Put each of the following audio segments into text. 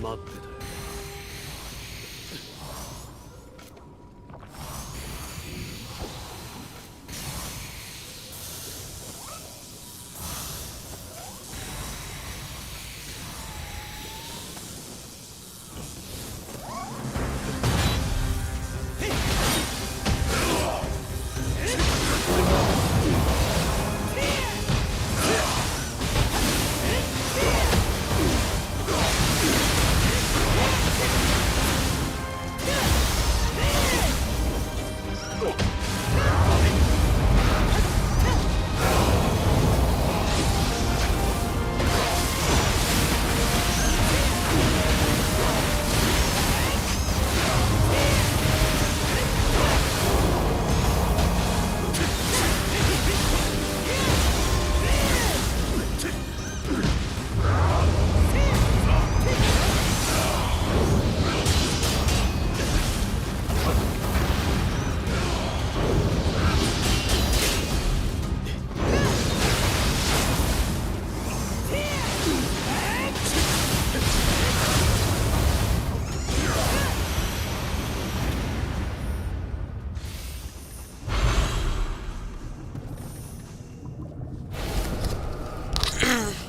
待ってたよ。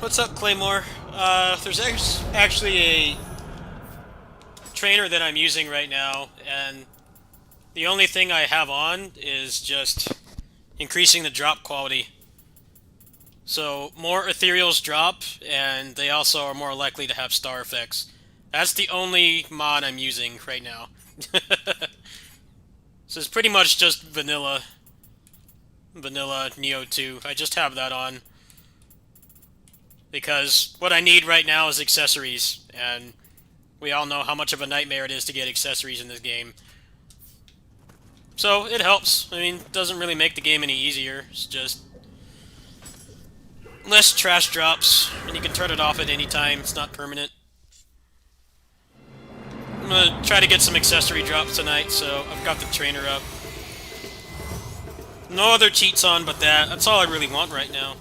What's up, Claymore? There's actually a trainer that I'm using right now, and the only thing I have on is just increasing the drop quality. So more ethereals drop, and they also are more likely to have star effects. That's the only mod I'm using right now. So it's pretty much just vanilla Nioh 2. I just have that on because what I need right now is accessories, and we all know how much of a nightmare it is to get accessories in this game. So it helps. I mean, it doesn't really make the game any easier. It's just less trash drops, and you can turn it off at any time. It's not permanent. I'm gonna try to get some accessory drops tonight, so I've got the trainer up. No other cheats on but that. That's all I really want right now.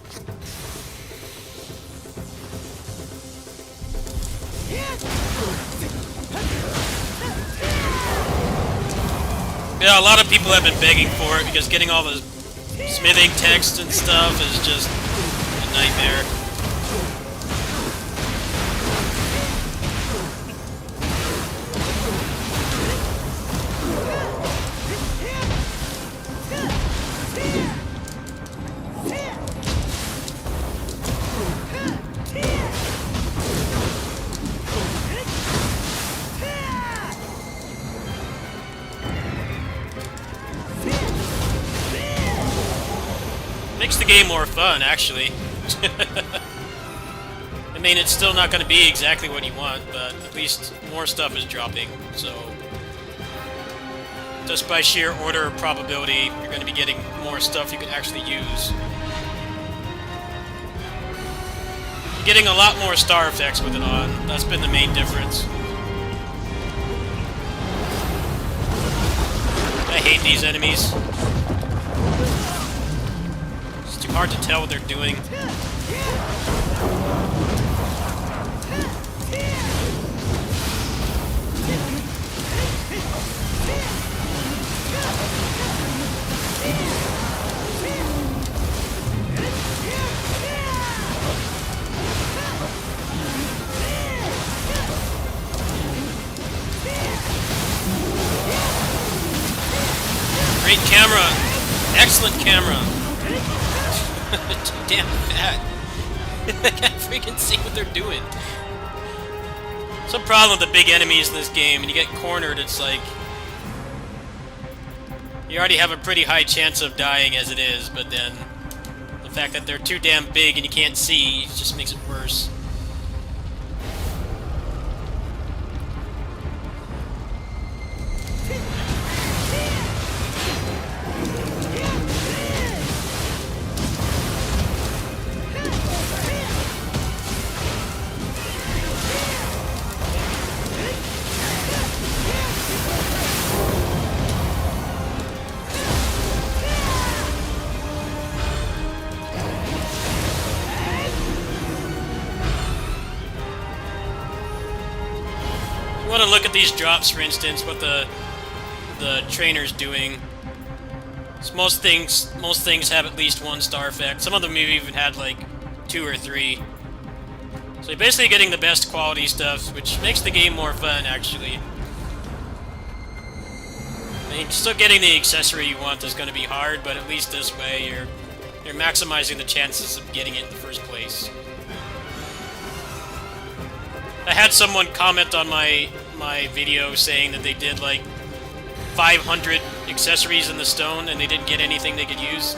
Yeah, a lot of people have been begging for it because getting all the smithing text and stuff is just a nightmare. Makes the game more fun, actually. I mean, it's still not going to be exactly what you want, but at least more stuff is dropping, so just by sheer order of probability, you're going to be getting more stuff you can actually use. You're getting a lot more star effects with it on. That's been the main difference. I hate these enemies. It's too hard to tell what they're doing. Great camera! Excellent camera! Too damn fat. I can't freaking see what they're doing. Some problem with the big enemies in this game, and you get cornered, it's like you already have a pretty high chance of dying as it is, but then the fact that they're too damn big and you can't see just makes it worse. You want to look at these drops, for instance, what the trainer's doing. So most things have at least 1 star effect. Some of them have even had like 2 or 3. So you're basically getting the best quality stuff, which makes the game more fun, actually. I mean, still getting the accessory you want is going to be hard, but at least this way you're maximizing the chances of getting it in the first place. I had someone comment on my video saying that they did like 500 accessories in the stone and they didn't get anything they could use.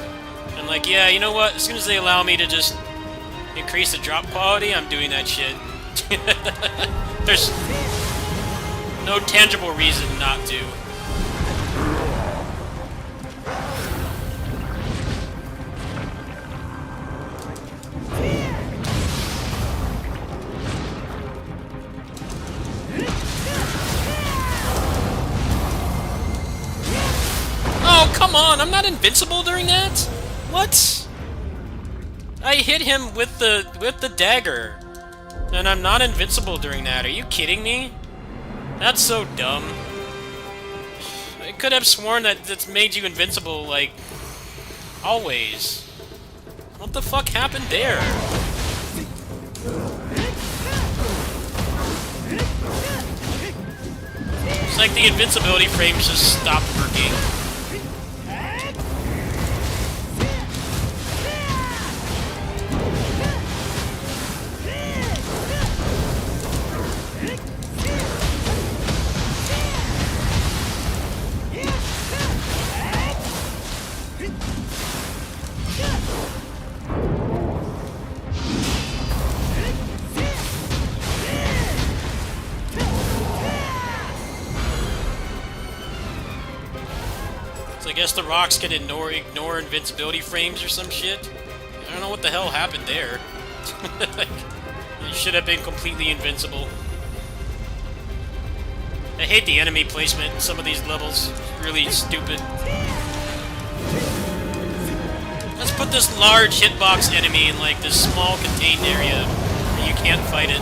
I'm like, yeah, you know what? As soon as they allow me to just increase the drop quality, I'm doing that shit. There's no tangible reason not to. Oh, come on! I'm not invincible during that? What? I hit him with the dagger. And I'm not invincible during that. Are you kidding me? That's so dumb. I could have sworn that that's made you invincible, like, always. What the fuck happened there? It's like the invincibility frames just stopped working. I guess the rocks can ignore invincibility frames or some shit. I don't know what the hell happened there. Like, you should have been completely invincible. I hate the enemy placement in some of these levels. It's really stupid. Let's put this large hitbox enemy in like this small contained area where you can't fight it.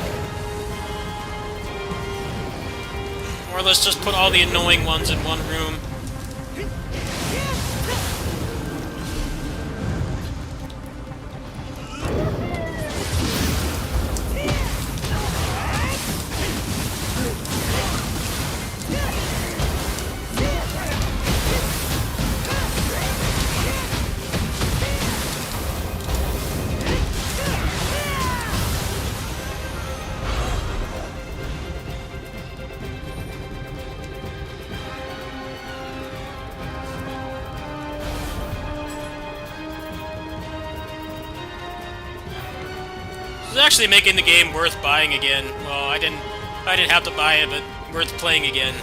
Or let's just put all the annoying ones in one room. It's actually making the game worth buying again. Well, I didn't have to buy it, but worth playing again.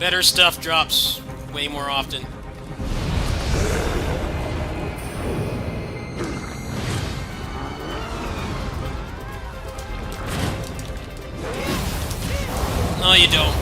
Better stuff drops way more often. No, you don't.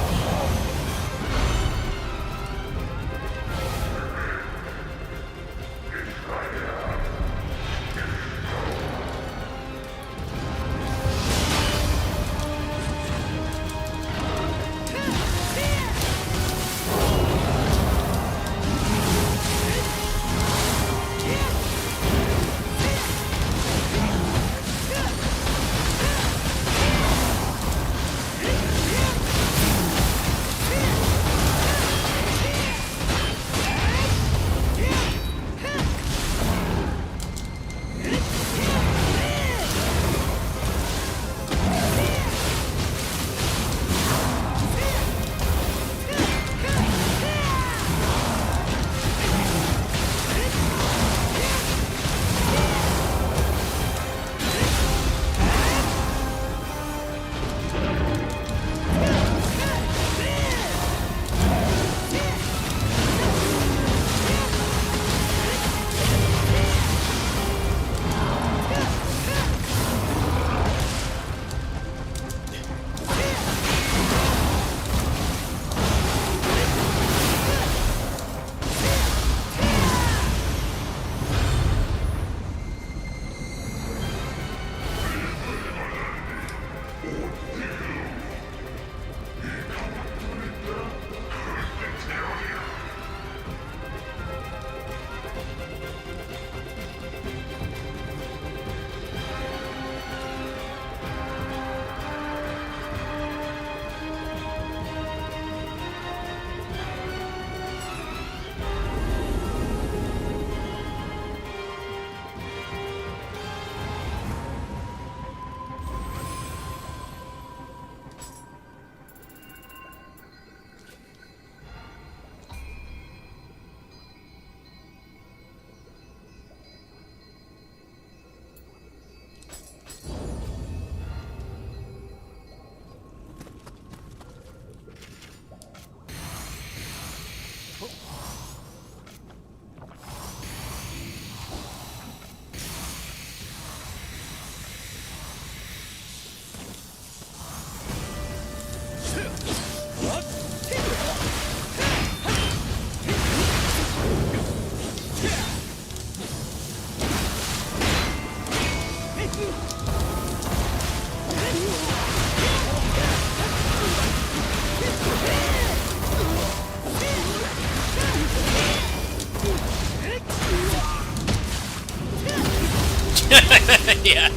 Yeah.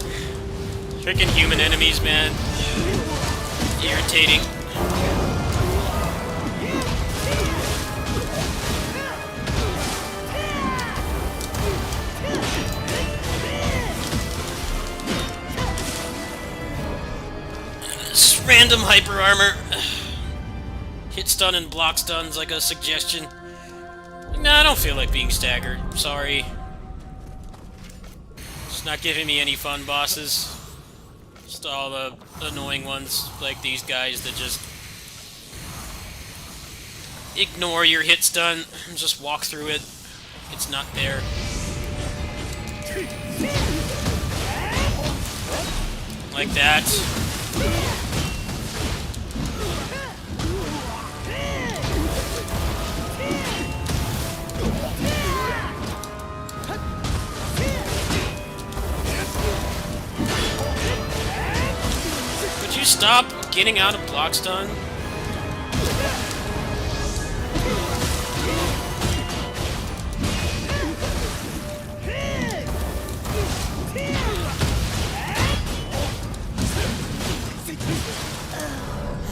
Freaking human enemies, man. Irritating. This random hyper armor. Hit stun and block stun's like a suggestion. Nah, I don't feel like being staggered. Sorry. It's not giving me any fun bosses. Just all the annoying ones, like these guys that just ignore your hit stun and just walk through it. It's not there. Like that. Could you stop getting out of block stun?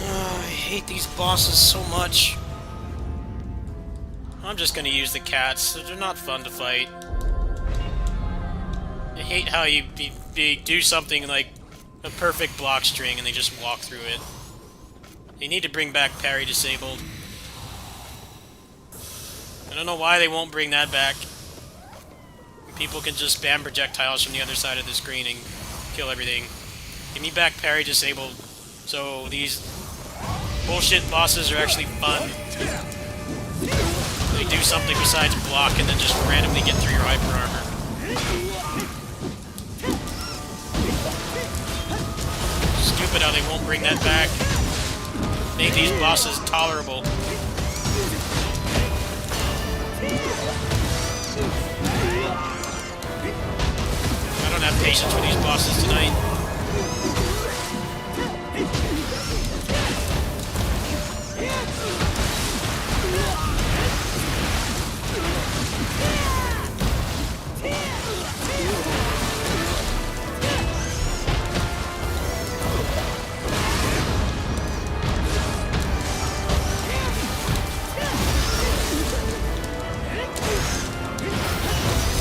I hate these bosses so much. I'm just gonna use the cats. They're not fun to fight. I hate how you do something like a perfect block string and they just walk through it. They need to bring back parry disabled. I don't know why they won't bring that back. People can just spam projectiles from the other side of the screen and kill everything. Give me back parry disabled so these bullshit bosses are actually fun. They do something besides block and then just randomly get through your hyper armor. Stupid how they won't bring that back. Make these bosses tolerable. I don't have patience for these bosses tonight.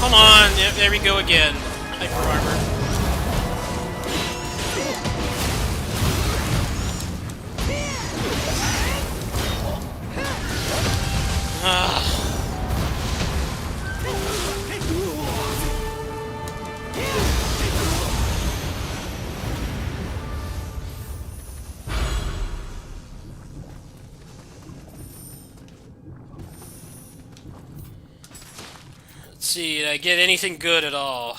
Come on, there we go again. Hyper armor. Let's see, did I get anything good at all?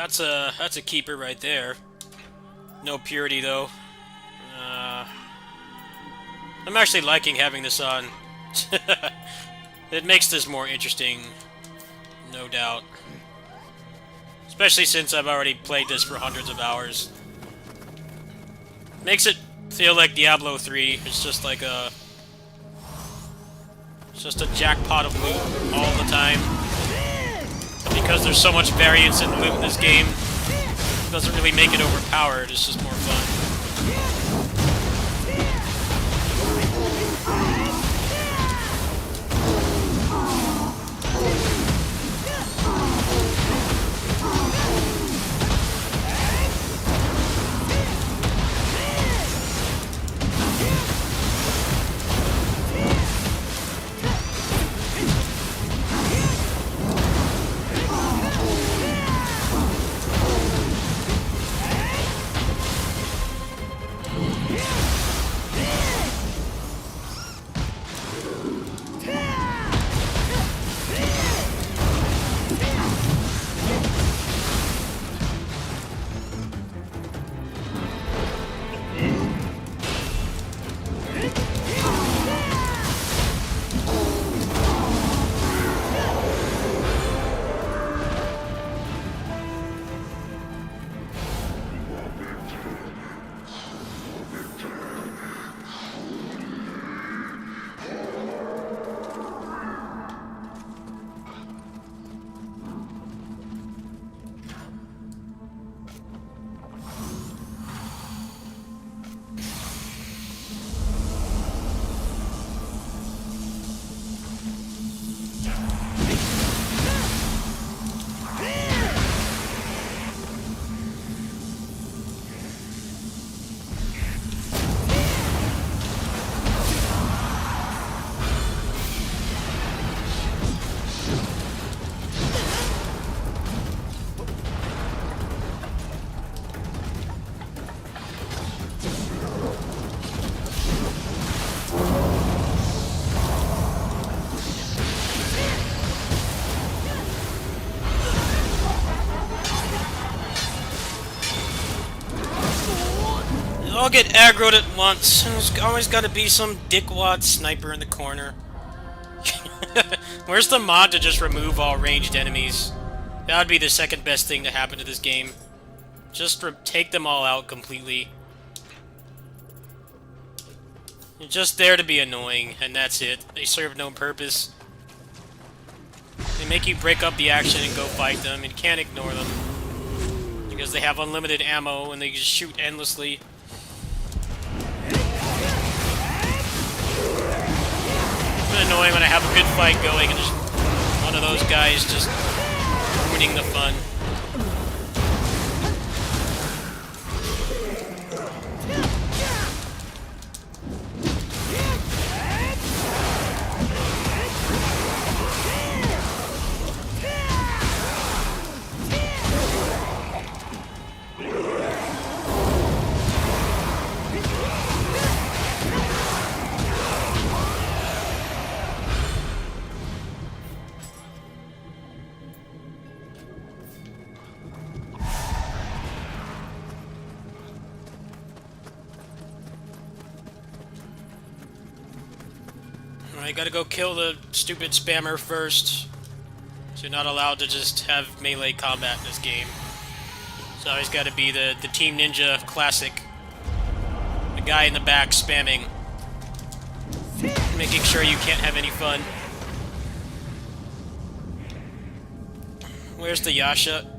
That's a keeper right there. No purity though. Uh, I'm actually liking having this on. It makes this more interesting, no doubt. Especially since I've already played this for hundreds of hours. Makes it feel like Diablo 3. It's just like a... It's just a jackpot of loot all the time. Because there's so much variance in loot in this game, it doesn't really make it overpowered, it's just more fun. All get aggroed at once. There's always gotta be some dickwad sniper in the corner. Where's the mod to just remove all ranged enemies? That would be the second best thing to happen to this game. Just take them all out completely. You're just there to be annoying, and that's it. They serve no purpose. They make you break up the action and go fight them, and you can't ignore them. Because they have unlimited ammo, and they just shoot endlessly. It's annoying when I have a good fight going and just one of those guys just ruining the fun. I gotta go kill the stupid spammer first. So you're not allowed to just have melee combat in this game. It's always gotta be the Team Ninja classic. The guy in the back spamming. Making sure you can't have any fun. Where's the Yasha?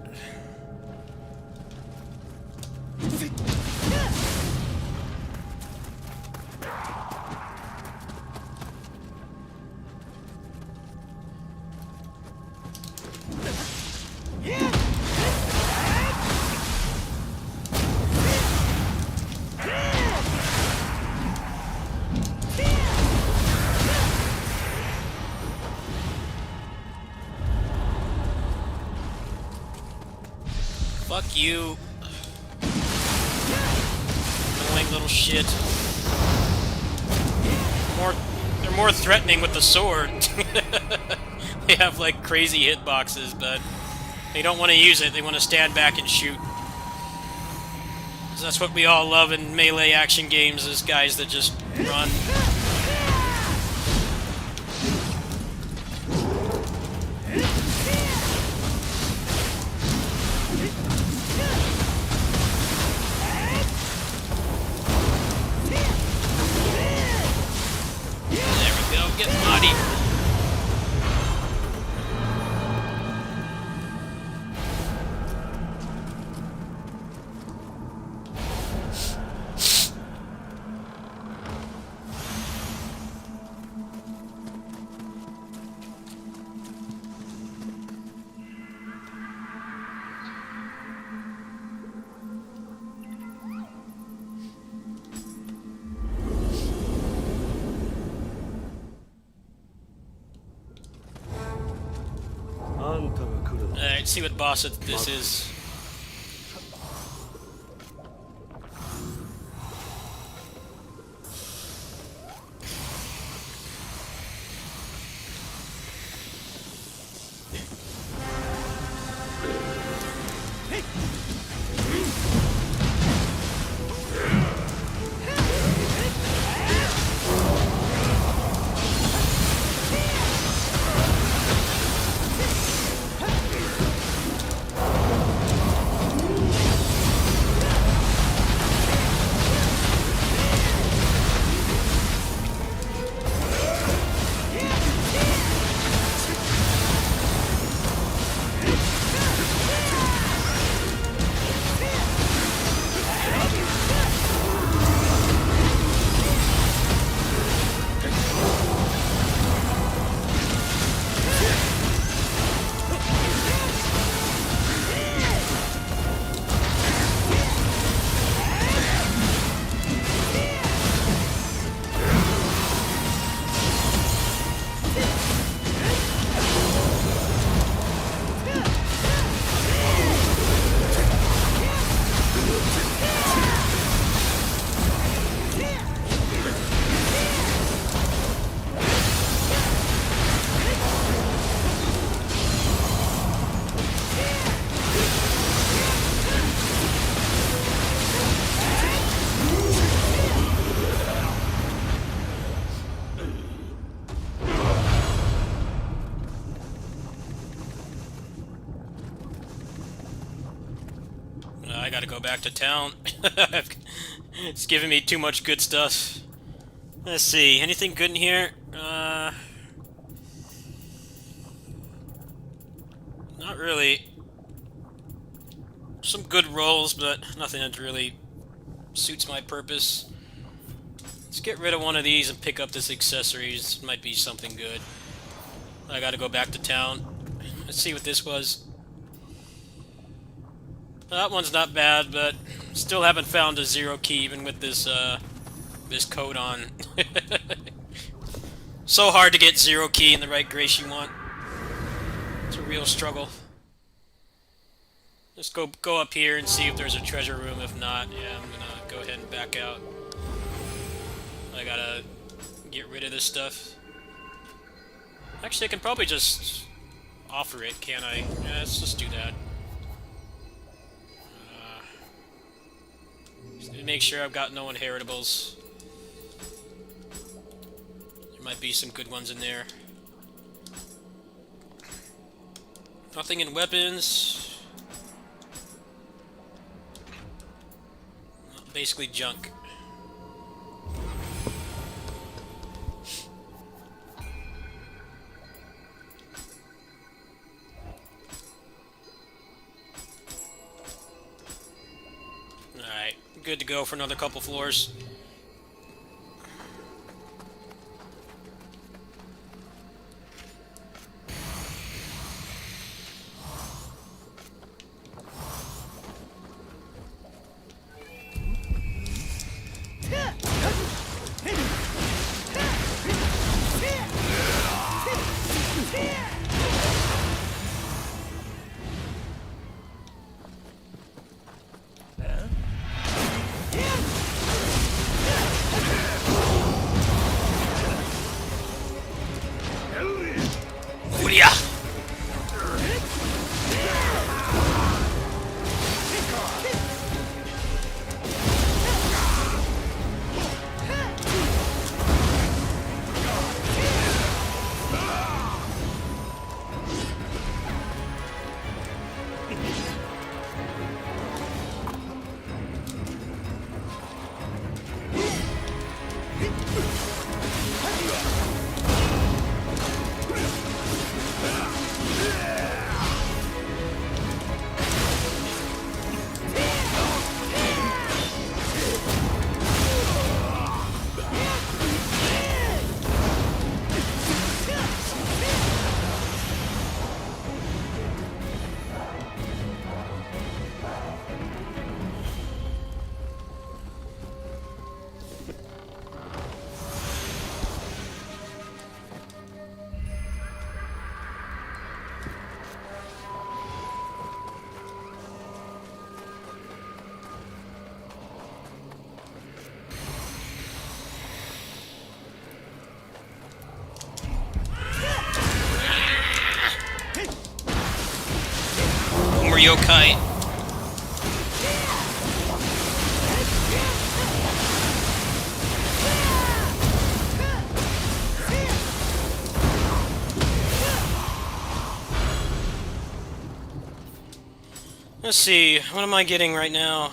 Fuck you. Annoying little shit. They're more threatening with the sword. They have like crazy hitboxes, but They don't want to use it, they want to stand back and shoot. That's what we all love in melee action games, is guys that just run. There we go, get bodied. Alright, see what boss this is. I gotta go back to town. It's giving me too much good stuff. Let's see, anything good in here? Not really. Some good rolls, but nothing that really suits my purpose. Let's get rid of one of these and pick up this accessories. Might be something good. I gotta go back to town. Let's see what this was. That one's not bad, but still haven't found a zero key even with this this code on. So hard to get zero key in the right grace you want. It's a real struggle. Let's go up here and see if there's a treasure room. If not, yeah, I'm gonna go ahead and back out. I gotta get rid of this stuff. Actually, I can probably just offer it, can't I? Yeah, let's just do that. Make sure I've got no inheritables. There might be some good ones in there. Nothing in weapons. Basically junk. Alright, good to go for another couple floors. more yokai. Let's see, what am I getting right now?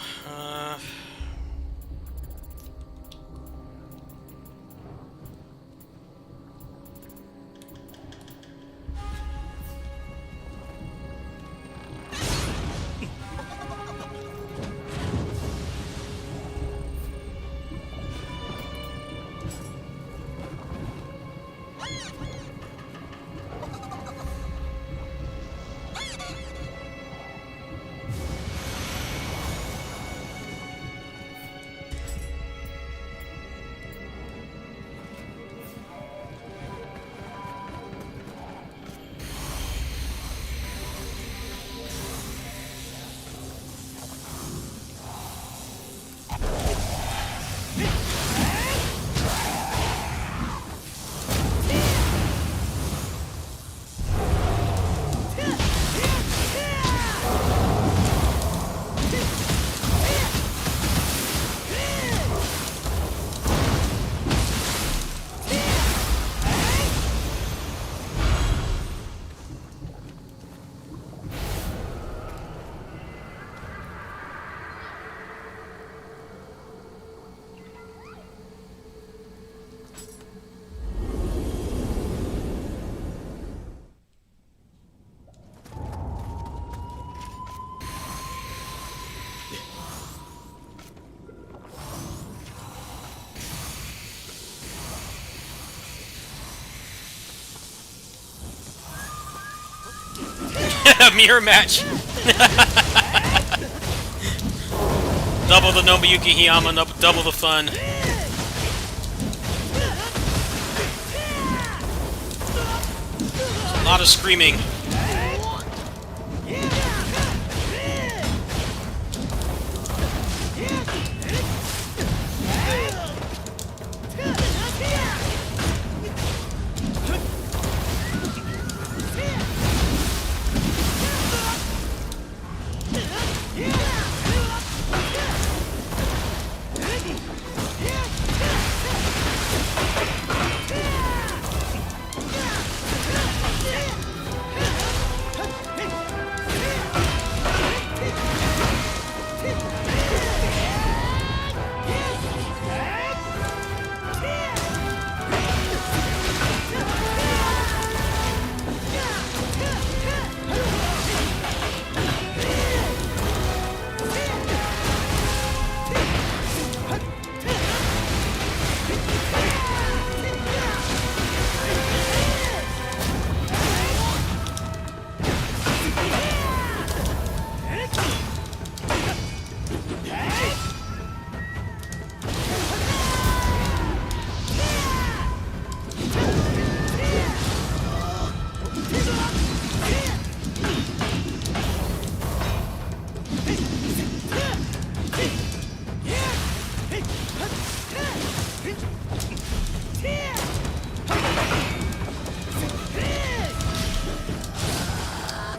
Mirror match! Double the Nobuyuki Hiyama, double the fun. A lot of screaming.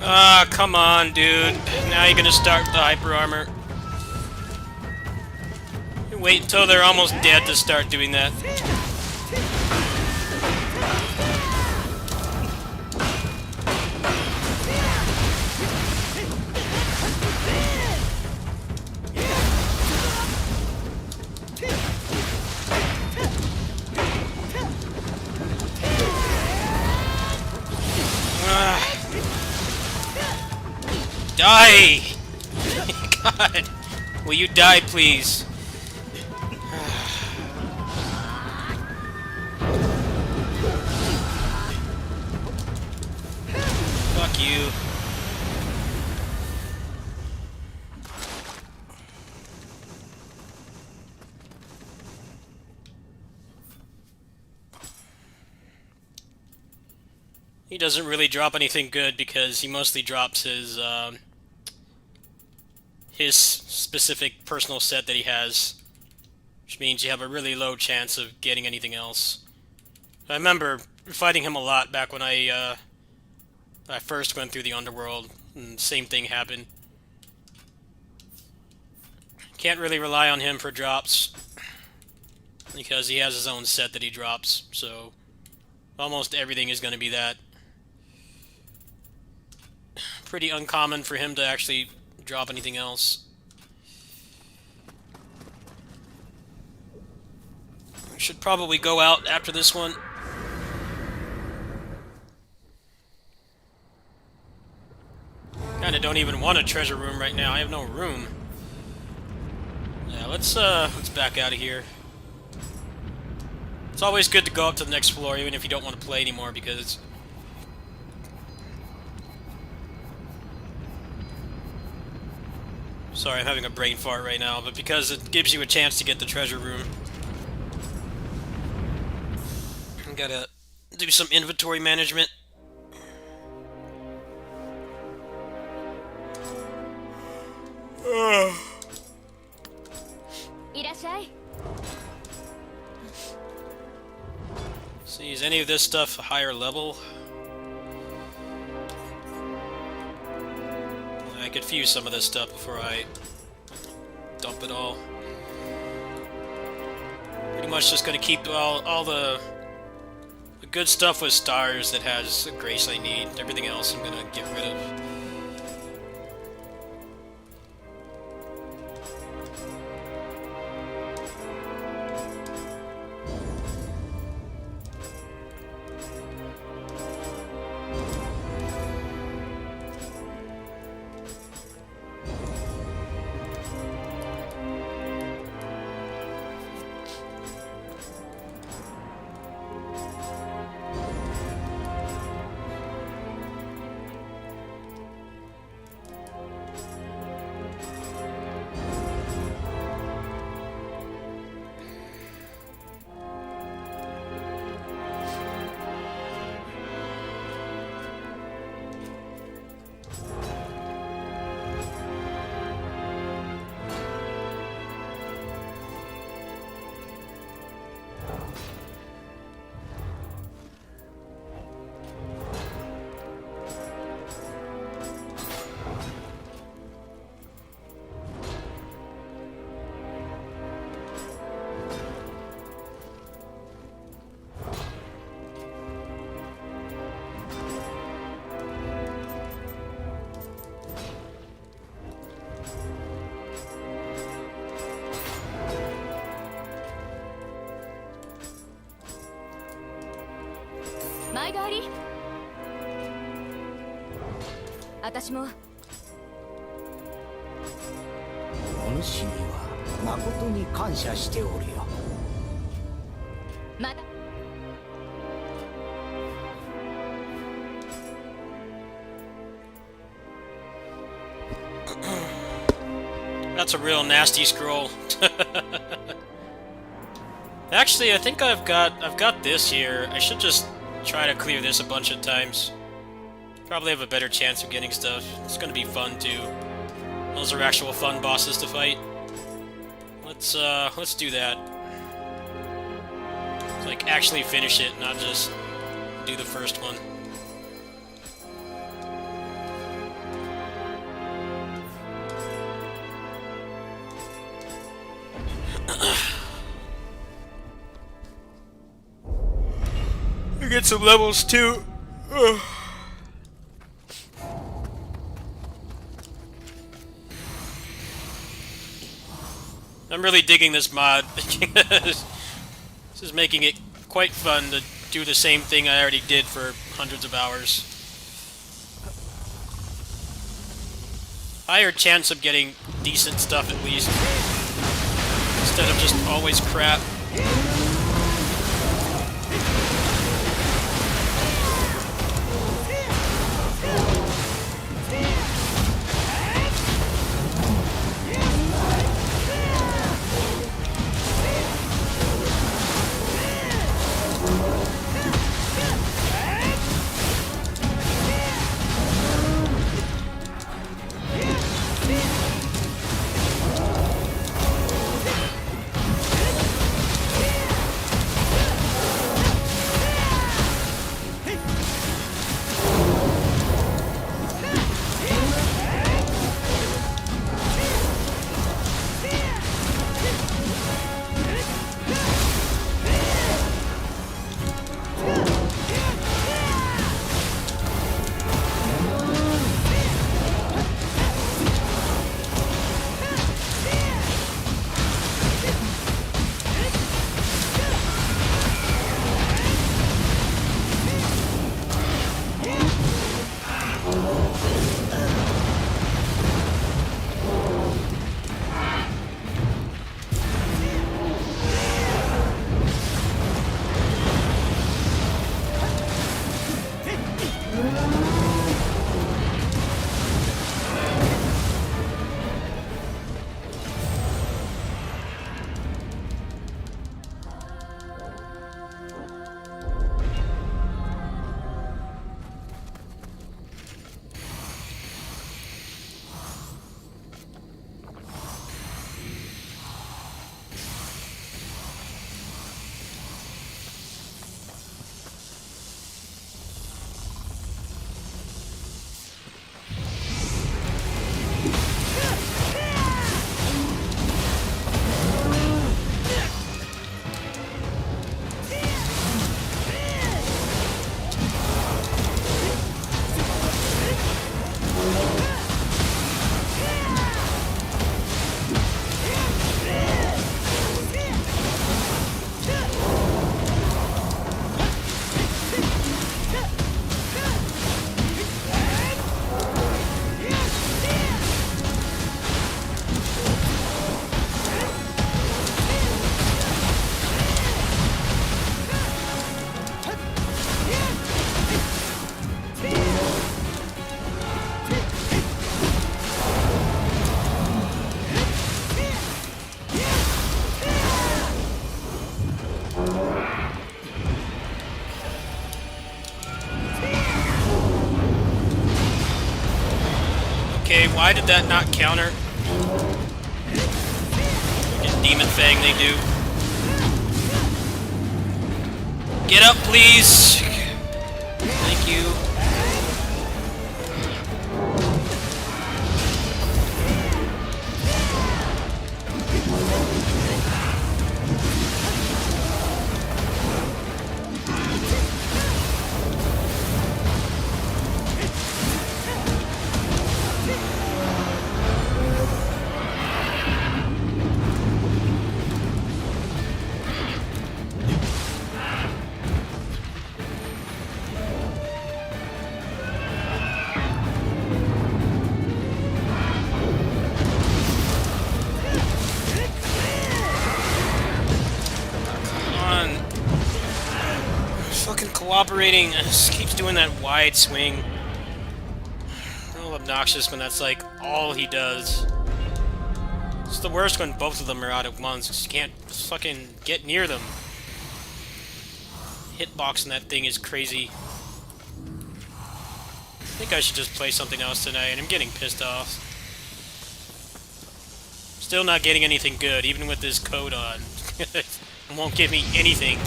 Ah, come on, dude. Now you're gonna start with the hyper armor. Wait until they're almost dead to start doing that. Die! God! Will you die, please? Fuck you. He doesn't really drop anything good because he mostly drops his specific personal set that he has, which means you have a really low chance of getting anything else. I remember fighting him a lot back when I first went through the underworld. and same thing happened. Can't really rely on him for drops, because he has his own set that he drops, so almost everything is going to be that. Pretty uncommon for him to actually drop anything else. I should probably go out after this one. Kinda don't even want a treasure room right now. I have no room. Yeah, let's back out of here. It's always good to go up to the next floor, even if you don't want to play anymore, because... Sorry, I'm having a brain fart right now, but because it gives you a chance to get the treasure room. I gotta do some inventory management. See, is any of this stuff a higher level? I could fuse some of this stuff before I dump it all. Pretty much just gonna keep all the good stuff with stars that has the grace I need. Everything else I'm gonna get rid of. That's a real nasty scroll. Actually, I think I've got this here. I should just try to clear this a bunch of times. Probably have a better chance of getting stuff. It's gonna be fun too. Those are actual fun bosses to fight. Let's do that. Like actually finish it, not just do the first one. Get some levels too. Ugh. I'm really digging this mod. This is making it quite fun to do the same thing I already did for hundreds of hours. Higher chance of getting decent stuff at least, instead of just always crap. Okay, why did that not counter? Fucking Demon Fang they do. Get up, please! Thank you. Fucking cooperating just keeps doing that wide swing. A little obnoxious when that's like all he does. It's the worst when both of them are out at once because you can't fucking get near them. Hitboxing that thing is crazy. I think I should just play something else tonight. I'm getting pissed off. Still not getting anything good, even with this code on. It won't give me anything.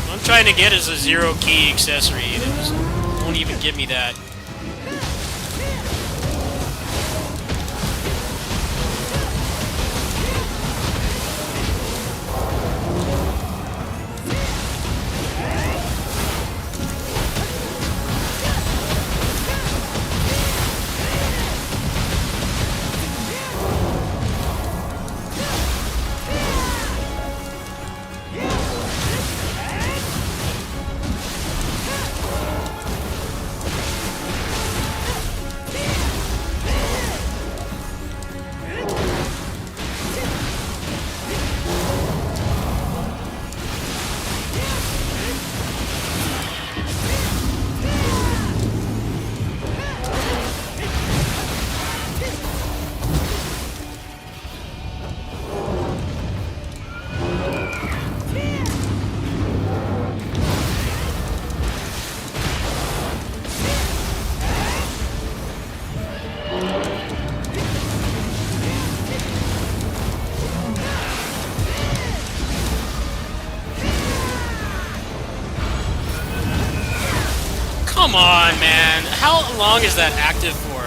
What I'm trying to get is a zero-key accessory, and it just won't even give me that. Come on, man. How long is that active for?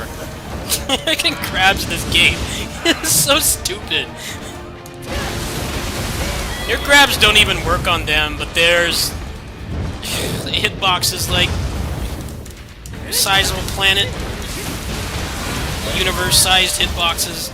Fucking crabs in this game. It's so stupid. Your grabs don't even work on them, but there's the hitbox is like size of a planet. Universe-sized hitboxes.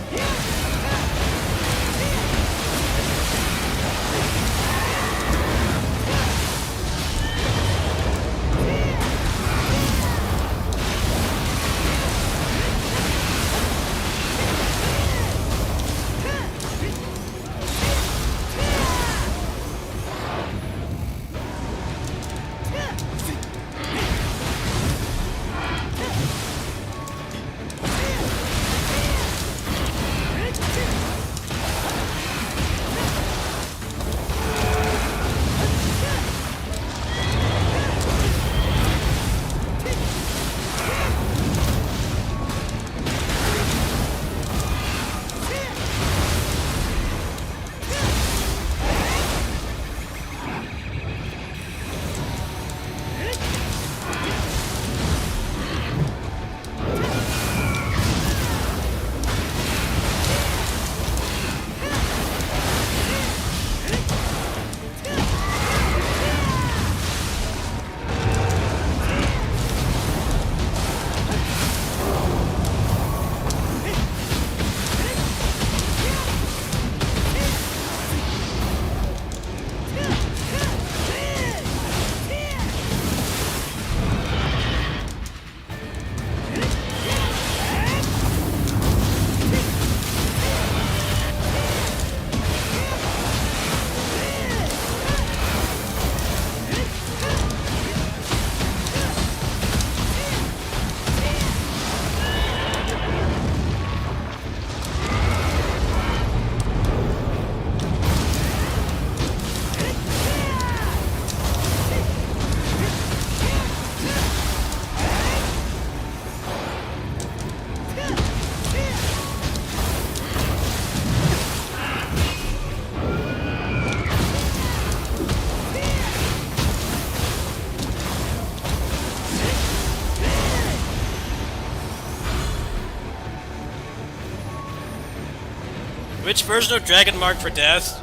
Which version of Dragon Mark for Death?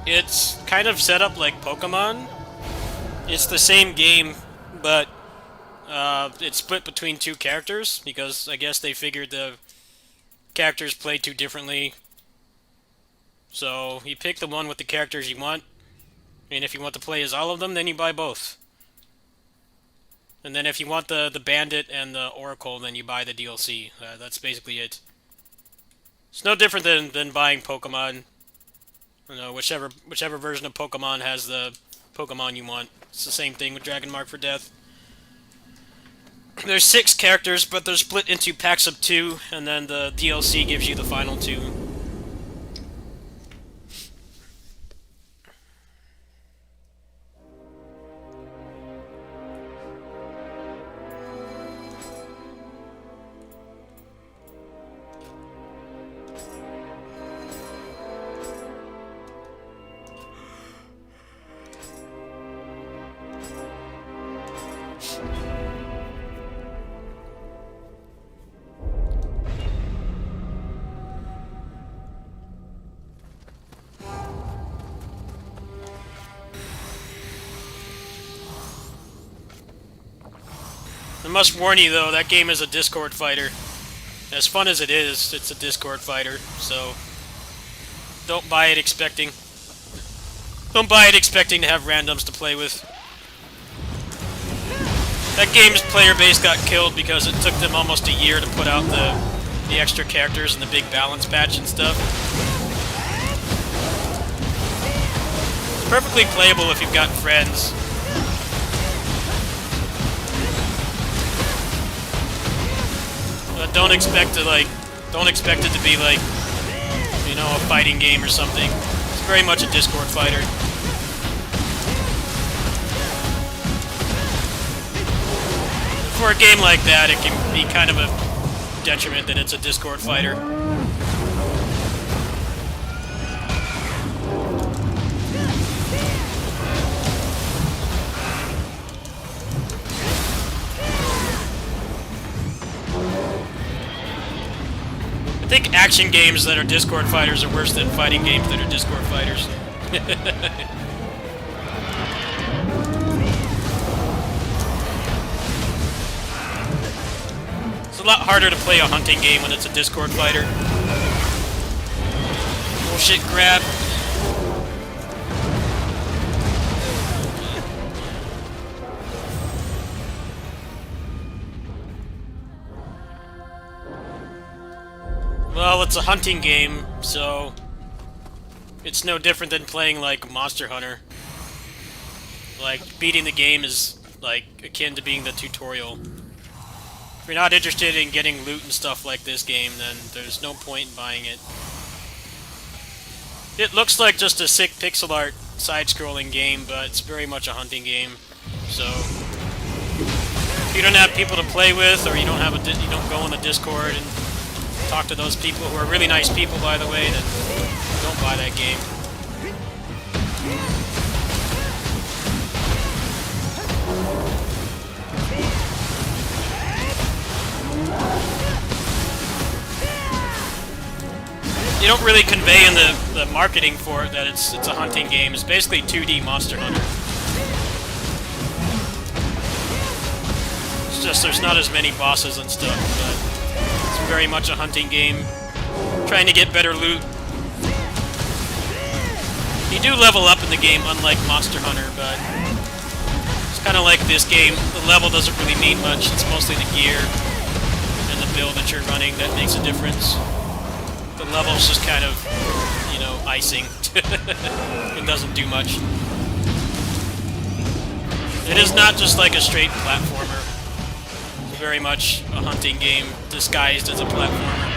It's kind of set up like Pokemon. It's the same game, but it's split between two characters, because I guess they figured the characters play too differently. So you pick the one with the characters you want, and if you want to play as all of them, then you buy both. And then if you want the Bandit and the Oracle, then you buy the DLC. That's basically it. It's no different than buying Pokemon. You know, whichever version of Pokemon has the Pokemon you want. It's the same thing with Dragon Mark for Death. There's 6 characters, but they're split into packs of 2, and then the DLC gives you the final 2. I must warn you though, that game is a Discord fighter. As fun as it is, it's a Discord fighter, so don't buy it expecting to have randoms to play with. That game's player base got killed because it took them almost a year to put out the extra characters and the big balance patch and stuff. It's perfectly playable if you've got friends. But don't expect it to be like, you know, a fighting game or something. It's very much a Discord fighter. For a game like that, it can be kind of a detriment that it's a Discord fighter. I think action games that are Discord fighters are worse than fighting games that are Discord fighters. It's a lot harder to play a hunting game when it's a Discord fighter. Bullshit grab. Well, it's a hunting game, so it's no different than playing like Monster Hunter. Like, beating the game is like akin to being the tutorial. If you're not interested in getting loot and stuff like this game, then there's no point in buying it. It looks like just a sick pixel art side-scrolling game, but it's very much a hunting game. So if you don't have people to play with, or you don't go on the Discord and talk to those people, who are really nice people, by the way, then don't buy that game. You don't really convey in the marketing for it that it's a hunting game. It's basically 2D Monster Hunter. It's just there's not as many bosses and stuff, but it's very much a hunting game. Trying to get better loot. You do level up in the game, unlike Monster Hunter, but it's kind of like this game. The level doesn't really mean much. It's mostly the gear and the build that you're running that makes a difference. The level's just kind of, you know, icing. It doesn't do much. It is not just like a straight platformer. It's very much a hunting game disguised as a platformer.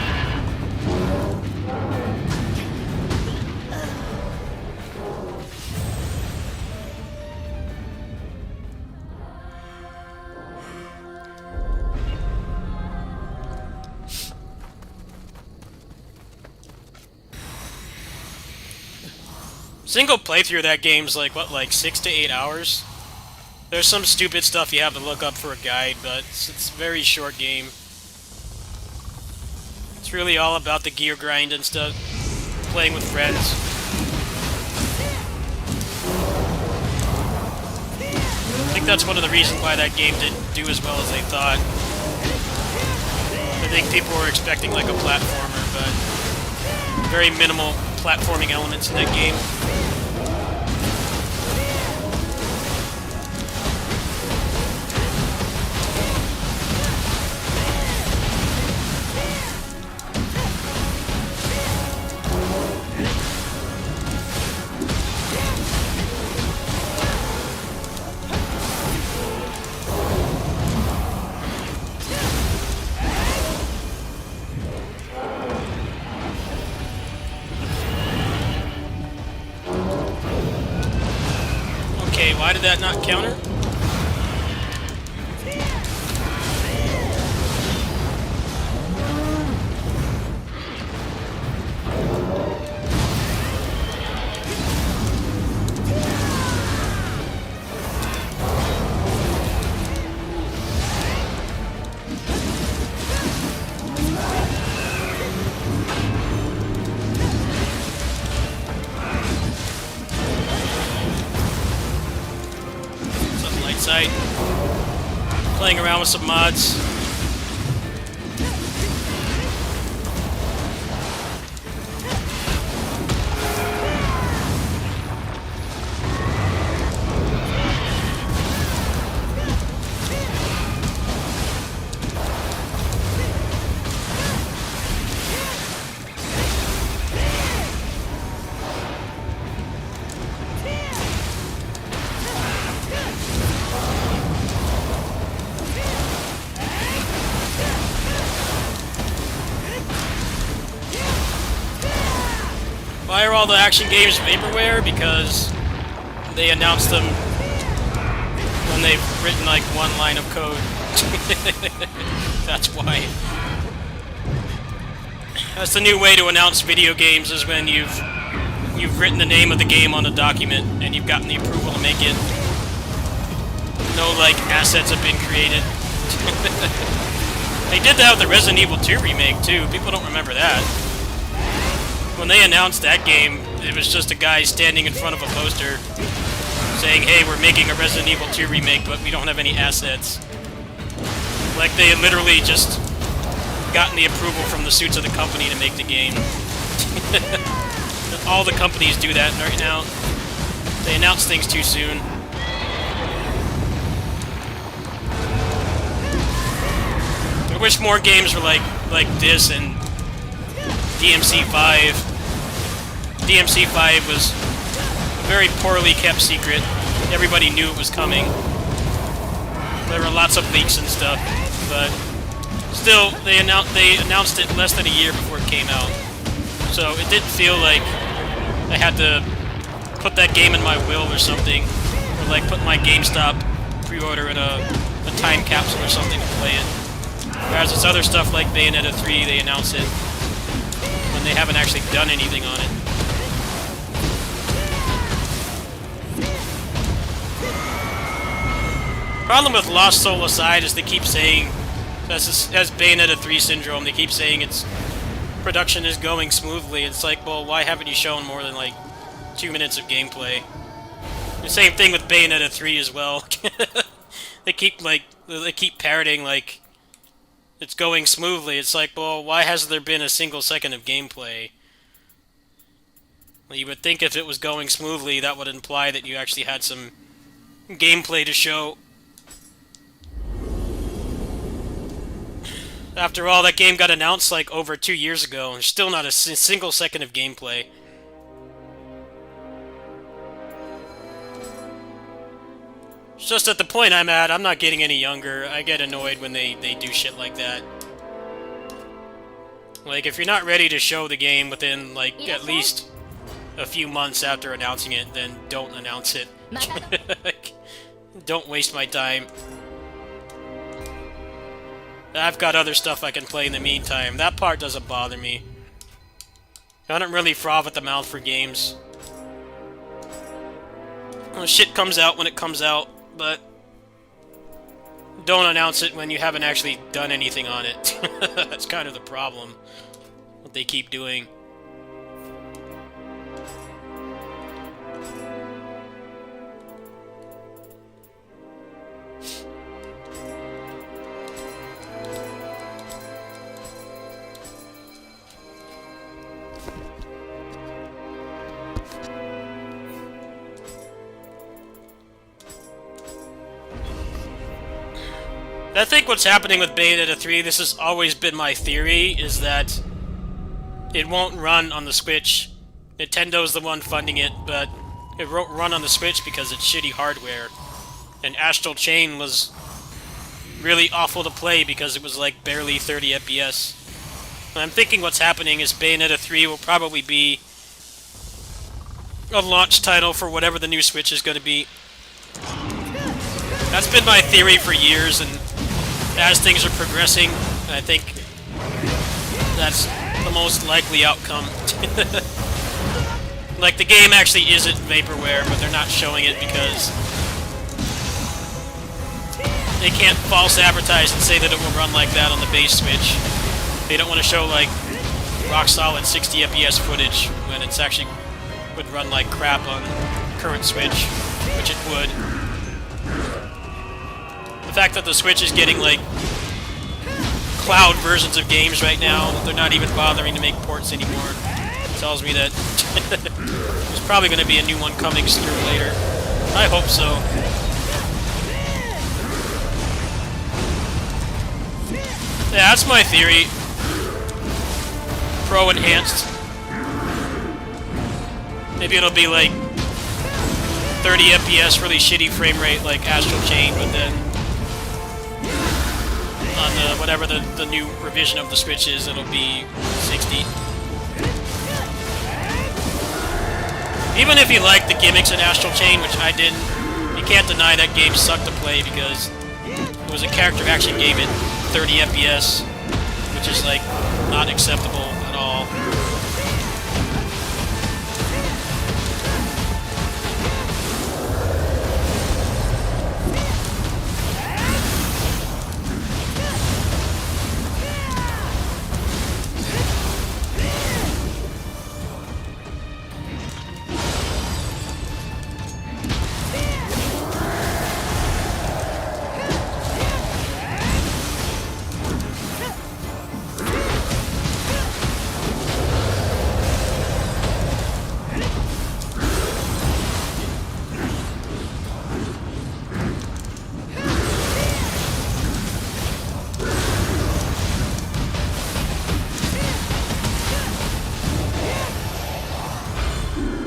Single playthrough of that game's like, what, like 6 to 8 hours? There's some stupid stuff you have to look up for a guide, but it's a very short game. It's It's really all about the gear grind and stuff. Playing with friends. I think that's one of the reasons why that game didn't do as well as they thought. I think people were expecting like a platformer, but very minimal platforming elements in that game. Okay, why did that not counter? Site. Playing around with some mods. Why are all the action games vaporware? Because they announced them when they've written like one line of code. That's why. That's the new way to announce video games, is when you've written the name of the game on a document and you've gotten the approval to make it. No like assets have been created. They did that with the Resident Evil 2 remake too. People don't remember that. When they announced that game, it was just a guy standing in front of a poster saying, hey, we're making a Resident Evil 2 remake, but we don't have any assets. Like they had literally just gotten the approval from the suits of the company to make the game. All the companies do that right now. They announce things too soon. I wish more games were like this and DMC5. DMC5 was a very poorly kept secret. Everybody knew it was coming. There were lots of leaks and stuff, but still, they announced it less than a year before it came out. So it didn't feel like I had to put that game in my will or something, or like put my GameStop pre-order in a time capsule or something to play it. Whereas this other stuff like Bayonetta 3, they announce it when they haven't actually done anything on it. Problem with Lost Soul aside is they keep saying, as Bayonetta 3 syndrome, they keep saying its production is going smoothly. It's like, well, why haven't you shown more than like 2 minutes of gameplay? The same thing with Bayonetta 3 as well. they keep parroting like it's going smoothly. It's like, well, why hasn't there been a single second of gameplay? Well, you would think if it was going smoothly, that would imply that you actually had some gameplay to show. After all, that game got announced like over 2 years ago, and still not a single second of gameplay. It's just at the point I'm at, I'm not getting any younger. I get annoyed when they do shit like that. Like, if you're not ready to show the game within, like, at least a few months after announcing it, then don't announce it. Don't waste my time. I've got other stuff I can play in the meantime. That part doesn't bother me. I don't really froth at the mouth for games. Well, shit comes out when it comes out, but don't announce it when you haven't actually done anything on it. That's kind of the problem. what they keep doing. I think what's happening with Bayonetta 3, this has always been my theory, is that it won't run on the Switch. Nintendo's the one funding it, but it won't run on the Switch because it's shitty hardware. And Astral Chain was really awful to play because it was like barely 30 FPS. And I'm thinking what's happening is Bayonetta 3 will probably be a launch title for whatever the new Switch is going to be. That's been my theory for years, and as things are progressing, I think that's the most likely outcome. Like, the game actually isn't vaporware, but they're not showing it because they can't false advertise and say that it will run like that on the base Switch. They don't want to show, like, rock-solid 60 FPS footage when it's actually would run like crap on current Switch, which it would. The fact that the Switch is getting, like, cloud versions of games right now, they're not even bothering to make ports anymore, tells me that there's probably going to be a new one coming sooner or later. I hope so. Yeah, that's my theory. Pro enhanced. Maybe it'll be like 30 FPS, really shitty frame rate like Astral Chain, but then on the whatever the new revision of the Switch is, it'll be 60. Even if you like the gimmicks in Astral Chain, which I didn't, you can't deny that game sucked to play because it was a character action game at 30 FPS, which is like not acceptable at all.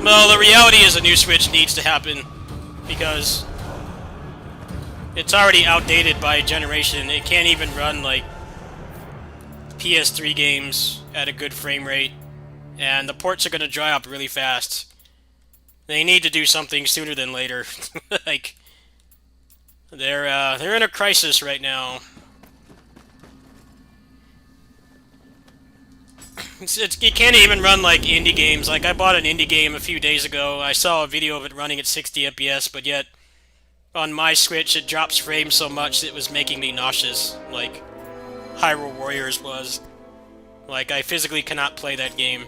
Well, the reality is a new Switch needs to happen because it's already outdated by a generation. It can't even run like PS3 games at a good frame rate, and the ports are going to dry up really fast. They need to do something sooner than later. Like, they're in a crisis right now. It can't even run like indie games. Like, I bought an indie game a few days ago. I saw a video of it running at 60 FPS, but yet on my Switch it drops frames so much it was making me nauseous, like Hyrule Warriors was. Like, I physically cannot play that game.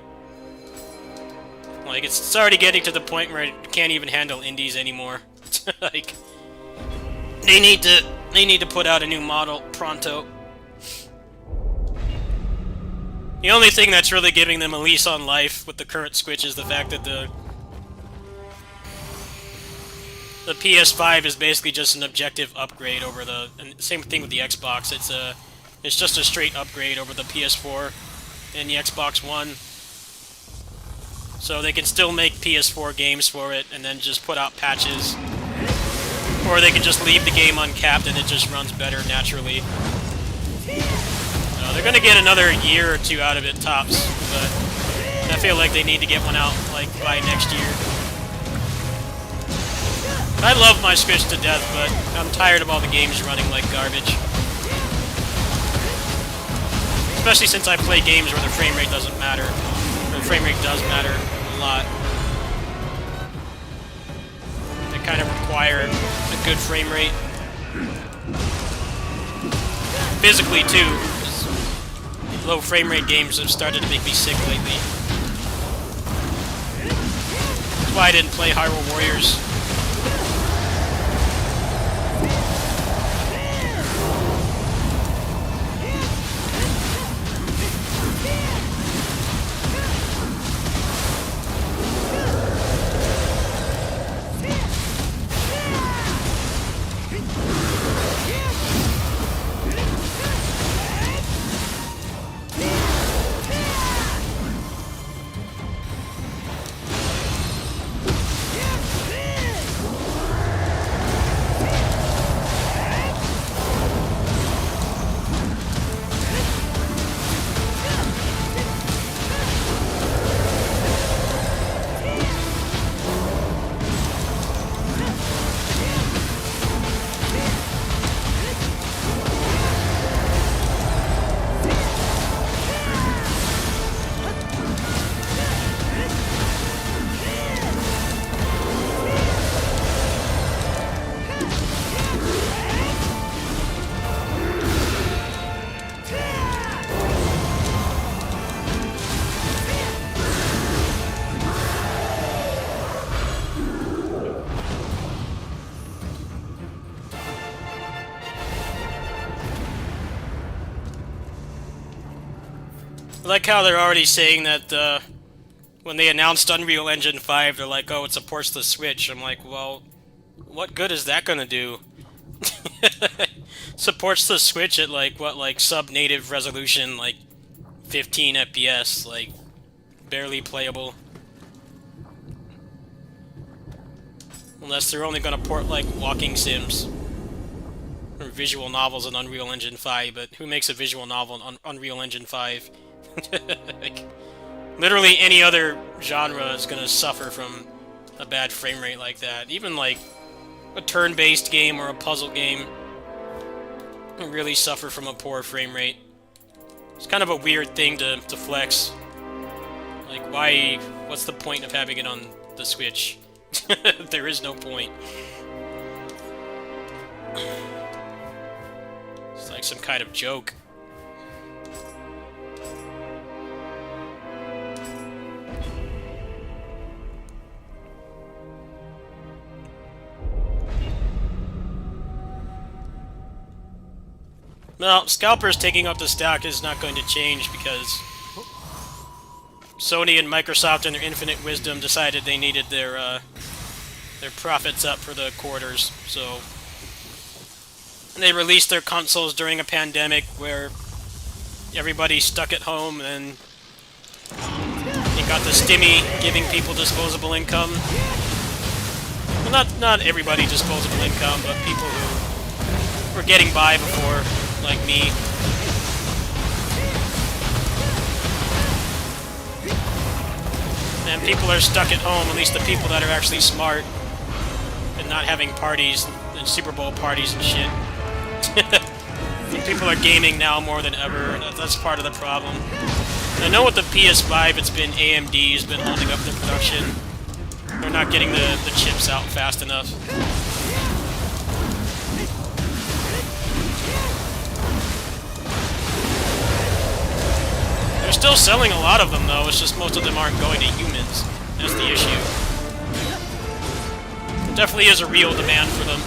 Like, it's already getting to the point where it can't even handle indies anymore. Like, they need to put out a new model pronto. The only thing that's really giving them a lease on life with the current Switch is the fact that the PS5 is basically just an objective upgrade over the... And same thing with the Xbox. It's just a straight upgrade over the PS4 and the Xbox One. So they can still make PS4 games for it and then just put out patches. Or they can just leave the game uncapped and it just runs better naturally. They're gonna get another year or two out of it, tops, but I feel like they need to get one out, like, by next year. I love my Switch to death, but I'm tired of all the games running like garbage. Especially since I play games where the frame rate doesn't matter. The frame rate does matter a lot. They kind of require a good frame rate. Physically, too. low frame rate games have started to make me sick lately. That's why I didn't play Hyrule Warriors. I like how they're already saying that when they announced Unreal Engine 5, they're like, oh, it supports the Switch. I'm like, well, what good is that gonna do? Supports the Switch at, like, what, like, sub-native resolution, like, 15 FPS, like, barely playable. Unless they're only gonna port, like, walking sims. Or visual novels in Unreal Engine 5, but who makes a visual novel in Unreal Engine 5? Like, literally any other genre is gonna suffer from a bad frame rate like that. Even like a turn-based game or a puzzle game can really suffer from a poor frame rate. It's kind of a weird thing to flex. Like, why? What's the point of having it on the Switch? There is no point. It's like some kind of joke. Well, Scalper's taking up the stack is not going to change because Sony and Microsoft, in their infinite wisdom, decided they needed their profits up for the quarters. So they released their consoles during a pandemic where everybody's stuck at home, and they got the stimmy giving people disposable income. Well, not everybody disposable income, but people who were getting by before, like me. And people are stuck at home, at least the people that are actually smart and not having parties and Super Bowl parties and shit. People are gaming now more than ever, and that's part of the problem. I know with the PS5, it's been AMD's been holding up the production. They're not getting the chips out fast enough. They're still selling a lot of them, though. It's just most of them aren't going to humans. That's the issue. There definitely is a real demand for them.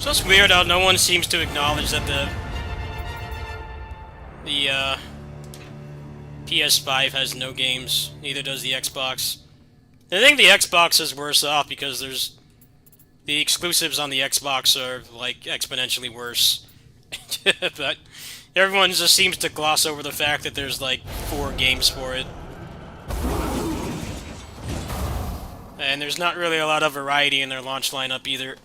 So it's weird how no one seems to acknowledge that the PS5 has no games. Neither does the Xbox. I think the Xbox is worse off because the exclusives on the Xbox are like exponentially worse. But everyone just seems to gloss over the fact that there's like 4 games for it. And there's not really a lot of variety in their launch lineup either.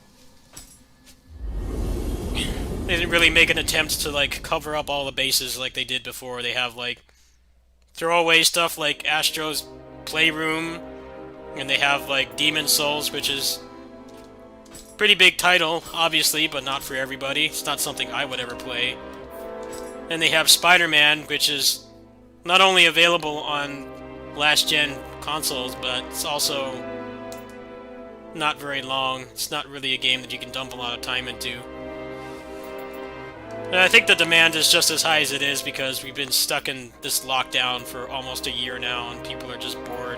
They didn't really make an attempt to like cover up all the bases like they did before. They have like throwaway stuff like Astro's Playroom, and they have like Demon Souls, which is a pretty big title, obviously, but not for everybody. It's not something I would ever play. And they have Spider-Man, which is not only available on last-gen consoles, but it's also not very long. It's not really a game that you can dump a lot of time into. And I think the demand is just as high as it is because we've been stuck in this lockdown for almost a year now and people are just bored.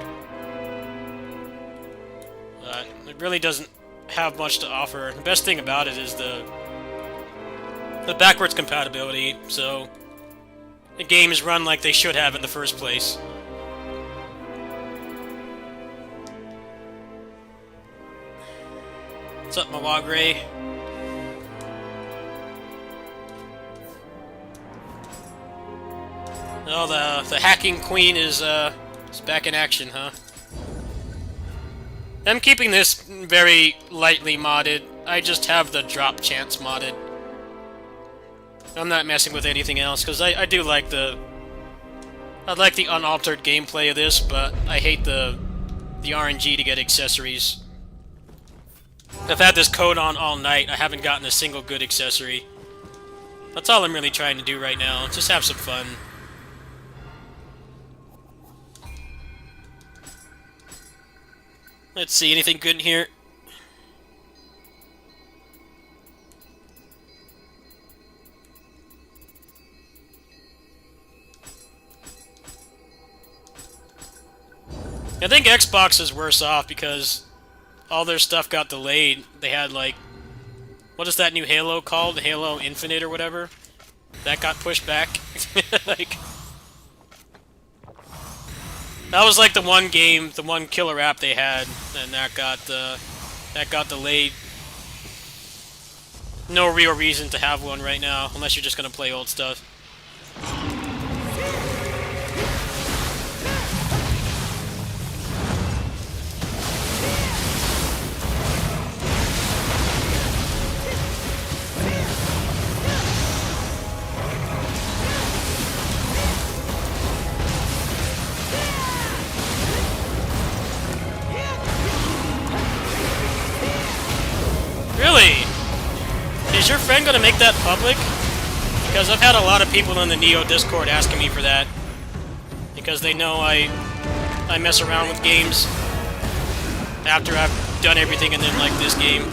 It really doesn't have much to offer. The best thing about it is the backwards compatibility, so the games run like they should have in the first place. What's up, Mawagre? Oh, the hacking queen is back in action, huh? I'm keeping this very lightly modded. I just have the drop chance modded. I'm not messing with anything else because I do like the unaltered gameplay of this, but I hate the RNG to get accessories. I've had this code on all night. I haven't gotten a single good accessory. That's all I'm really trying to do right now. Just have some fun. Let's see, anything good in here? I think Xbox is worse off because all their stuff got delayed. They had like, what is that new Halo called? Halo Infinite or whatever? That got pushed back. Like, that was like the one game, the one killer app they had, and that got delayed. No real reason to have one right now, unless you're just gonna play old stuff. Really? Is your friend gonna make that public? Because I've had a lot of people in the Nioh Discord asking me for that. Because they know I mess around with games after I've done everything and then like this game.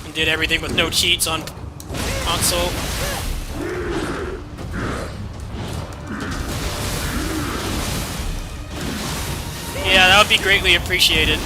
And did everything with no cheats on console. Yeah, that would be greatly appreciated.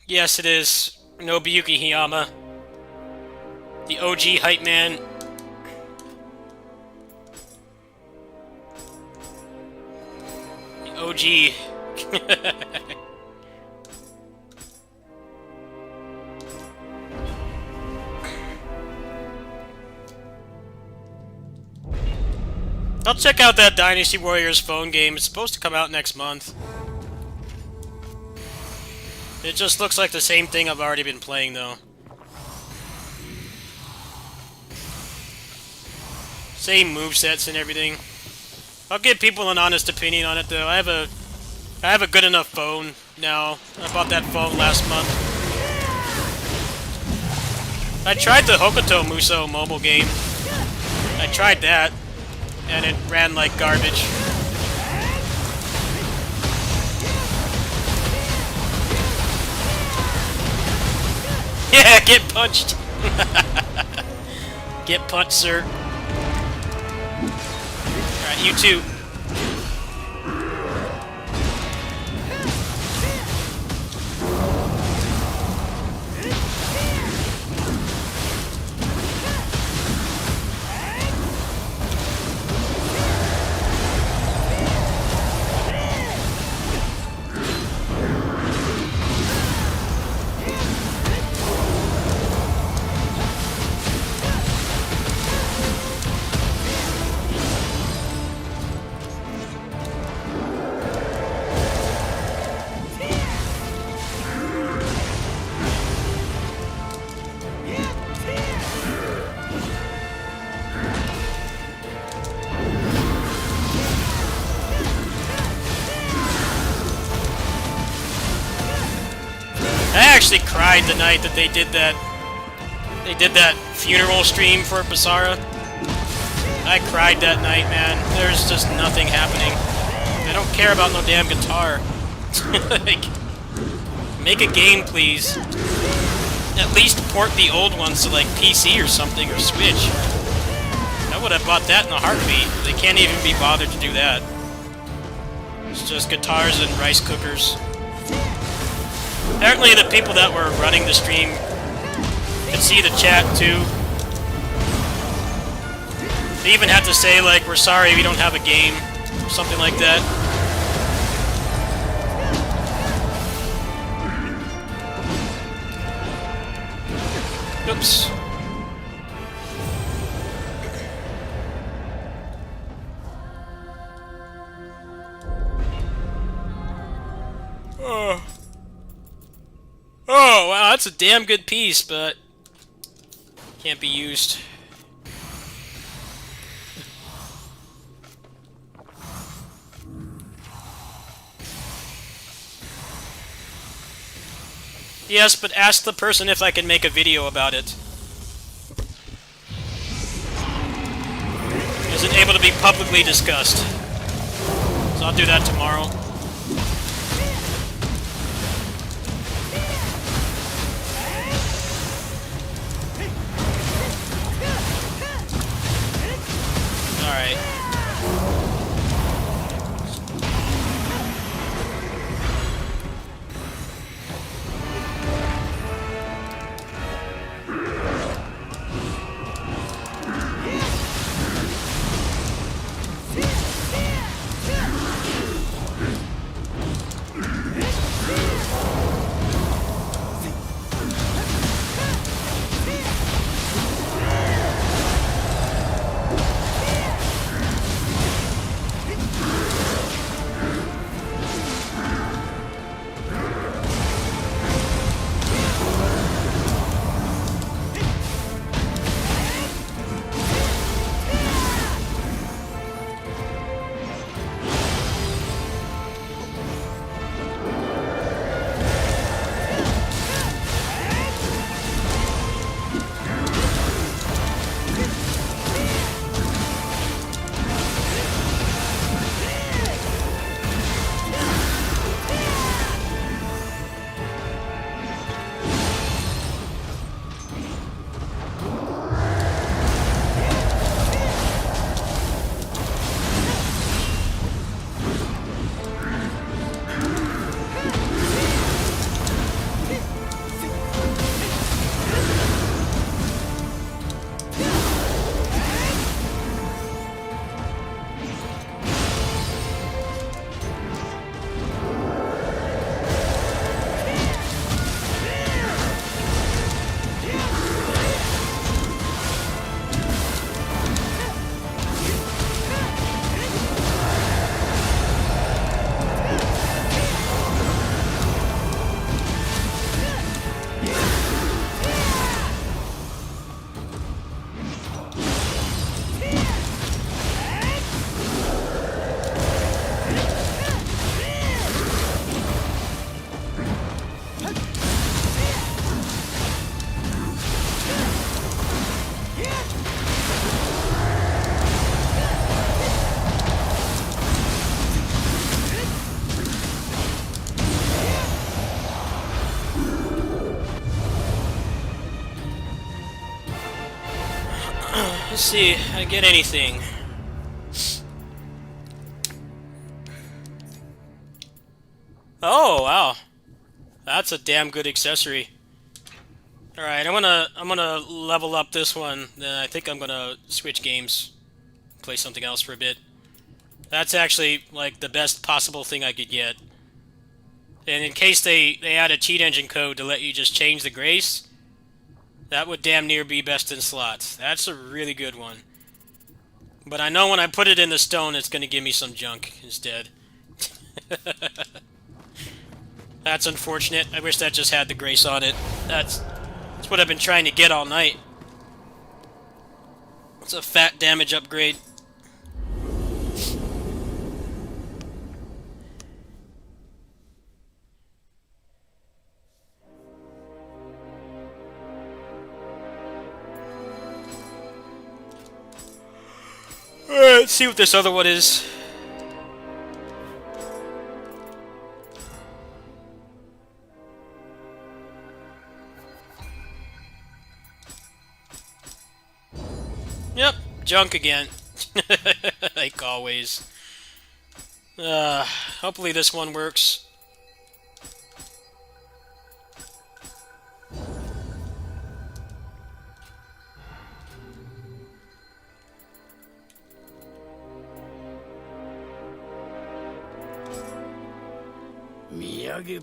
Yes, it is. Nobuyuki Hiyama. The OG hype man. The OG. I'll check out that Dynasty Warriors phone game. It's supposed to come out next month. It just looks like the same thing I've already been playing, though. Same movesets and everything. I'll give people an honest opinion on it, though. I have a good enough phone now. I bought that phone last month. I tried the Hokuto Musou mobile game. I tried that, and it ran like garbage. Yeah, get punched! Get punched, sir. Alright, you too. I actually cried the night that they did that. They did that funeral stream for Basara. I cried that night, man. There's just nothing happening. I don't care about no damn guitar. Like, make a game, please. At least port the old ones to like PC or something, or Switch. I would have bought that in a heartbeat. They can't even be bothered to do that. It's just guitars and rice cookers. Apparently the people that were running the stream could see the chat too. They even had to say like, we're sorry we don't have a game, or something like that. Oops. Oh, wow, that's a damn good piece, but can't be used. Yes, but ask the person if I can make a video about it. Is it able to be publicly discussed? So I'll do that tomorrow. Alright. Let's see, I get anything. Oh, wow. That's a damn good accessory. Alright, I'm gonna level up this one, then I think I'm gonna switch games. Play something else for a bit. That's actually, like, the best possible thing I could get. And in case they add a cheat engine code to let you just change the grace, that would damn near be best in slots. That's a really good one. But I know when I put it in the stone, it's gonna give me some junk instead. That's unfortunate. I wish that just had the grace on it. That's what I've been trying to get all night. It's a fat damage upgrade. Alright, let's see what this other one is. Yep, junk again. Like always. Hopefully this one works. Miyagi.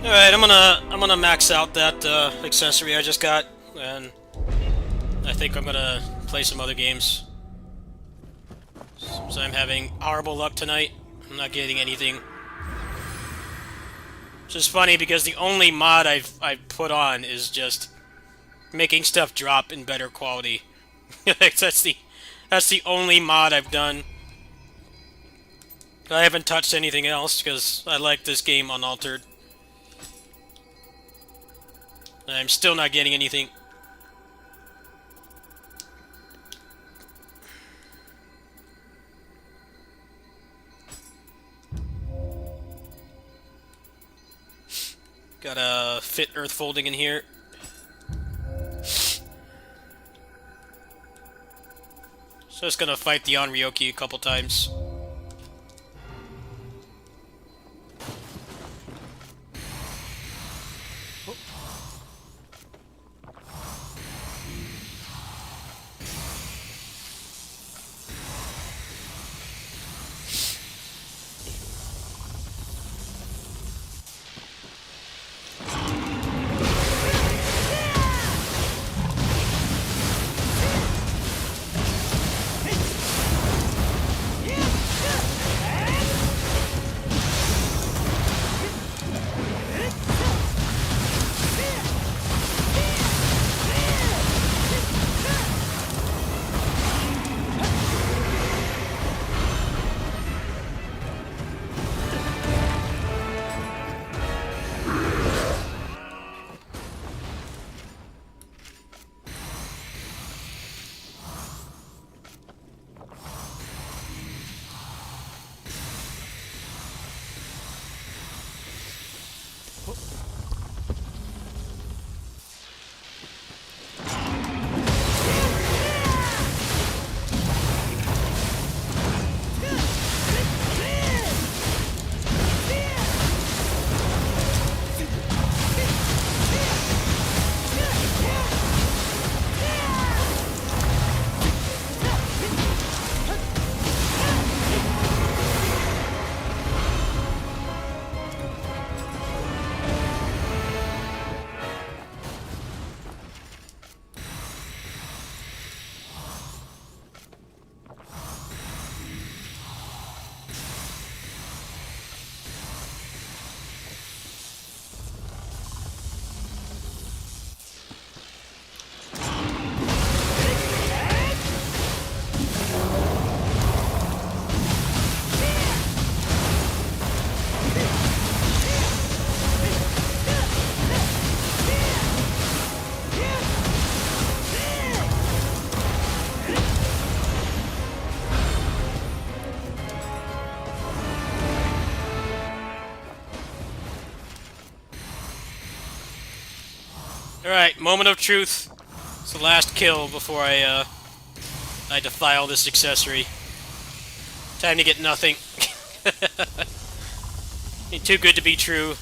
Alright, I'm gonna max out that accessory I just got, and I think I'm gonna play some other games. So I'm having horrible luck tonight. I'm not getting anything. Which is funny because the only mod I've put on is just making stuff drop in better quality. that's the only mod I've done. I haven't touched anything else because I like this game unaltered. I'm still not getting anything. Got a fit earth folding in here. So just gonna fight the Onryoki a couple times. Alright, moment of truth. It's the last kill before I defile this accessory. Time to get nothing. Ain't too good to be true.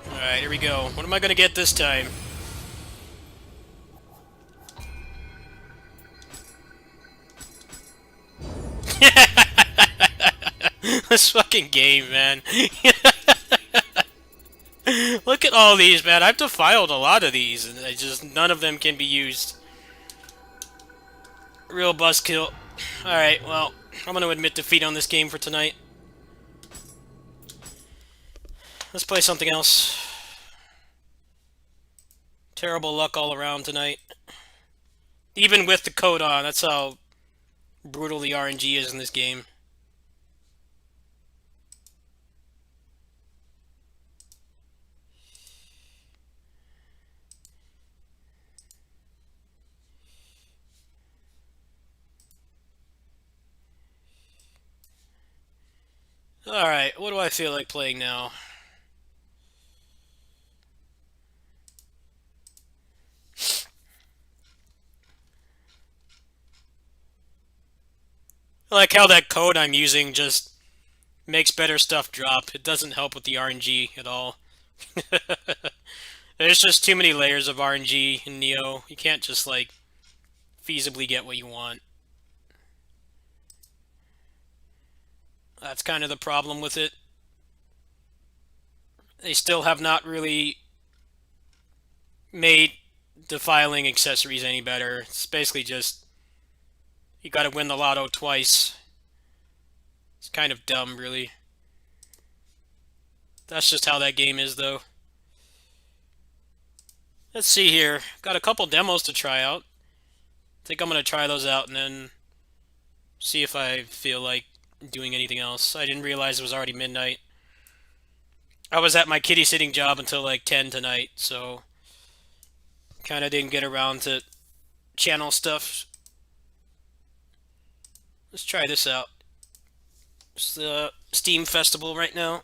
Alright, here we go. What am I gonna get this time? This fucking game, man. Look at all these, man. I've defiled a lot of these, and none of them can be used. Real buzzkill. Alright, well, I'm gonna admit defeat on this game for tonight. Let's play something else. Terrible luck all around tonight. Even with the code on, that's how brutal the RNG is in this game. Alright, what do I feel like playing now? I like how that code I'm using just makes better stuff drop. It doesn't help with the RNG at all. There's just too many layers of RNG in Nioh. You can't just, like, feasibly get what you want. That's kind of the problem with it. They still have not really made defiling accessories any better. It's basically just you gotta win the lotto twice. It's kind of dumb, really. That's just how that game is, though. Let's see here. Got a couple demos to try out. I think I'm gonna try those out and then see if I feel like doing anything else. I didn't realize it was already midnight. I was at my kitty sitting job until like 10 tonight, so kind of didn't get around to channel stuff. Let's try this out. It's the Steam Festival right now.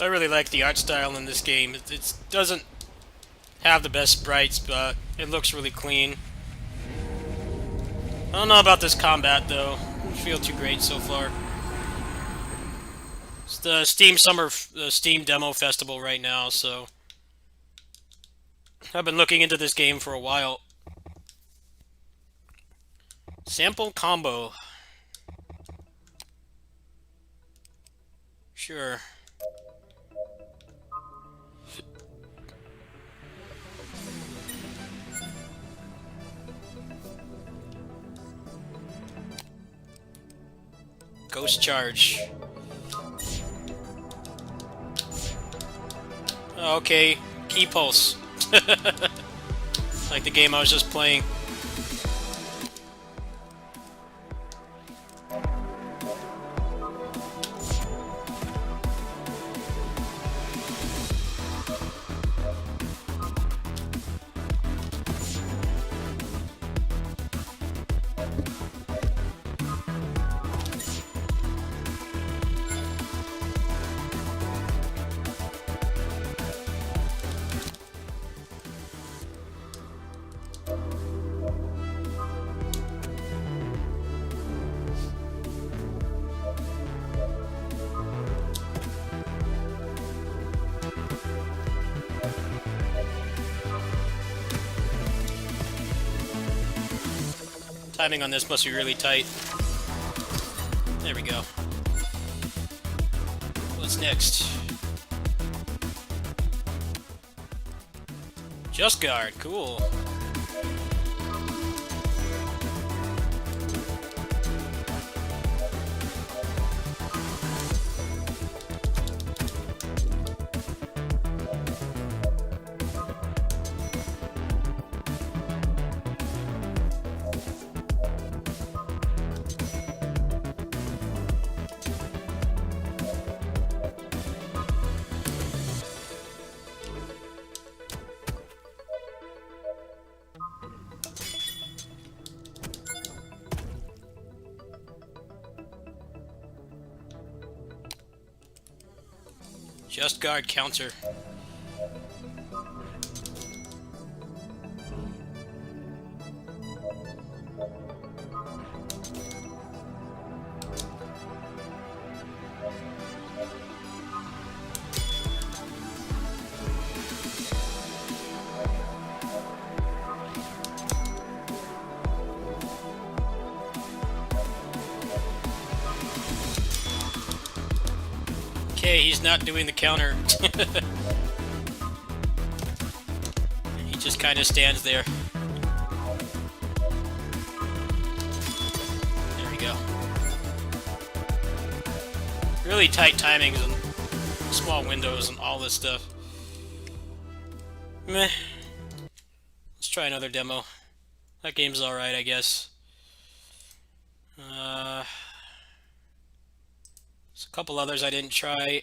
I really like the art style in this game. It doesn't have the best sprites, but it looks really clean. I don't know about this combat, though. Doesn't feel too great so far. It's the Steam Demo Festival right now, so I've been looking into this game for a while. Sample combo. Sure. Ghost Charge. Oh, okay, Key Pulse. Like the game I was just playing. Timing on this must be really tight. There we go. What's next? Just Guard, cool. Just Guard counter. Okay, he's not doing the counter. He just kind of stands there. There we go. Really tight timings and small windows and all this stuff. Meh. Let's try another demo. That game's alright, I guess. There's a couple others I didn't try.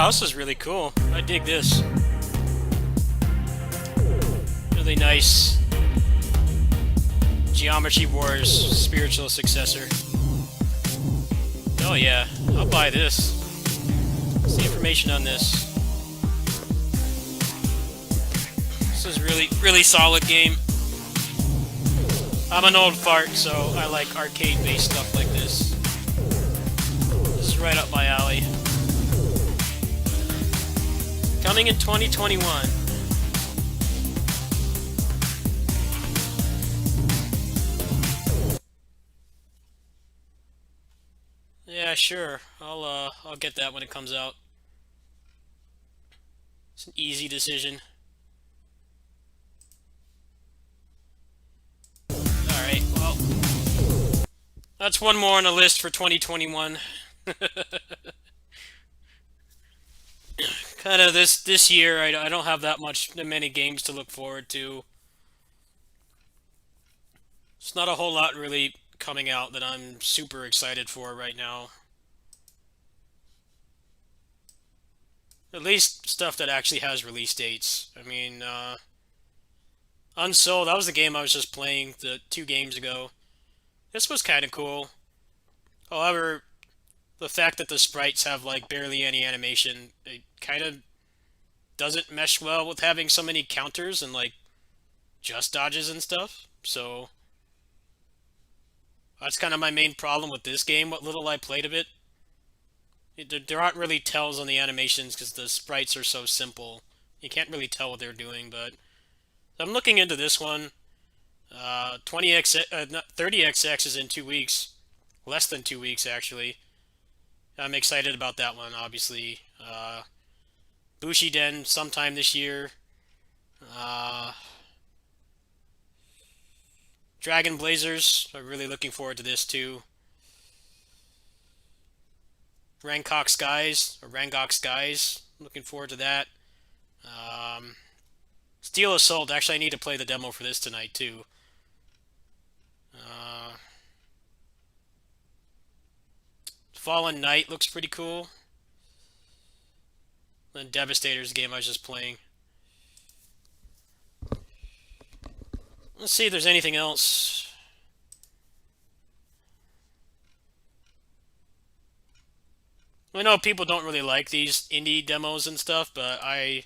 house is really cool. I dig this. Really nice Geometry Wars spiritual successor. Oh yeah, I'll buy this. What's the information on this? This is really solid game. I'm an old fart, so I like arcade-based stuff like this. This is right up my alley. Coming in 2021. Yeah, sure. I'll get that when it comes out. It's an easy decision. Alright, well, that's one more on the list for 2021. Kind of this year, I don't have that many games to look forward to. It's not a whole lot really coming out that I'm super excited for right now. At least stuff that actually has release dates. I mean, Unsold, that was the game I was just playing 2 games ago. This was kind of cool. However, the fact that the sprites have like barely any animation, it kind of doesn't mesh well with having so many counters and like just dodges and stuff. So that's kind of my main problem with this game. What little I played of it, there aren't really tells on the animations because the sprites are so simple. You can't really tell what they're doing. But I'm looking into this one. 30XX is in 2 weeks, less than 2 weeks actually. I'm excited about that one, obviously. Bushiden sometime this year. Uh, Dragon Blazers, I'm really looking forward to this too. Rangok Skies, looking forward to that. Um, Steel Assault, actually I need to play the demo for this tonight too. Uh, Fallen Knight looks pretty cool. And Devastator's game I was just playing. Let's see if there's anything else. I know people don't really like these indie demos and stuff, but I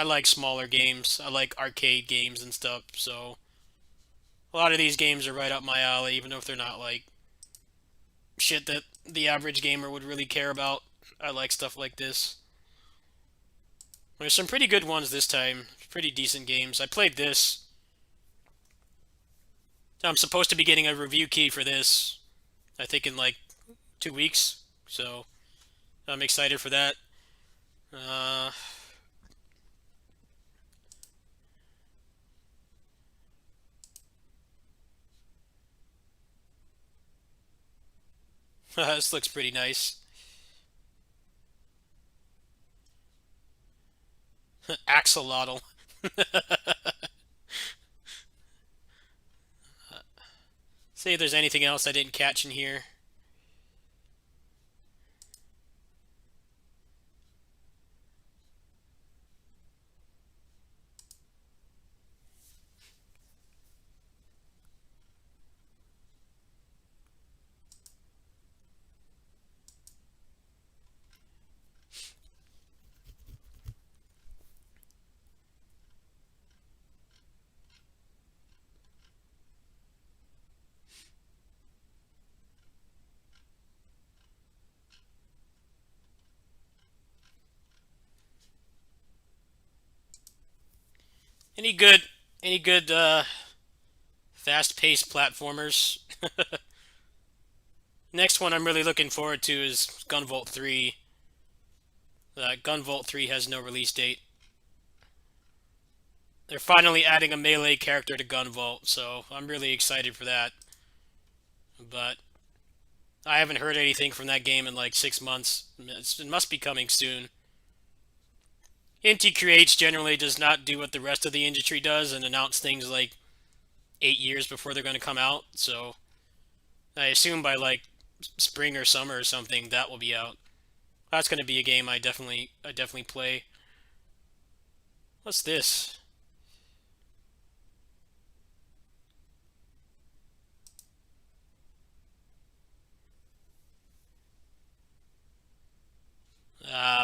like smaller games. I like arcade games and stuff, so a lot of these games are right up my alley, even if they're not like shit that the average gamer would really care about. I like stuff like this. There's some pretty good ones this time. Pretty decent games. I played this. I'm supposed to be getting a review key for this, I think in like 2 weeks. So I'm excited for that. Uh, this looks pretty nice. Axolotl. See if there's anything else I didn't catch in here. Any good any good fast-paced platformers? Next one I'm really looking forward to is Gunvolt 3. Gunvolt 3 has no release date. They're finally adding a melee character to Gunvolt, so I'm really excited for that. But I haven't heard anything from that game in like 6 months. It must be coming soon. Inti Creates generally does not do what the rest of the industry does and announce things like 8 years before they're going to come out. So I assume by like spring or summer or something that will be out. That's gonna be a game I definitely play. What's this?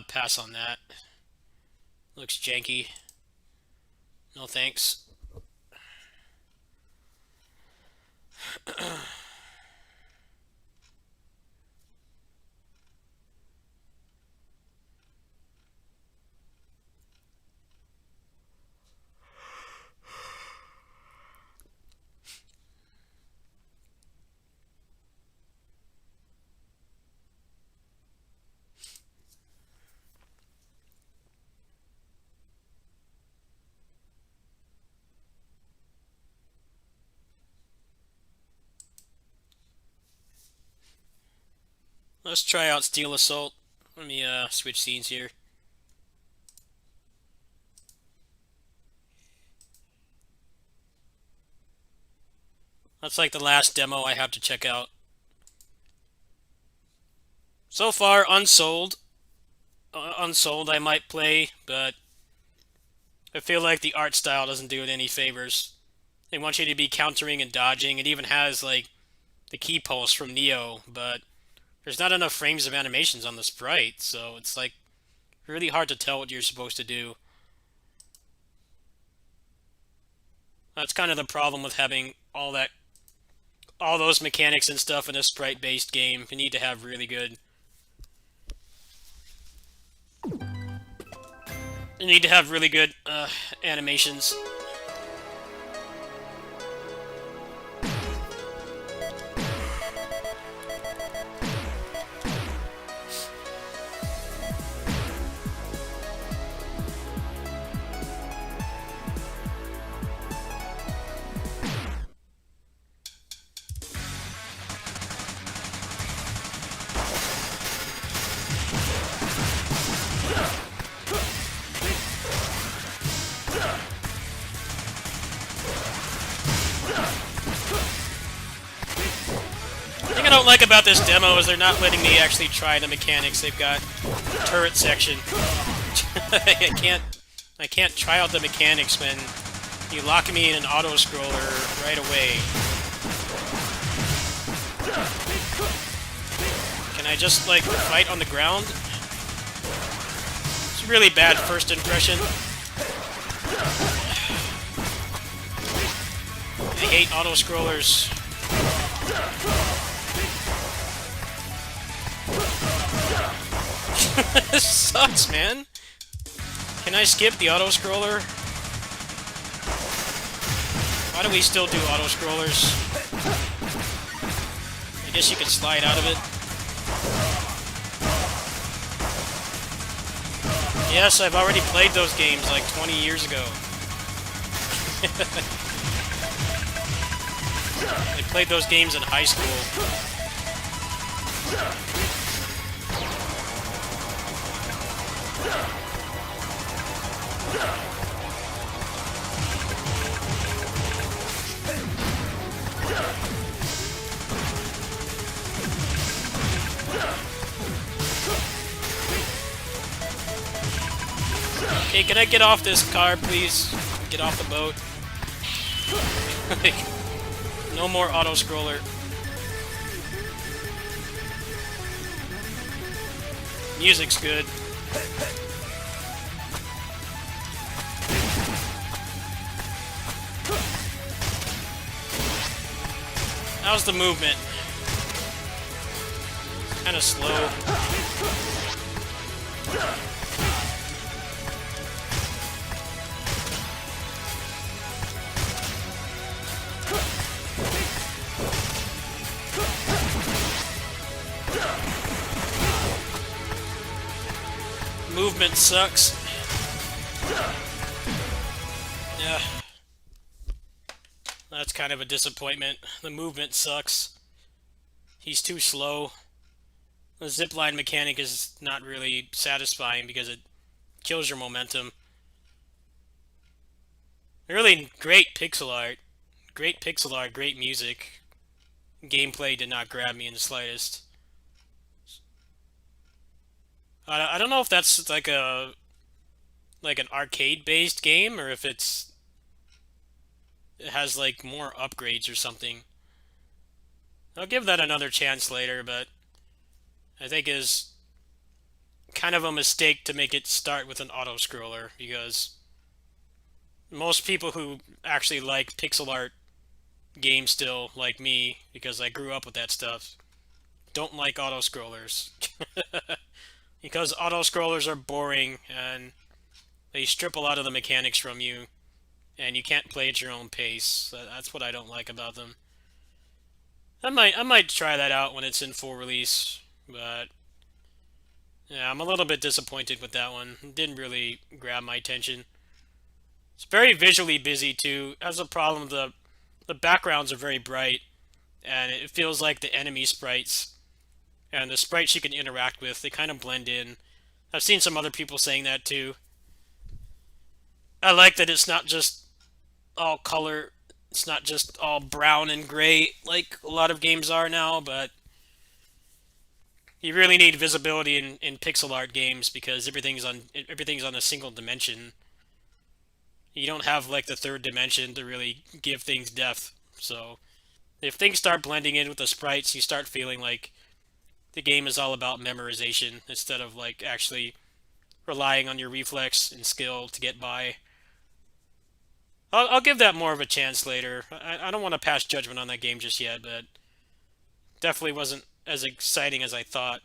Pass on that. Looks janky. No thanks. Let's try out Steel Assault. Let me switch scenes here. That's like the last demo I have to check out. So far, unsold. Unsold I might play, but I feel like the art style doesn't do it any favors. They want you to be countering and dodging. It even has like the key pulse from Nioh, but there's not enough frames of animations on the sprite, so it's like really hard to tell what you're supposed to do. That's kind of the problem with having all those mechanics and stuff in a sprite-based game. You need to have really good animations. The thing I don't like about this demo is they're not letting me actually try the mechanics. They've got turret section. I can't try out the mechanics when you lock me in an auto scroller right away. Can I just like fight on the ground? It's a really bad first impression. I hate auto scrollers. This sucks, man. Can I skip the auto scroller? Why do we still do auto scrollers? I guess you can slide out of it. Yes, I've already played those games like 20 years ago. I played those games in high school. Okay, can I get off this car, please? Get off the boat. No more auto-scroller. Music's good. How's the movement? Kind of slow. Movement sucks. Yeah. That's kind of a disappointment. The movement sucks. He's too slow. The zipline mechanic is not really satisfying because it kills your momentum. Really great pixel art. Great pixel art, great music. Gameplay did not grab me in the slightest. I don't know if that's like an arcade based game or if it has like more upgrades or something. I'll give that another chance later, but I think is kind of a mistake to make it start with an auto scroller because most people who actually like pixel art games still, like me, because I grew up with that stuff, don't like auto scrollers. Because auto scrollers are boring and they strip a lot of the mechanics from you and you can't play at your own pace. That's what I don't like about them. I might try that out when it's in full release, but yeah, I'm a little bit disappointed with that one. It didn't really grab my attention. It's very visually busy too. Has a problem the backgrounds are very bright and it feels like the enemy sprites and the sprites you can interact with, they kind of blend in. I've seen some other people saying that too. I like that it's not just all color. It's not just all brown and gray like a lot of games are now, but you really need visibility in pixel art games because everything's on a single dimension. You don't have like the third dimension to really give things depth. So if things start blending in with the sprites, you start feeling like the game is all about memorization instead of like actually relying on your reflex and skill to get by. I'll give that more of a chance later. I don't want to pass judgment on that game just yet, but definitely wasn't as exciting as I thought.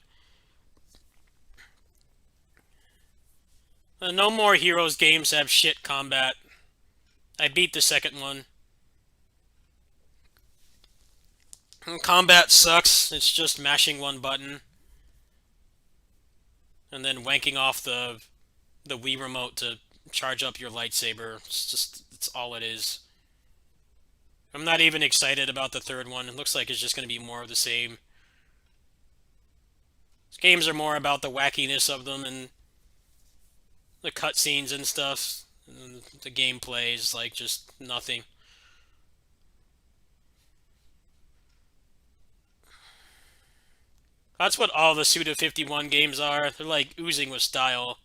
No more Heroes games have shit combat. I beat the second one. Combat sucks. It's just mashing one button and then wanking off the Wii remote to charge up your lightsaber. It's all it is. I'm not even excited about the third one. It looks like it's just going to be more of the same. Games are more about the wackiness of them and the cutscenes and stuff. And the gameplay is like just nothing. That's what all the Suda 51 games are. They're like oozing with style.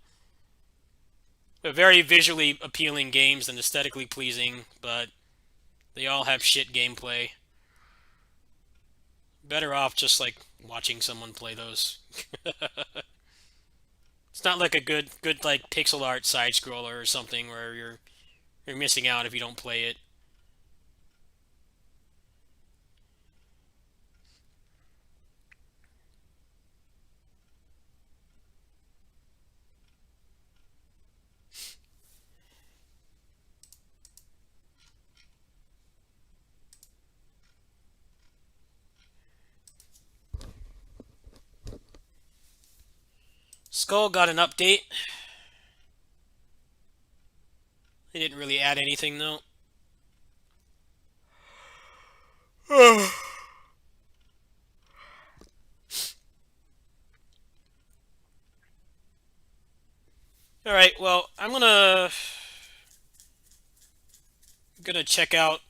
They're very visually appealing games and aesthetically pleasing, but they all have shit gameplay. Better off just like watching someone play those. It's not like a good like pixel art side scroller or something where you're missing out if you don't play it. Skull got an update. They didn't really add anything though. All right, well, I'm gonna check out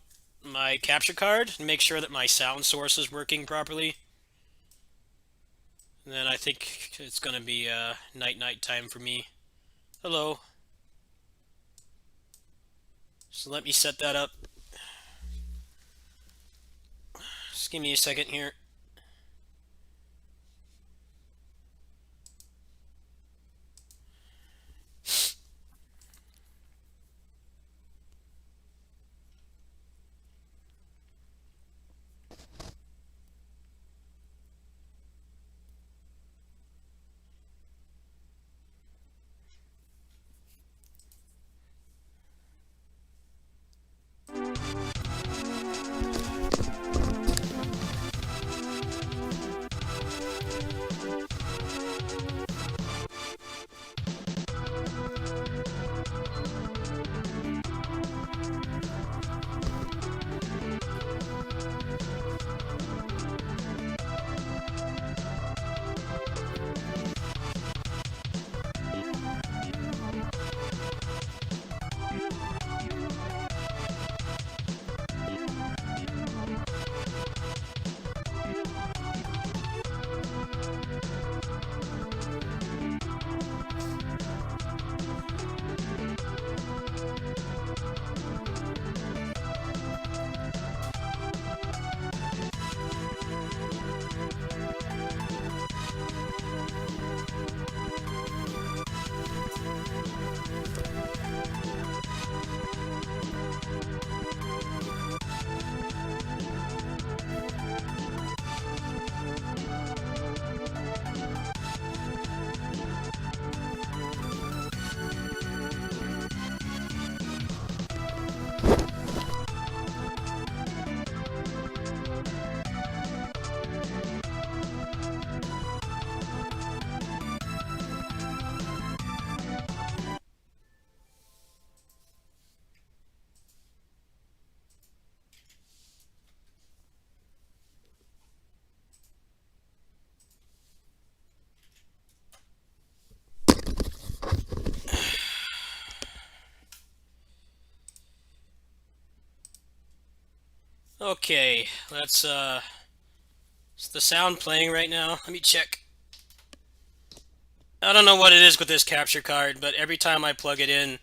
my capture card and make sure that my sound source is working properly. And then I think it's gonna be night time for me. Hello. So let me set that up. Just give me a second here. Okay, is the sound playing right now? Let me check. I don't know what it is with this capture card, but every time I plug it in,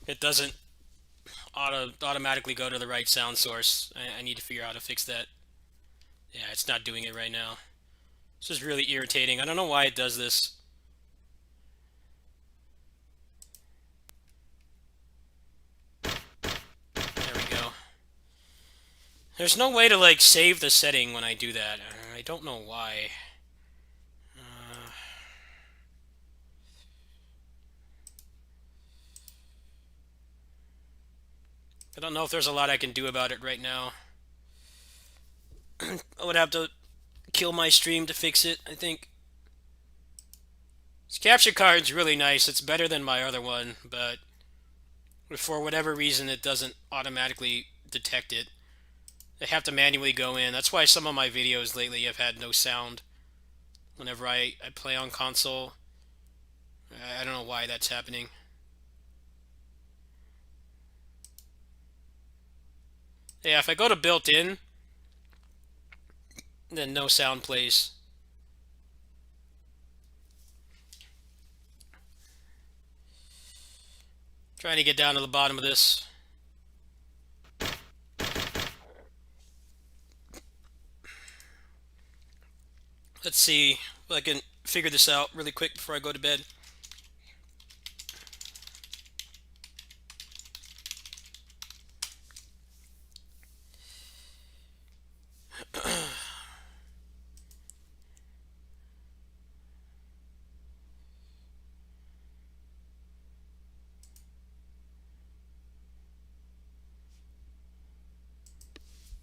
it doesn't automatically go to the right sound source. I need to figure out how to fix that. Yeah, it's not doing it right now. This is really irritating. I don't know why it does this. There we go. There's no way to like save the setting when I do that. I don't know why. Uh, I don't know if there's a lot I can do about it right now. I would have to kill my stream to fix it, I think. This capture card's really nice. It's better than my other one, but for whatever reason it doesn't automatically detect it. I have to manually go in. That's why some of my videos lately have had no sound whenever I play on console. I don't know why that's happening. Yeah, if I go to built-in, then no sound plays. Trying to get down to the bottom of this. Let's see if I can figure this out really quick before I go to bed.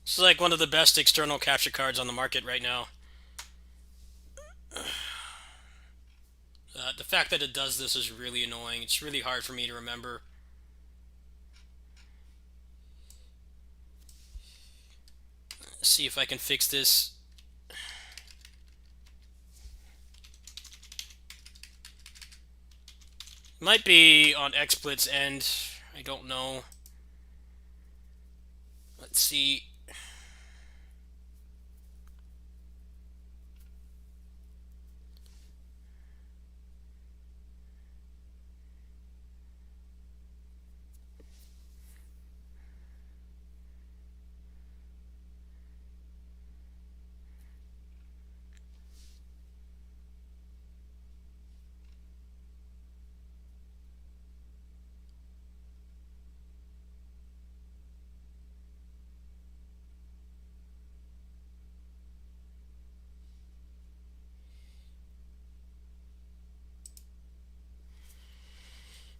This is like one of the best external capture cards on the market right now. The fact that it does this is really annoying. It's really hard for me to remember. Let's see if I can fix this. Might be on XSplit's end. I don't know. Let's see.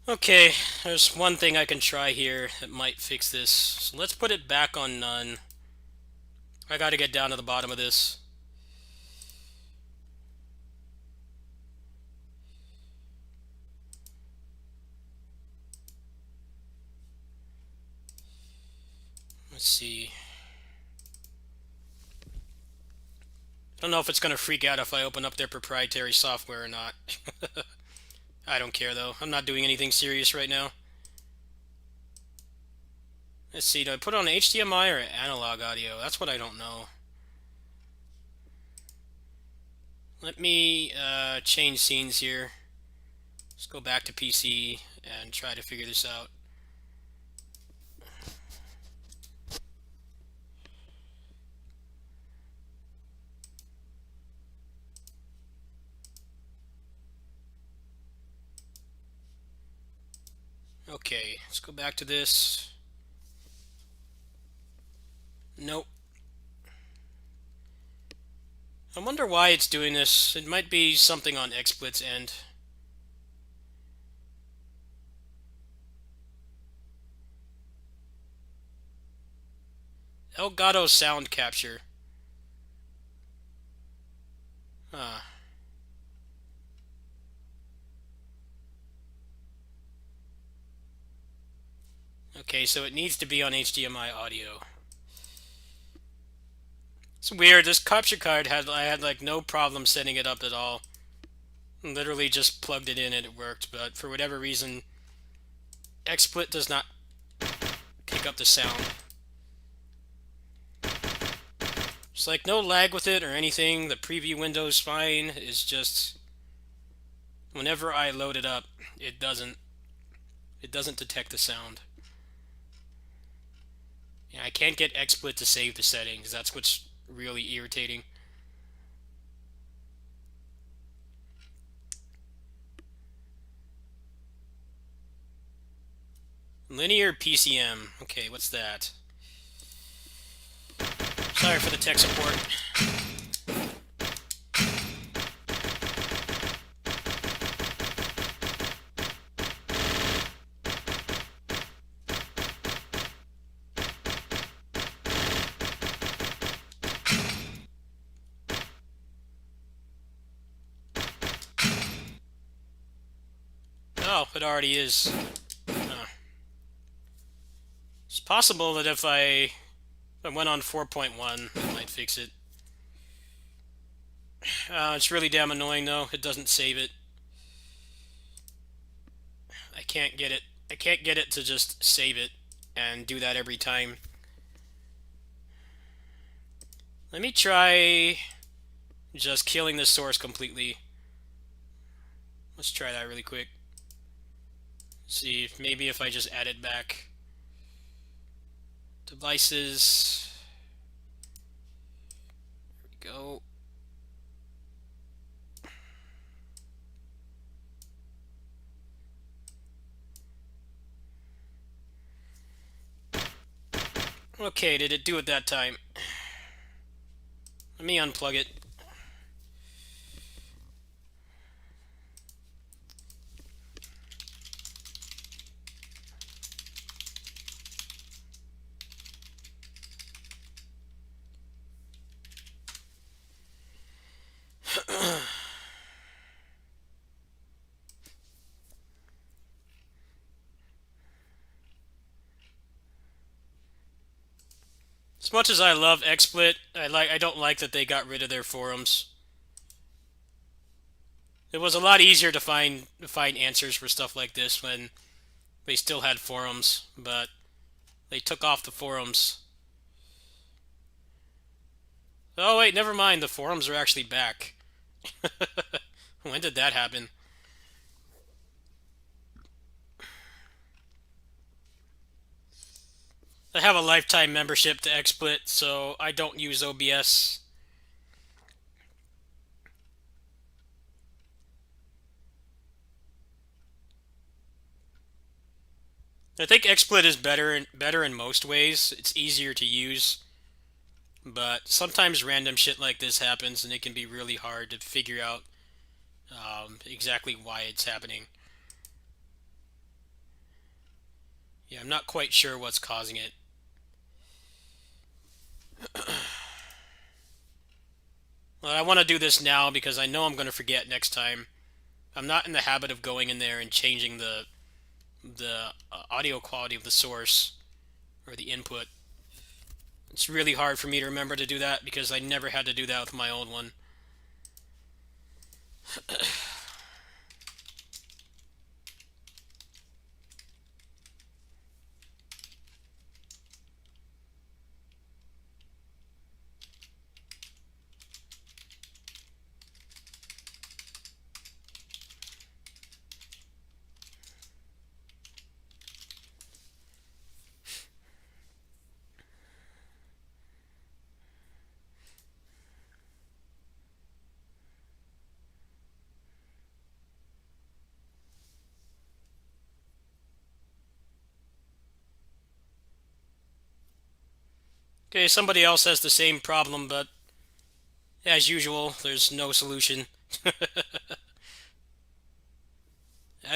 Okay, there's one thing I can try here that might fix this. So let's put it back on none. I gotta get down to the bottom of this. Let's see. I don't know if it's gonna freak out if I open up their proprietary software or not. I don't care though. I'm not doing anything serious right now. Let's see, do I put on HDMI or analog audio? That's what I don't know. Let me change scenes here. Let's go back to PC and try to figure this out. Okay, let's go back to this. Nope. I wonder why it's doing this. It might be something on XSplit's end. Elgato sound capture. Huh. Okay, so it needs to be on HDMI audio. It's weird. This capture card I had like no problem setting it up at all. Literally just plugged it in and it worked, but for whatever reason, XSplit does not pick up the sound. It's like no lag with it or anything. The preview window's fine. It's just whenever I load it up, it doesn't detect the sound. And I can't get XSplit to save the settings. That's what's really irritating. Linear PCM. Okay, what's that? Sorry for the tech support. Oh, it already is. Oh. It's possible that if I went on 4.1, it might fix it. It's really damn annoying though. It doesn't save it. I can't get it. I can't get it to just save it and do that every time. Let me try just killing this source completely. Let's try that really quick. See, maybe if I just add it back. Devices. There we go. Okay, did it do it that time? Let me unplug it. As much as I love XSplit, I don't like that they got rid of their forums. It was a lot easier to find answers for stuff like this when they still had forums, but they took off the forums. Oh wait, never mind. The forums are actually back. When did that happen? I have a lifetime membership to XSplit, so I don't use OBS. I think XSplit is better in most ways. It's easier to use, but sometimes random shit like this happens, and it can be really hard to figure out exactly why it's happening. Yeah, I'm not quite sure what's causing it. Well, I want to do this now because I know I'm going to forget next time. I'm not in the habit of going in there and changing the audio quality of the source or the input. It's really hard for me to remember to do that because I never had to do that with my old one. Okay, somebody else has the same problem, but as usual, there's no solution. I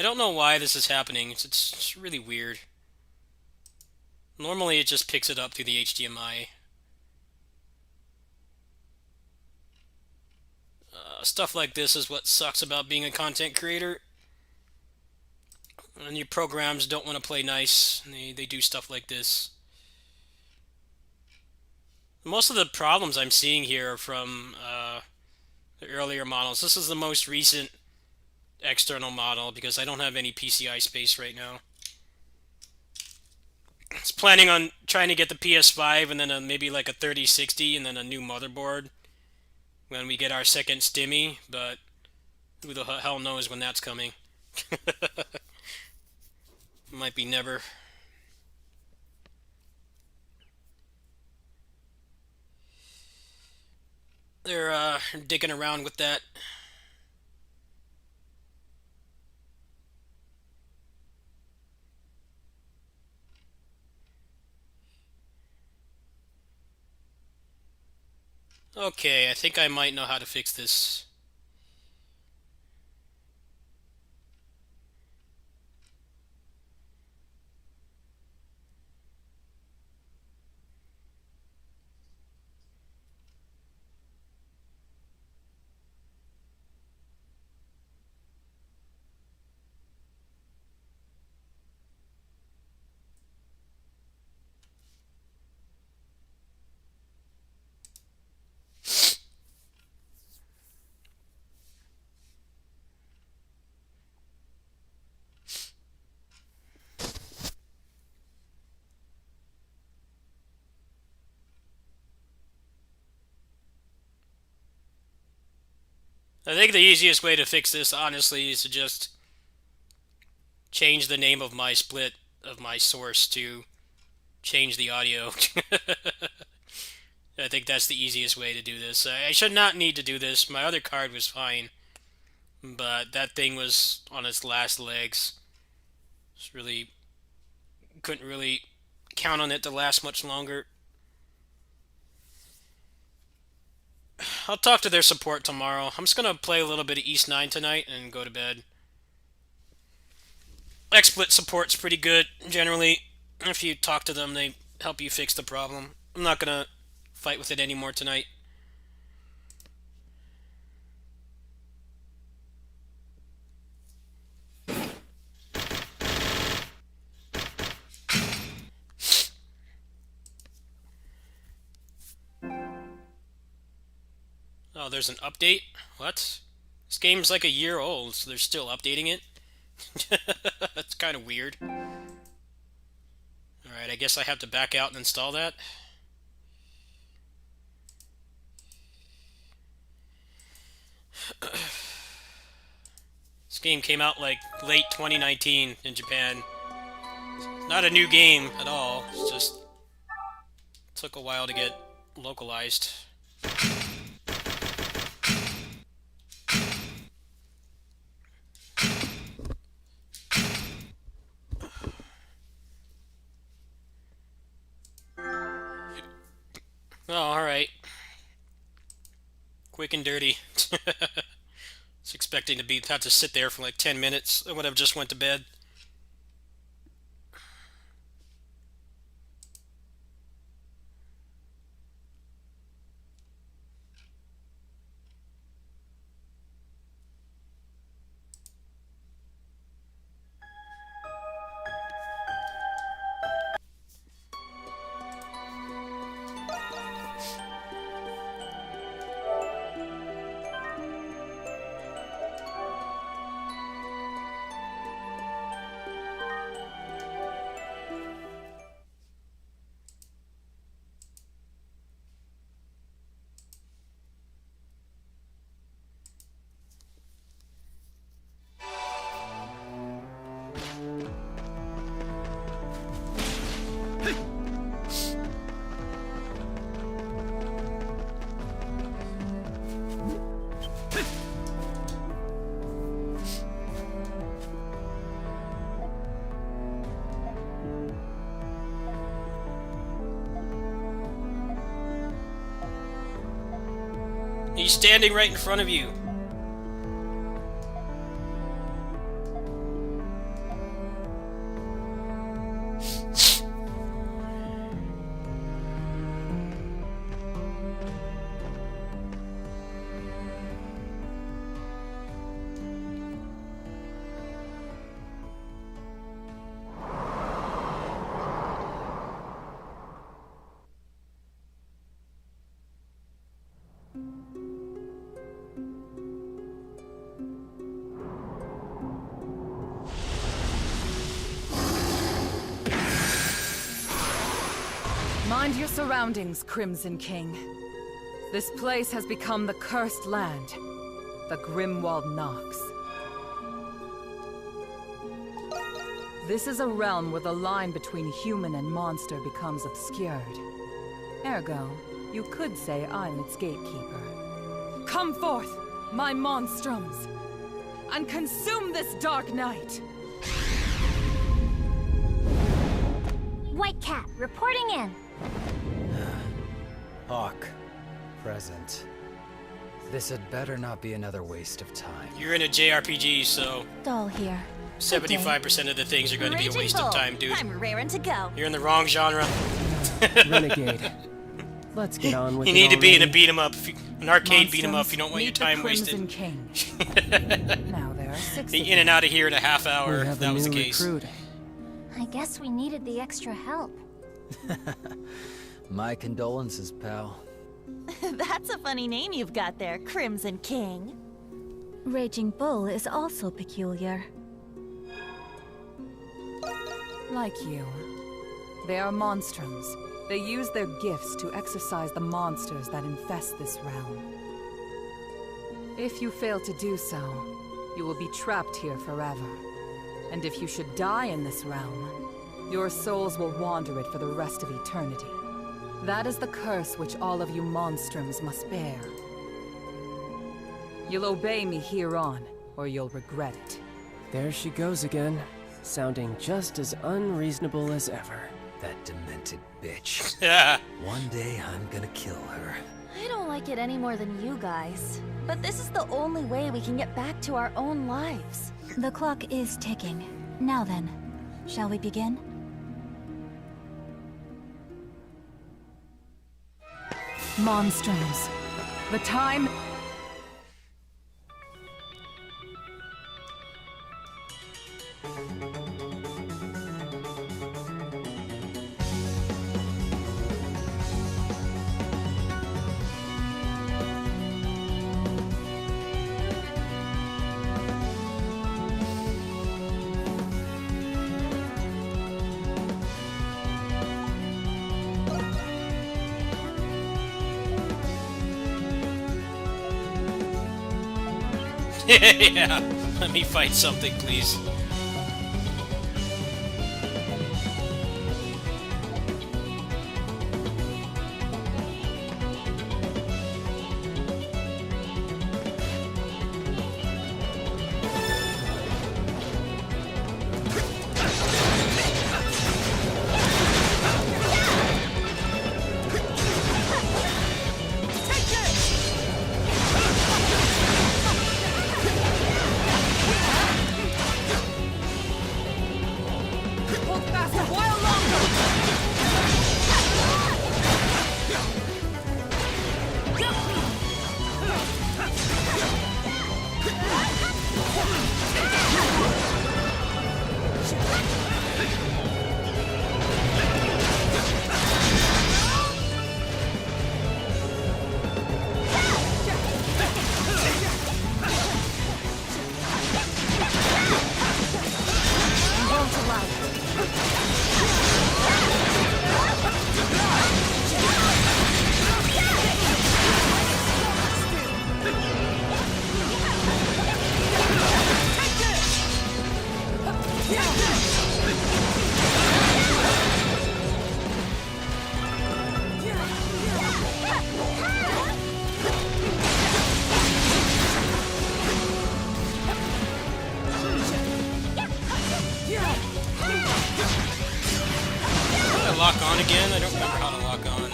don't know why this is happening. It's really weird. Normally it just picks it up through the HDMI. Stuff like this is what sucks about being a content creator. And your programs don't want to play nice. They do stuff like this. Most of the problems I'm seeing here are from the earlier models. This is the most recent external model because I don't have any PCI space right now. was planning on trying to get the PS5 and then maybe like a 3060 and then a new motherboard when we get our second stimmy, but who the hell knows when that's coming. Might be never. They're digging around with that. Okay, I think I might know how to fix this. I think the easiest way to fix this, honestly, is to just change the name of my split of my source to change the audio. I think that's the easiest way to do this. I should not need to do this. My other card was fine, but that thing was on its last legs. Just really couldn't really count on it to last much longer. I'll talk to their support tomorrow. I'm just gonna play a little bit of East 9 tonight and go to bed. XSplit support's pretty good generally. If you talk to them, they help you fix the problem. I'm not gonna fight with it anymore tonight. Oh, there's an update? What? This game's like a year old, so they're still updating it? That's kind of weird. Alright, I guess I have to back out and install that. This game came out like late 2019 in Japan. Not a new game at all. It's just took a while to get localized. Oh, alright. Quick and dirty. Was expecting to have to sit there for like 10 minutes. I would have just went to bed. He's standing right in front of you. Mind your surroundings, Crimson King. This place has become the cursed land. The Grimwald Nox. This is a realm where the line between human and monster becomes obscured. Ergo, you could say I'm its gatekeeper. Come forth, my monstrums, and consume this dark night! White Cat, reporting in. Hawk, present. This had better not be another waste of time. You're in a JRPG, so Doll here. 75% of the things are going to be a waste of time, dude. I'm raring to go. You're in the wrong genre. Renegade. Let's get on with it. You need to be in a already. beat 'em up, an arcade beat 'em up. Monstrums, If you don't want your meet the time Crimson wasted. King. Now there are 6 Be of in and you. out of here in a half hour. We If have that a was the new case. recruit. I guess we needed the extra help. My condolences, pal. That's a funny name you've got there, Crimson King. Raging Bull is also peculiar. Like you. They are monstrums. They use their gifts to exorcise the monsters that infest this realm. If you fail to do so, you will be trapped here forever. And if you should die in this realm, your souls will wander it for the rest of eternity. That is the curse which all of you monstrums must bear. You'll obey me hereon, or you'll regret it. There she goes again, sounding just as unreasonable as ever. That demented bitch. Yeah. One day I'm gonna kill her. I don't like it any more than you guys. But this is the only way we can get back to our own lives. The clock is ticking. Now then, shall we begin? Monstrums. The time... Yeah. Let me fight something, please. Hold fast a while longer! Did I lock on again? I don't remember how to lock on.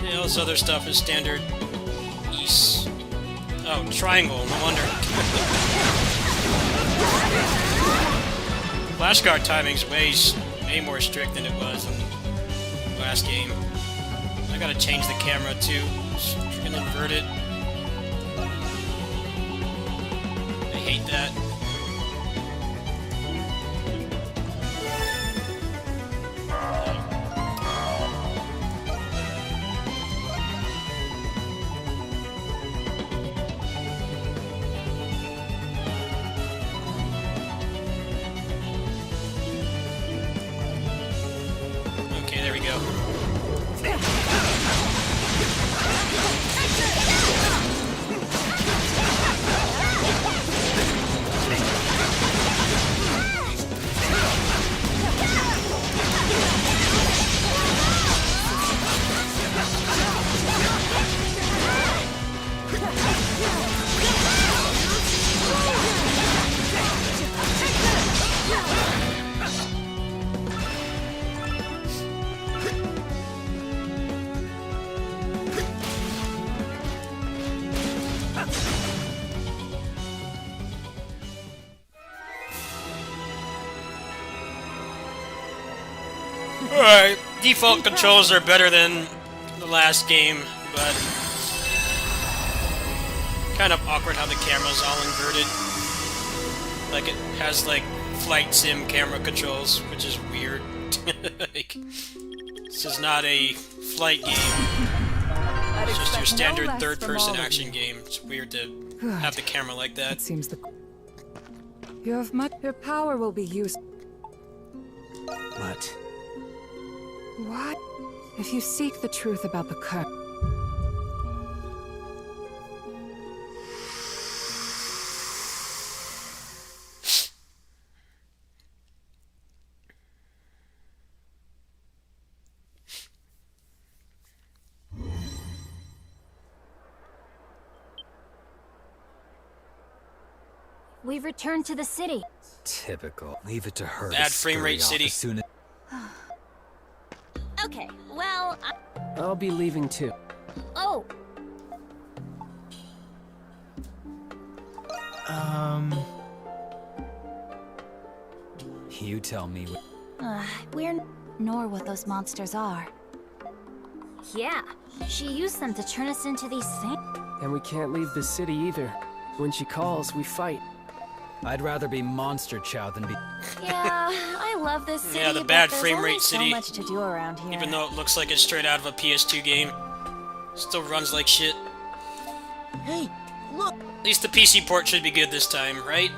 Yeah, all this other stuff is standard east. Oh, triangle, no wonder. Flashcard timing's way more strict than it was in the last game. I gotta change the camera too. Freaking invert it. I hate that. Alright, default controls are better than the last game, but kind of awkward how the camera's all inverted. Like it has like flight sim camera controls, which is weird. Like, this is not a flight game. It's just your standard third-person action game. It's weird to have the camera like that. It seems you have much. Your power will be used. What? What? If you seek the truth about the curse. We've returned to the city. Typical. Leave it to her. Bad to frame rate scurry city. off as soon as Okay, well, I'll be leaving too. oh, You tell me. we're nor what those monsters are. Yeah, she used them to turn us into these things. And we can't leave the city either. When she calls, we fight. I'd rather be Monster Chow than be. Yeah, I love this city. Yeah, the but bad there's frame only rate city. So much to do around here. Even though it looks like it's straight out of a PS2 game, still runs like shit. Hey, look! At least the PC port should be good this time, right?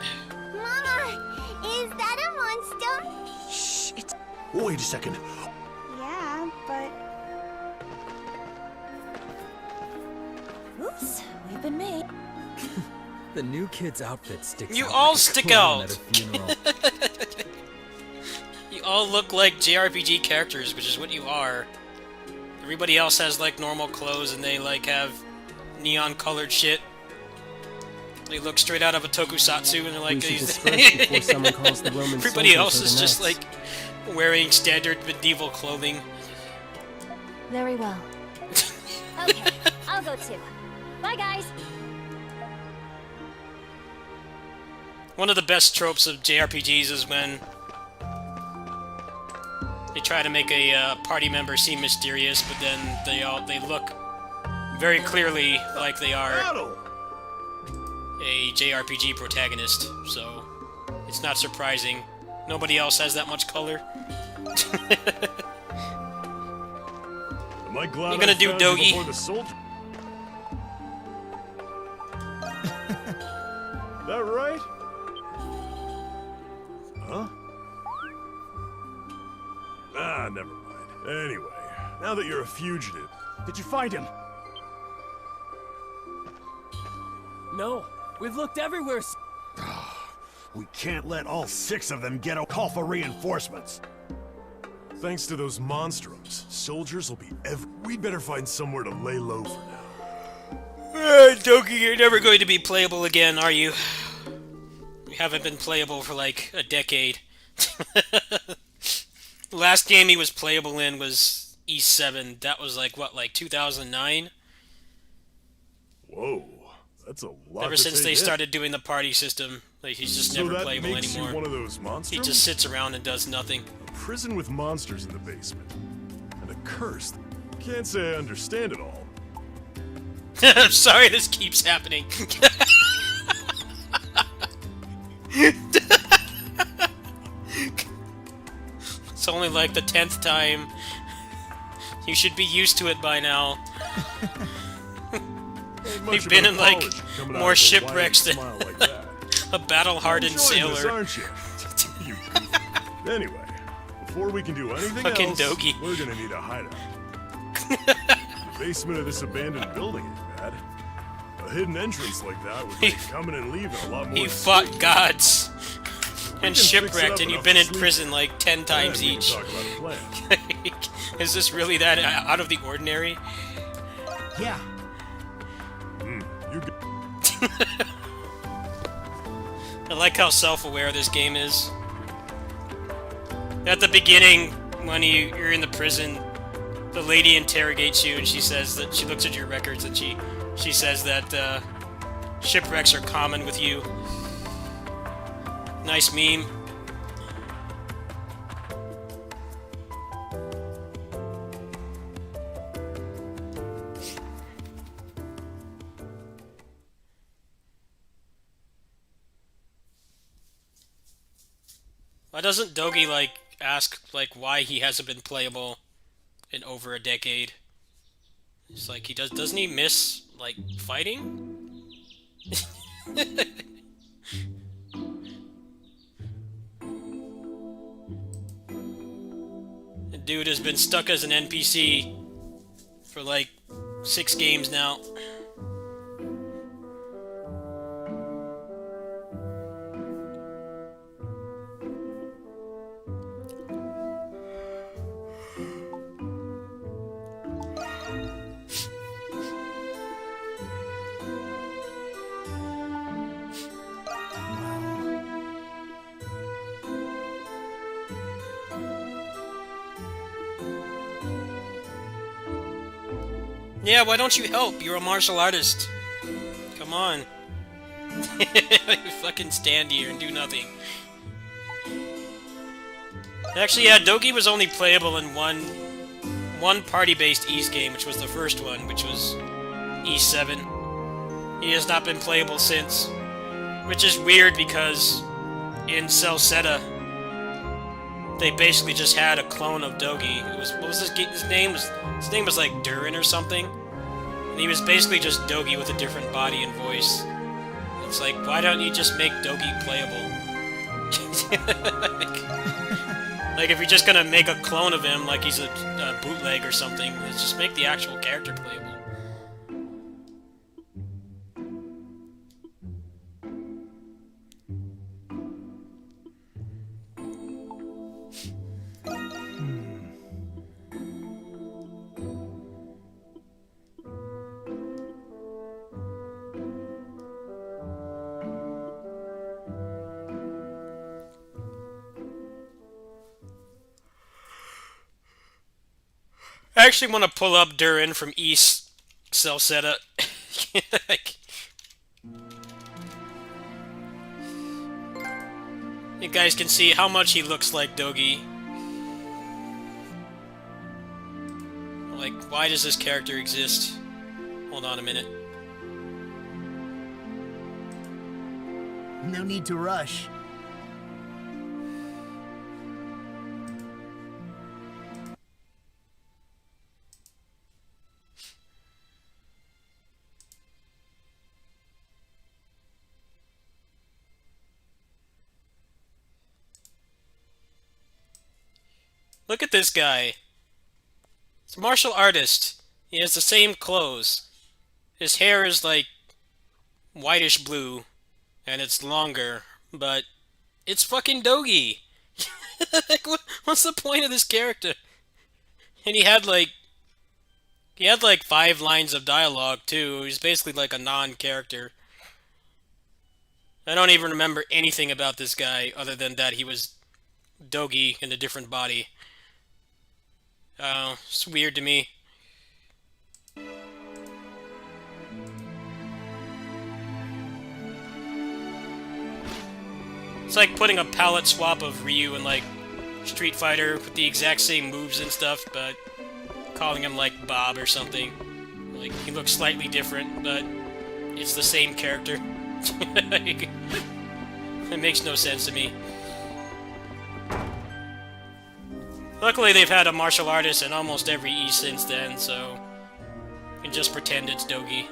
Mama, is that a monster? Shh, it's... Wait a second. Yeah, but Oops, we've been made. The new kid's outfit sticks You out all like a stick clown out. at a funeral. You all look like JRPG characters, which is what you are. Everybody else has like normal clothes and they like have neon colored shit. They look straight out of a tokusatsu and they're like We should these. disperse before someone calls the Roman Everybody soldiers else or is the just knights. like wearing standard medieval clothing. Very well. Okay, I'll go too. Bye, guys. One of the best tropes of JRPGs is when they try to make a party member seem mysterious, but then they look very clearly like they are a JRPG protagonist. So it's not surprising. Nobody else has that much color. Am I glad You gonna I do found you Dogi? before the soldier? That right? Huh? Ah, never mind. Anyway, now that you're a fugitive, did you find him? No, we've looked everywhere. We can't let all 6 of them get a call for reinforcements. Thanks to those monstrums, soldiers will be We'd better find somewhere to lay low for now. Doki, you're never going to be playable again, are you? You haven't been playable for like a decade. The last game he was playable in was E7. That was like, what, like 2009? Whoa, that's a lot. Ever to since take they in. started doing the party system, like he's just So never that playable makes anymore. You one of those monsters? He just sits around and does nothing. A prison with monsters in the basement. And a curse. Can't say I understand it all. I'm sorry this keeps happening. It's only like the 10th time. You should be used to it by now. We've been in like more shipwrecks than a battle-hardened Enjoying this, sailor. aren't you? You goofy. Anyway, before we can do anything Fucking else, Dogi. we're gonna need a hideout. The basement of this abandoned building ain't bad. A hidden entrance like that would make coming and leaving a lot more. He easy. fought gods and can fix it shipwrecked, up and you've enough been to in sleep. prison like 10 times Then we can each. talk about a plan. Is this really that out of the ordinary? Yeah. You go. I like how self-aware this game is. At the beginning, when you're in the prison, the lady interrogates you, and she says that she looks at your records, and she says that shipwrecks are common with you. Nice meme. Why doesn't Dogi, like, ask, like, why he hasn't been playable in over a decade? It's like, doesn't he miss, like, fighting? The dude has been stuck as an NPC for, like, 6 games now. Yeah, why don't you help? You're a martial artist. Come on. Fucking stand here and do nothing. Actually, yeah, Dogi was only playable in one party-based Ys game, which was the first one, which was Ys 7. He has not been playable since. Which is weird because in Celceta, they basically just had a clone of Dogi. What was his name? His name was like Durin or something. And he was basically just Dogi with a different body and voice. It's like, why don't you just make Dogi playable? like, if you're just gonna make a clone of him, like he's a bootleg or something, let's just make the actual character playable. I actually want to pull up Durin from East Celceta. Like, you guys can see how much he looks like Dogi. Like, why does this character exist? Hold on a minute. No need to rush. Look at this guy. He's a martial artist. He has the same clothes. His hair is like whitish blue, and it's longer, but it's fucking Dogi. Like, what's the point of this character? And he had like 5 lines of dialogue too. He's basically like a non-character. I don't even remember anything about this guy other than that he was Dogi in a different body. Oh, it's weird to me. It's like putting a palette swap of Ryu and like Street Fighter with the exact same moves and stuff, but calling him like Bob or something. Like, he looks slightly different, but it's the same character. Like, it makes no sense to me. Luckily, they've had a martial artist in almost every E since then, so you can just pretend it's Dogi.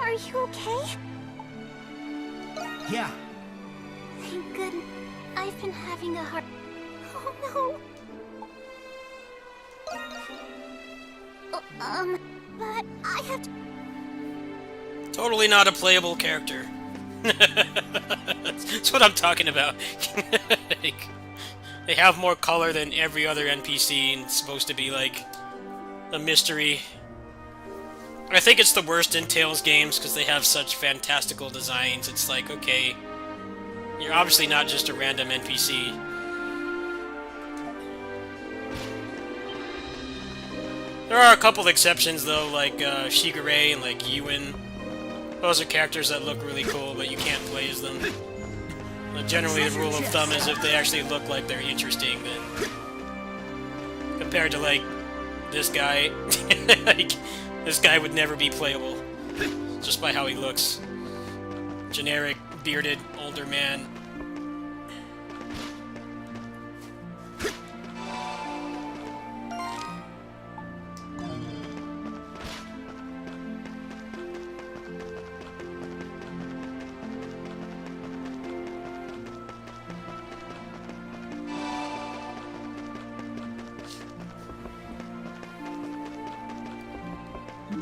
Are you okay? Yeah. Thank goodness. I've been having a hard... Oh no. But I have to... Totally not a playable character. That's what I'm talking about. Like, they have more color than every other NPC, and it's supposed to be like a mystery. I think it's the worst in Tales games because they have such fantastical designs. It's like, okay, you're obviously not just a random NPC. There are a couple exceptions though, like Shigure and like Yuin. Those are characters that look really cool, but you can't play as them. Generally, the rule of thumb is if they actually look like they're interesting, then compared to like this guy, like this guy would never be playable just by how he looks. Generic, bearded, older man.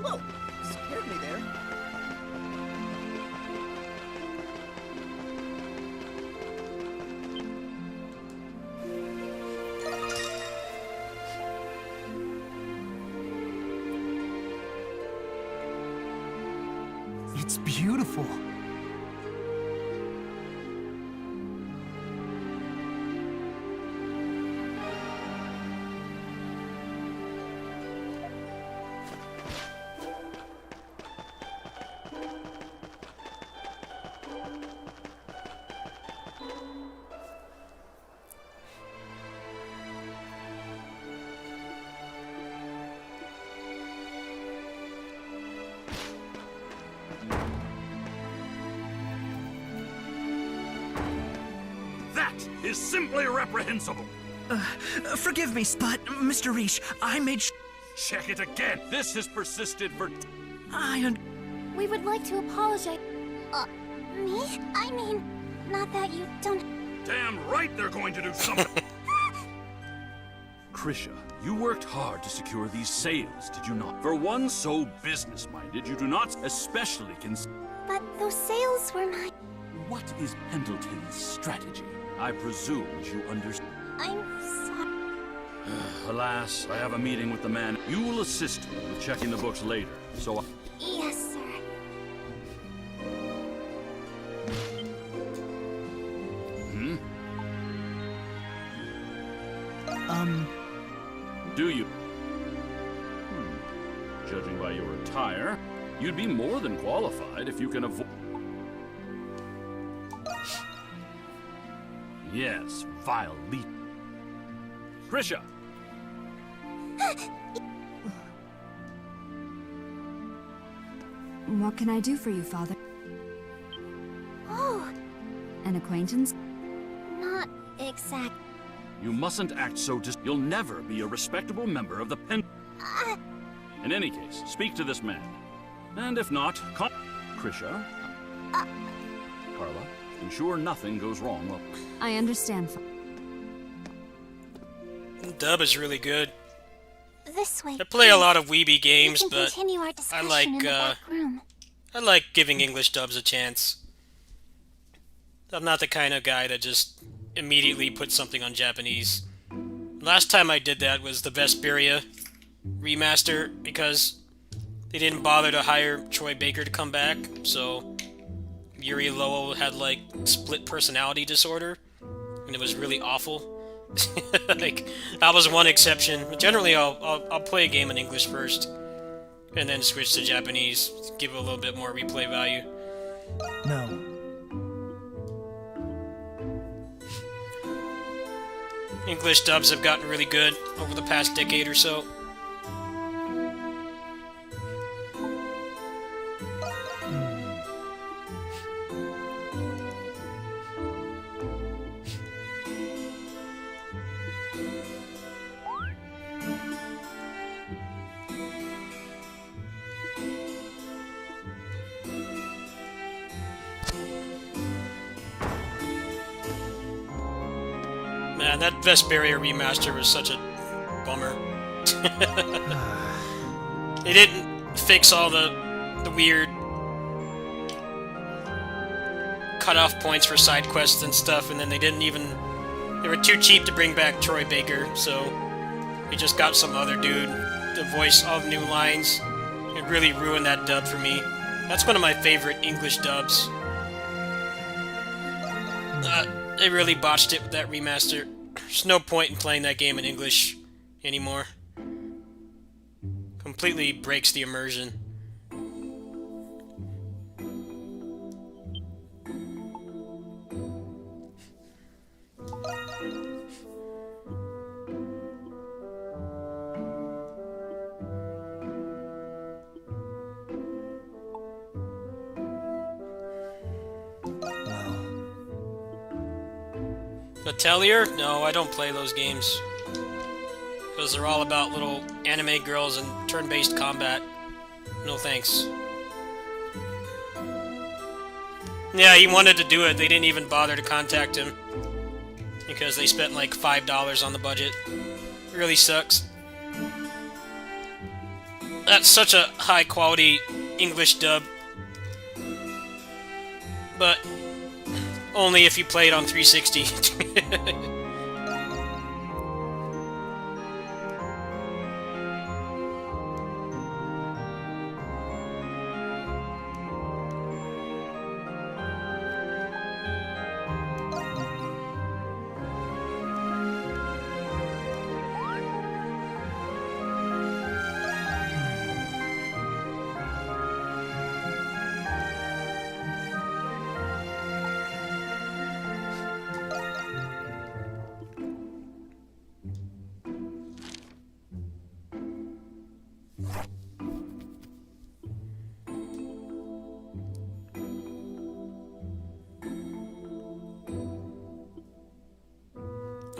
Whoa! Scared me there. It's beautiful. That is simply reprehensible. Forgive me, but Mr. Reach, I made Check it again. This has persisted for... We would like to apologize. Me? I mean, not that you don't... Damn right they're going to do something. Krisha, you worked hard to secure these sales, did you not? For one so business-minded, you do not especially consider... But those sales were my... What is Pendleton's strategy? I presume you understand. I'm sorry. Alas, I have a meeting with the man. You will assist me with checking the books later, so... Yes, sir. Do you? Judging by your attire, you'd be more than qualified if you can avoid... Yes, vile leap. Krisha! What can I do for you, Father? Oh, An acquaintance? not exact. You mustn't act so you'll never be a respectable member of the In any case, speak to this man. And if not, Krisha? Carla, ensure nothing goes wrong. Well, I understand. Dub is really good. This way. I play a lot of Weeby games, we can but continue our I discussion like in the back room. I like giving English dubs a chance. I'm not the kind of guy that just immediately puts something on Japanese. Last time I did that was the Vesperia remaster because they didn't bother to hire Troy Baker to come back, so Yuri Lowell had like split personality disorder, and it was really awful. Like, that was one exception. But generally, I'll play a game in English first, and then switch to Japanese, give it a little bit more replay value. No. English dubs have gotten really good over the past decade or so. Man, that Vesperia remaster was such a bummer. They didn't fix all the weird cutoff points for side quests and stuff, and then they didn't even... They were too cheap to bring back Troy Baker, so we just got some other dude to voice all the new lines. It really ruined that dub for me. That's one of my favorite English dubs. They really botched it with that remaster. There's no point in playing that game in English anymore. Completely breaks the immersion. Atelier? No, I don't play those games. Because they're all about little anime girls and turn-based combat. No thanks. Yeah, he wanted to do it. They didn't even bother to contact him. Because they spent like $5 on the budget. It really sucks. That's such a high-quality English dub. But only if you play it on 360.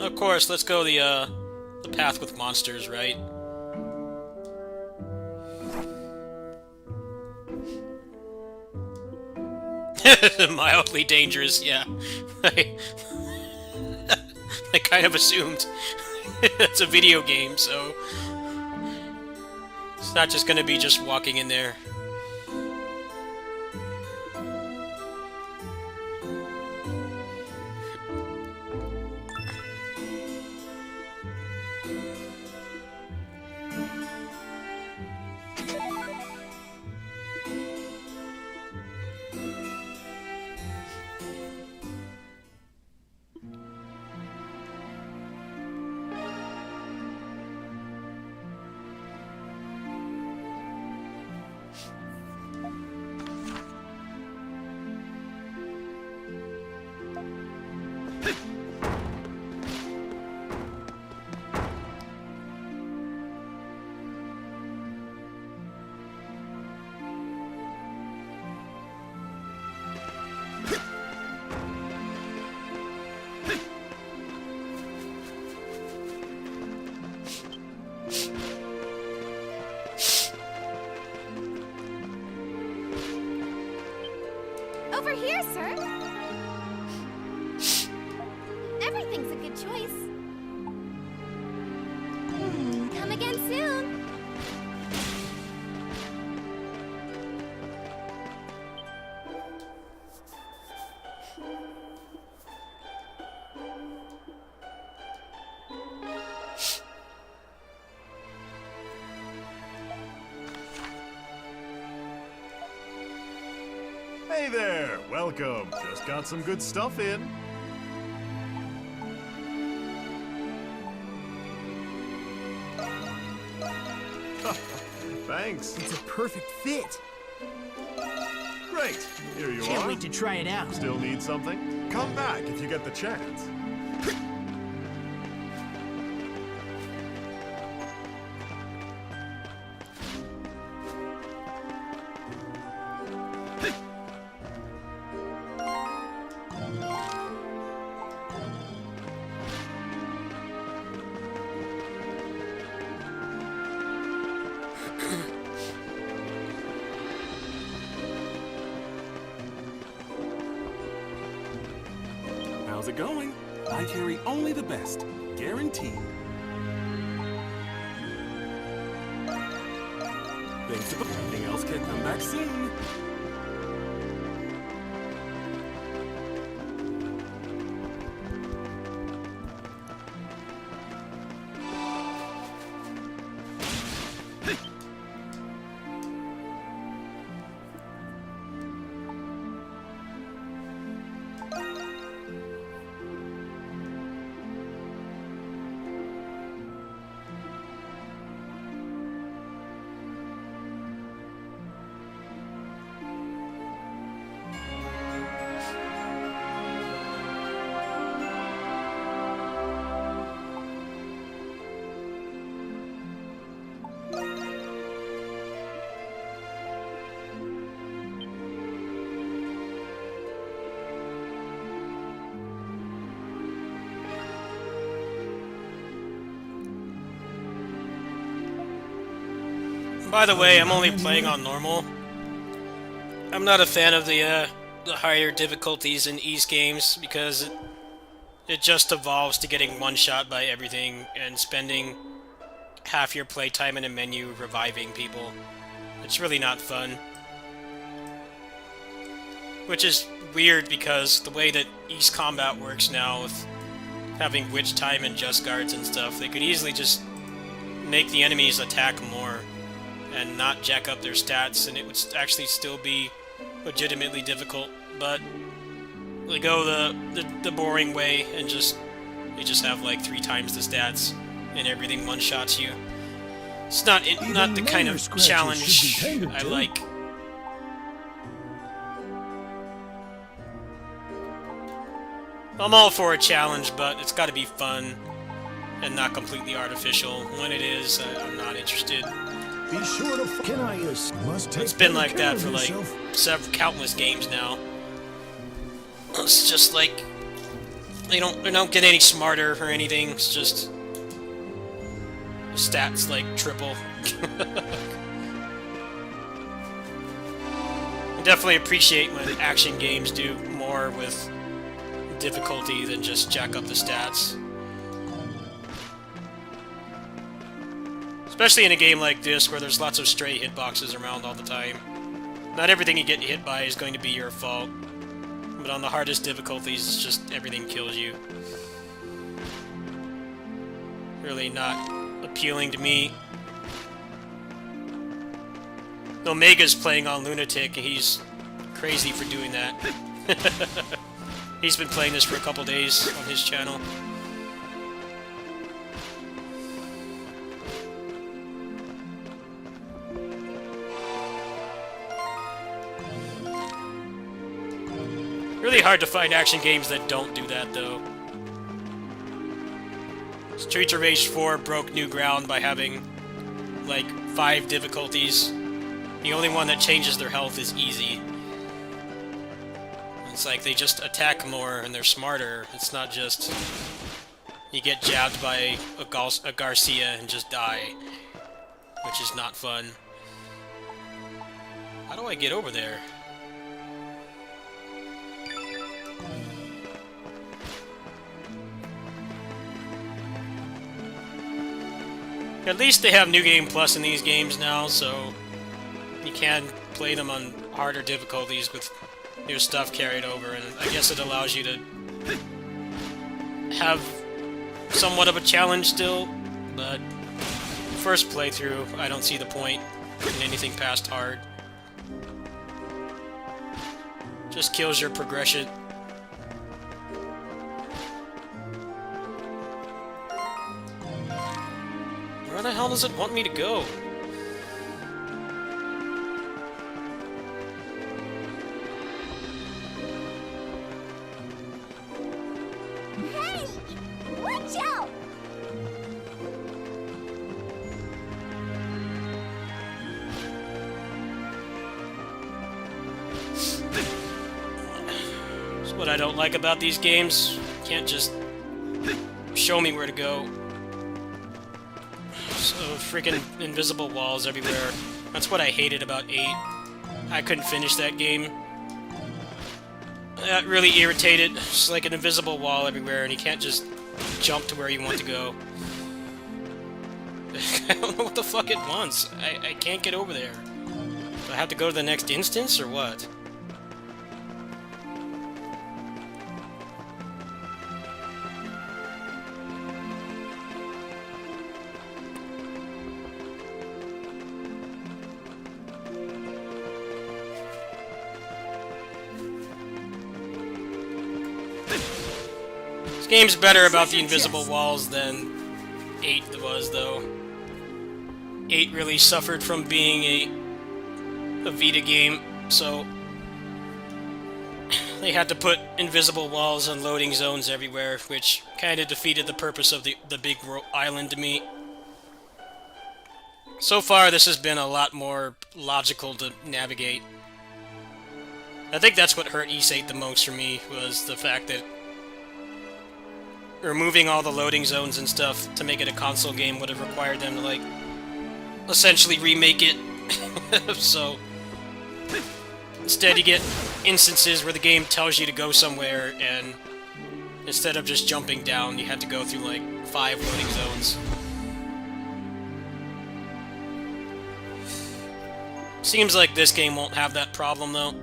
Of course, let's go the path with monsters, right? Mildly dangerous, yeah. I kind of assumed. It's a video game, so it's not just gonna be just walking in there. Over here, sir. Everything's a good choice. Come again soon. Hey there, welcome. Just got some good stuff in. Thanks. It's a perfect fit. Great, here you Can't are. wait to try it out. Still need something? Come back if you get the chance. How's it going? I carry only the best, guaranteed. Thanks to everything else can come back soon. By the way, I'm only playing on normal. I'm not a fan of the higher difficulties in Ys games because it just evolves to getting one-shot by everything and spending half your playtime in a menu reviving people. It's really not fun. Which is weird because the way that Ys combat works now with having witch time and just guards and stuff, they could easily just make the enemies attack more and not jack up their stats, and it would actually still be legitimately difficult, but they go the boring way and they just have like 3 times the stats and everything one-shots you. It's not the kind of challenge I like. I'm all for a challenge, but it's got to be fun and not completely artificial. When it is, I'm not interested. Be sure to It's been like that for like countless games now. It's just like they don't get any smarter or anything. It's just stats like triple. I definitely appreciate when action games do more with difficulty than just jack up the stats. Especially in a game like this, where there's lots of stray hitboxes around all the time. Not everything you get hit by is going to be your fault. But on the hardest difficulties, it's just everything kills you. Really not appealing to me. Omega's playing on Lunatic, and he's crazy for doing that. He's been playing this for a couple days on his channel. Really hard to find action games that don't do that, though. Streets of Rage 4 broke new ground by having, like, 5 difficulties. The only one that changes their health is easy. It's like they just attack more and they're smarter. It's not just you get jabbed by a Garcia and just die, which is not fun. How do I get over there? At least they have New Game Plus in these games now, so you can play them on harder difficulties with your stuff carried over, and I guess it allows you to have somewhat of a challenge still, but first playthrough, I don't see the point in anything past hard. Just kills your progression. Where the hell does it want me to go? Hey! Watch out! That's what I don't like about these games. You can't just show me where to go. So freaking invisible walls everywhere. That's what I hated about 8. I couldn't finish that game. That really irritated. It's like an invisible wall everywhere, and you can't just jump to where you want to go. I don't know what the fuck it wants. I can't get over there. Do I have to go to the next instance, or what? This game's better about the invisible walls than 8 was, though. 8 really suffered from being a Vita game, so they had to put invisible walls and loading zones everywhere, which kind of defeated the purpose of the big island to me. So far, this has been a lot more logical to navigate. I think that's what hurt Ys 8 the most for me, was the fact that removing all the loading zones and stuff to make it a console game would have required them to, like, essentially remake it. So instead you get instances where the game tells you to go somewhere, and instead of just jumping down, you had to go through, like, 5 loading zones. Seems like this game won't have that problem, though.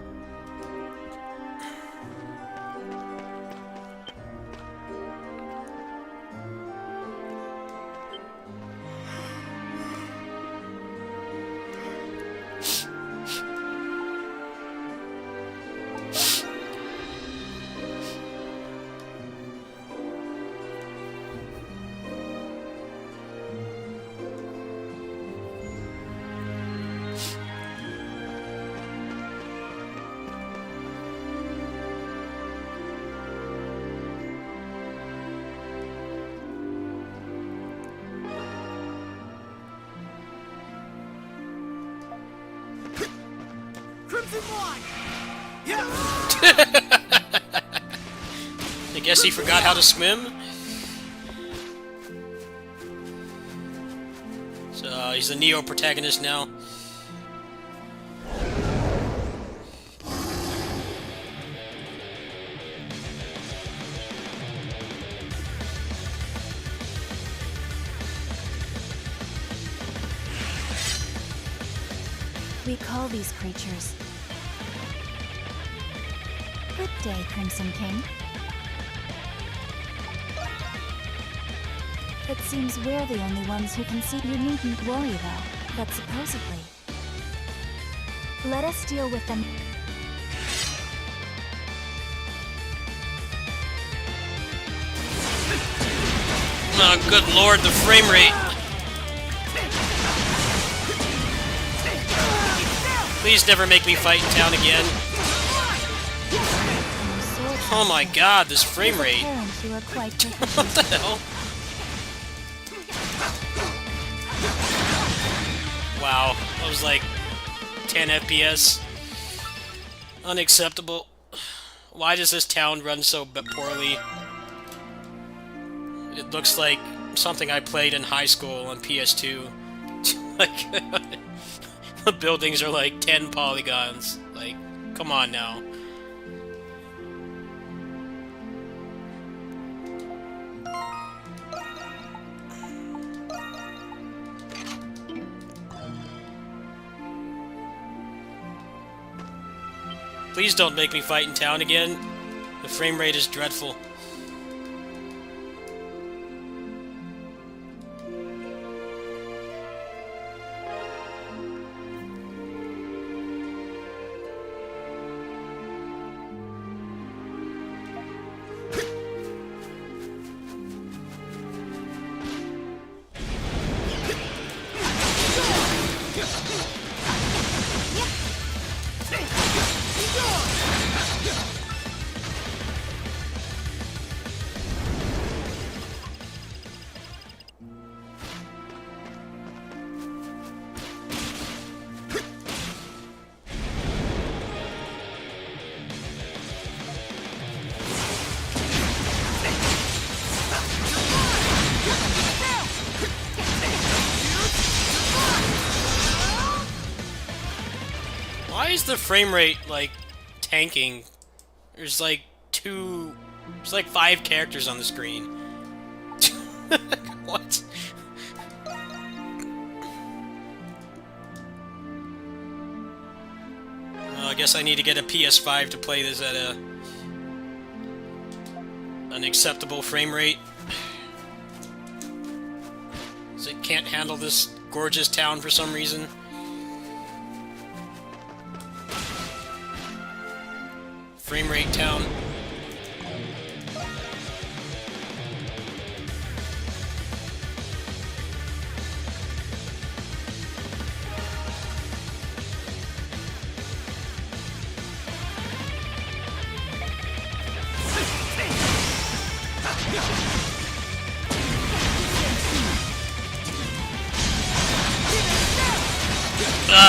I guess he forgot how to swim. So he's the Nioh protagonist now. We call these creatures. Good day, Crimson King. It seems we're the only ones who can see. You needn't worry, though. But supposedly... Let us deal with them. Oh, good lord, the frame rate. Please never make me fight in town again. Oh my god, this frame rate. What the hell? Wow, that was like 10 FPS. Unacceptable. Why does this town run so poorly? It looks like something I played in high school on PS2. Like, the buildings are like 10 polygons. Like, come on now. Please don't make me fight in town again. The frame rate is dreadful. Why is the frame rate, like, tanking There's like two... There's like 5 characters on the screen. What? Well, I guess I need to get a PS5 to play this at an acceptable frame rate. So it can't handle this gorgeous town for some reason. Frame rate town.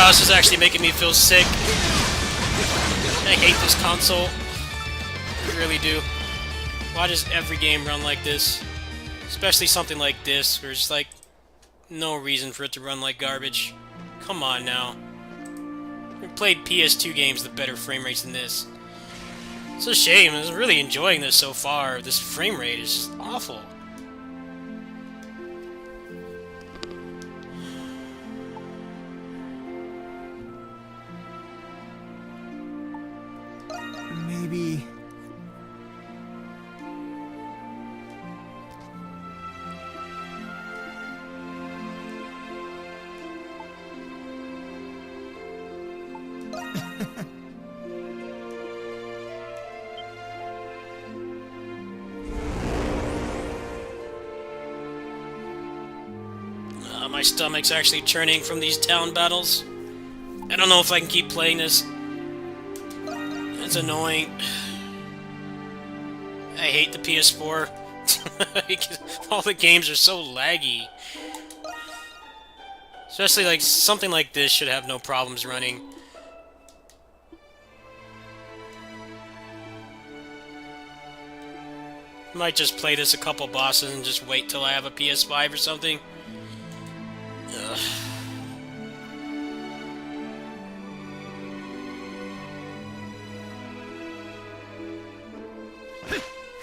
This is actually making me feel sick. I hate this console. I really do. Why does every game run like this? Especially something like this, where there's like no reason for it to run like garbage. Come on now. I've played PS2 games with better frame rates than this. It's a shame. I'm really enjoying this so far. This frame rate is just awful. Maybe... My stomach's actually churning from these town battles. I don't know if I can keep playing this. It's annoying. I hate the PS4. All the games are so laggy. Especially like something like this should have no problems running. Might just play this a couple bosses and just wait till I have a PS5 or something. Ugh.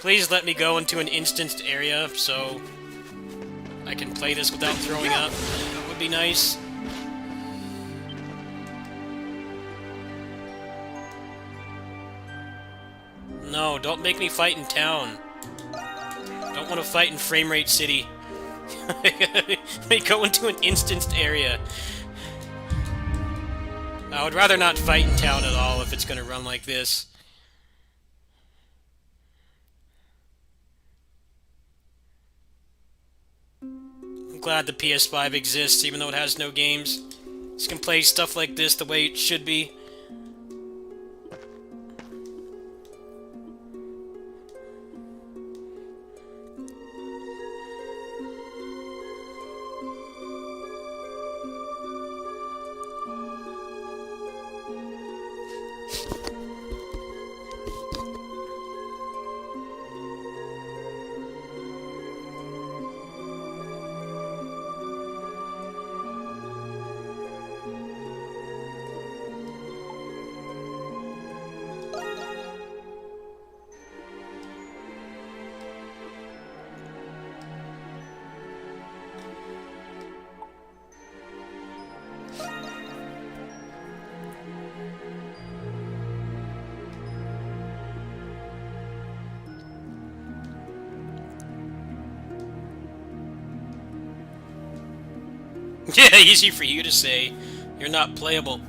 Please let me go into an instanced area so I can play this without throwing up. That would be nice. No, don't make me fight in town. Don't want to fight in Frame Rate City. Let me go into an instanced area. I would rather not fight in town at all if it's going to run like this. I'm glad the PS5 exists, even though it has no games. You can play stuff like this the way it should be. Yeah, easy for you to say. You're not playable.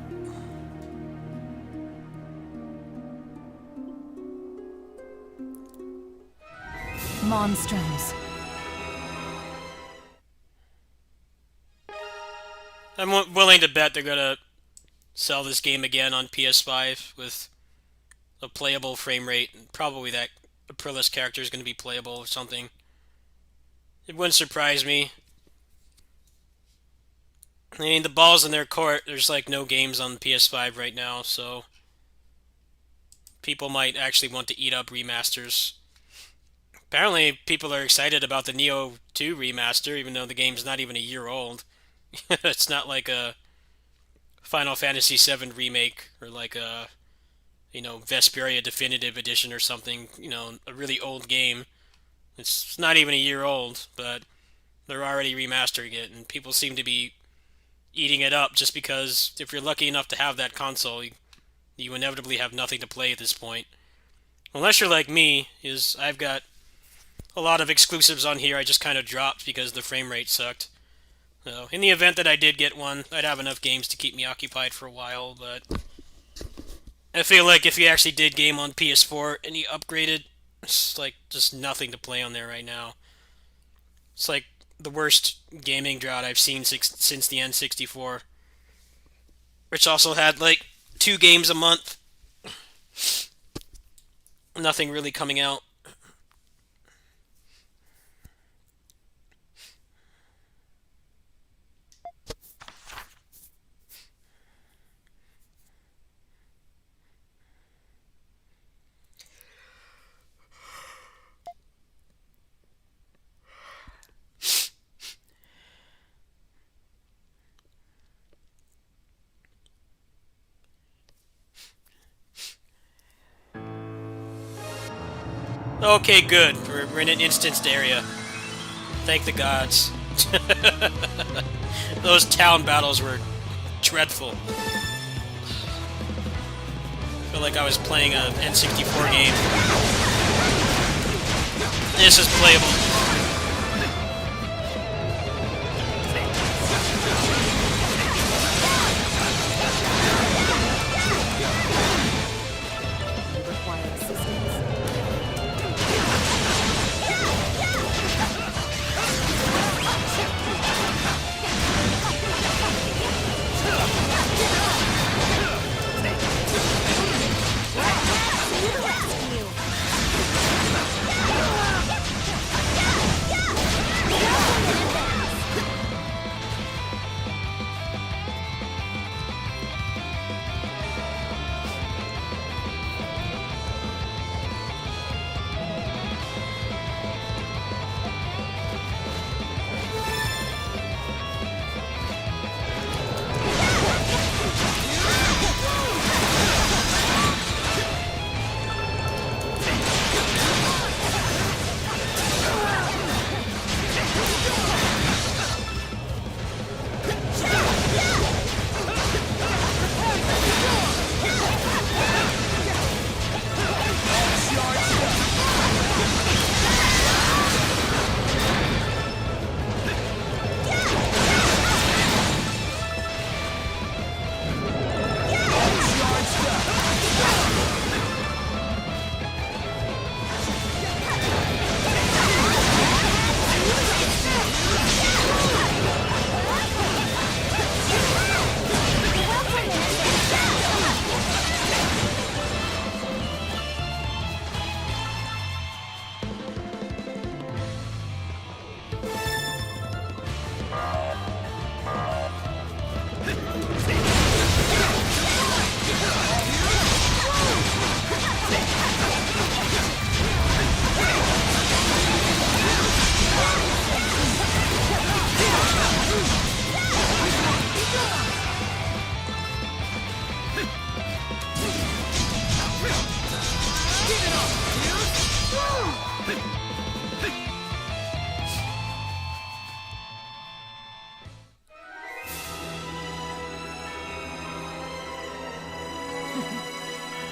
Monstrums. I'm willing to bet they're gonna sell this game again on PS5 with a playable frame rate. Probably that Aprilis character is gonna be playable or something. It wouldn't surprise me. I mean, the ball's in their court. There's like no games on PS5 right now, so people might actually want to eat up remasters. Apparently, people are excited about the Nioh 2 remaster, even though the game's not even a year old. It's not like a Final Fantasy VII remake or like a you know, Vesperia Definitive Edition or something, you know, a really old game. It's not even a year old, but they're already remastering it, and people seem to be eating it up just because if you're lucky enough to have that console, you inevitably have nothing to play at this point. Unless you're like me, is I've got a lot of exclusives on here I just kind of dropped because the frame rate sucked. So, in the event that I did get one, I'd have enough games to keep me occupied for a while, but I feel like if you actually did game on PS4 and you upgraded, it's like just nothing to play on there right now. It's like the worst gaming drought I've seen since the N64, which also had like 2 games a month. Nothing really coming out. Okay, good. We're in an instanced area. Thank the gods. Those town battles were dreadful. I feel like I was playing an N64 game. This is playable.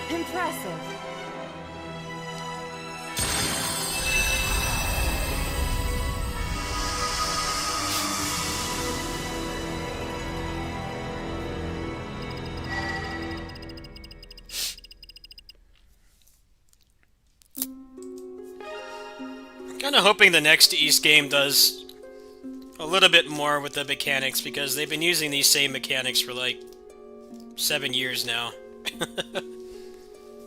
Impressive. Kind of hoping the next East game does a little bit more with the mechanics, because they've been using these same mechanics for like 7 years now.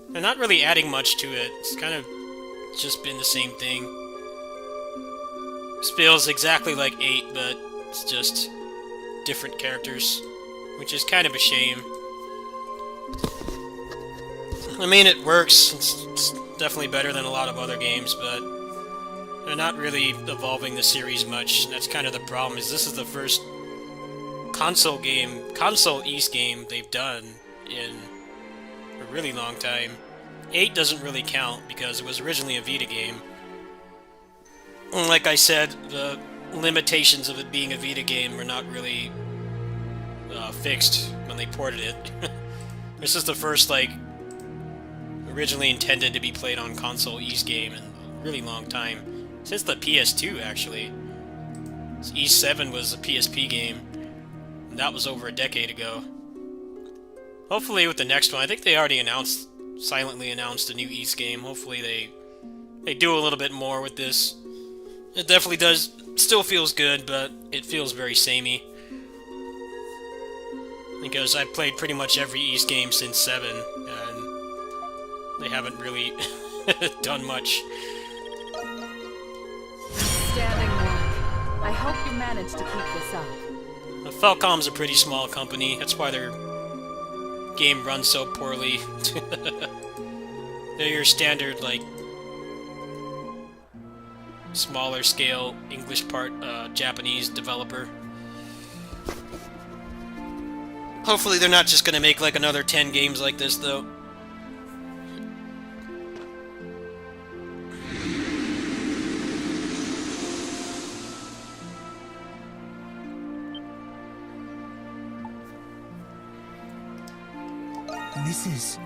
They're not really adding much to it. It's kind of just been the same thing. This feels exactly like 8, but it's just different characters, which is kind of a shame. I mean, it works. It's definitely better than a lot of other games, but they're not really evolving the series much. That's kind of the problem, is this is the first console East game they've done in a really long time. 8 doesn't really count because it was originally a Vita game. Like I said, the limitations of it being a Vita game were not really fixed when they ported it. This is the first, like, originally intended to be played on console Ys game in a really long time. Since the PS2, actually. Ys 7 was a PSP game. And that was over a decade ago. Hopefully with the next one, I think they already silently announced a new Ys game. Hopefully they do a little bit more with this. It definitely does, still feels good, but it feels very samey. Because I've played pretty much every Ys game since 7, and they haven't really done much. Standing work. I hope you manage to keep this up. Falcom's a pretty small company, that's why their game runs so poorly. They're your standard, like, smaller scale English part Japanese developer. Hopefully they're not just gonna make like another 10 games like this though. This is...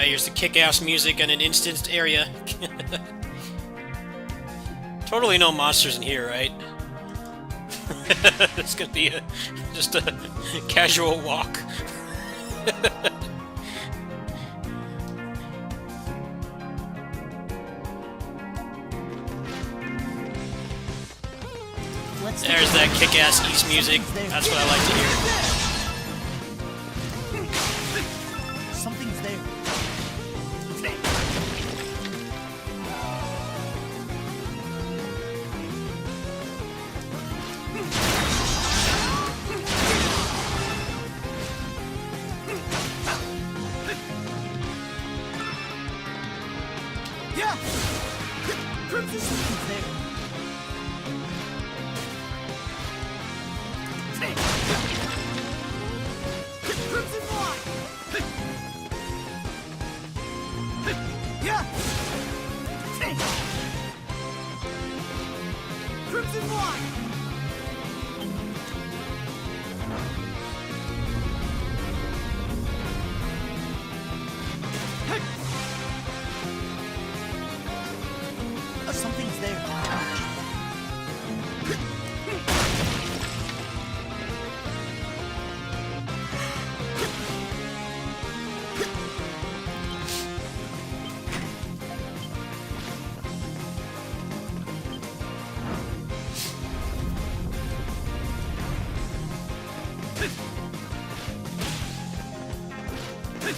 Here's the kick-ass music and an instanced area. Totally no monsters in here, right? It's gonna be just a casual walk. There's that kick-ass Ys music. That's what I like to hear. Something's there. Yeah! Something's there. Crimson One! Something's there.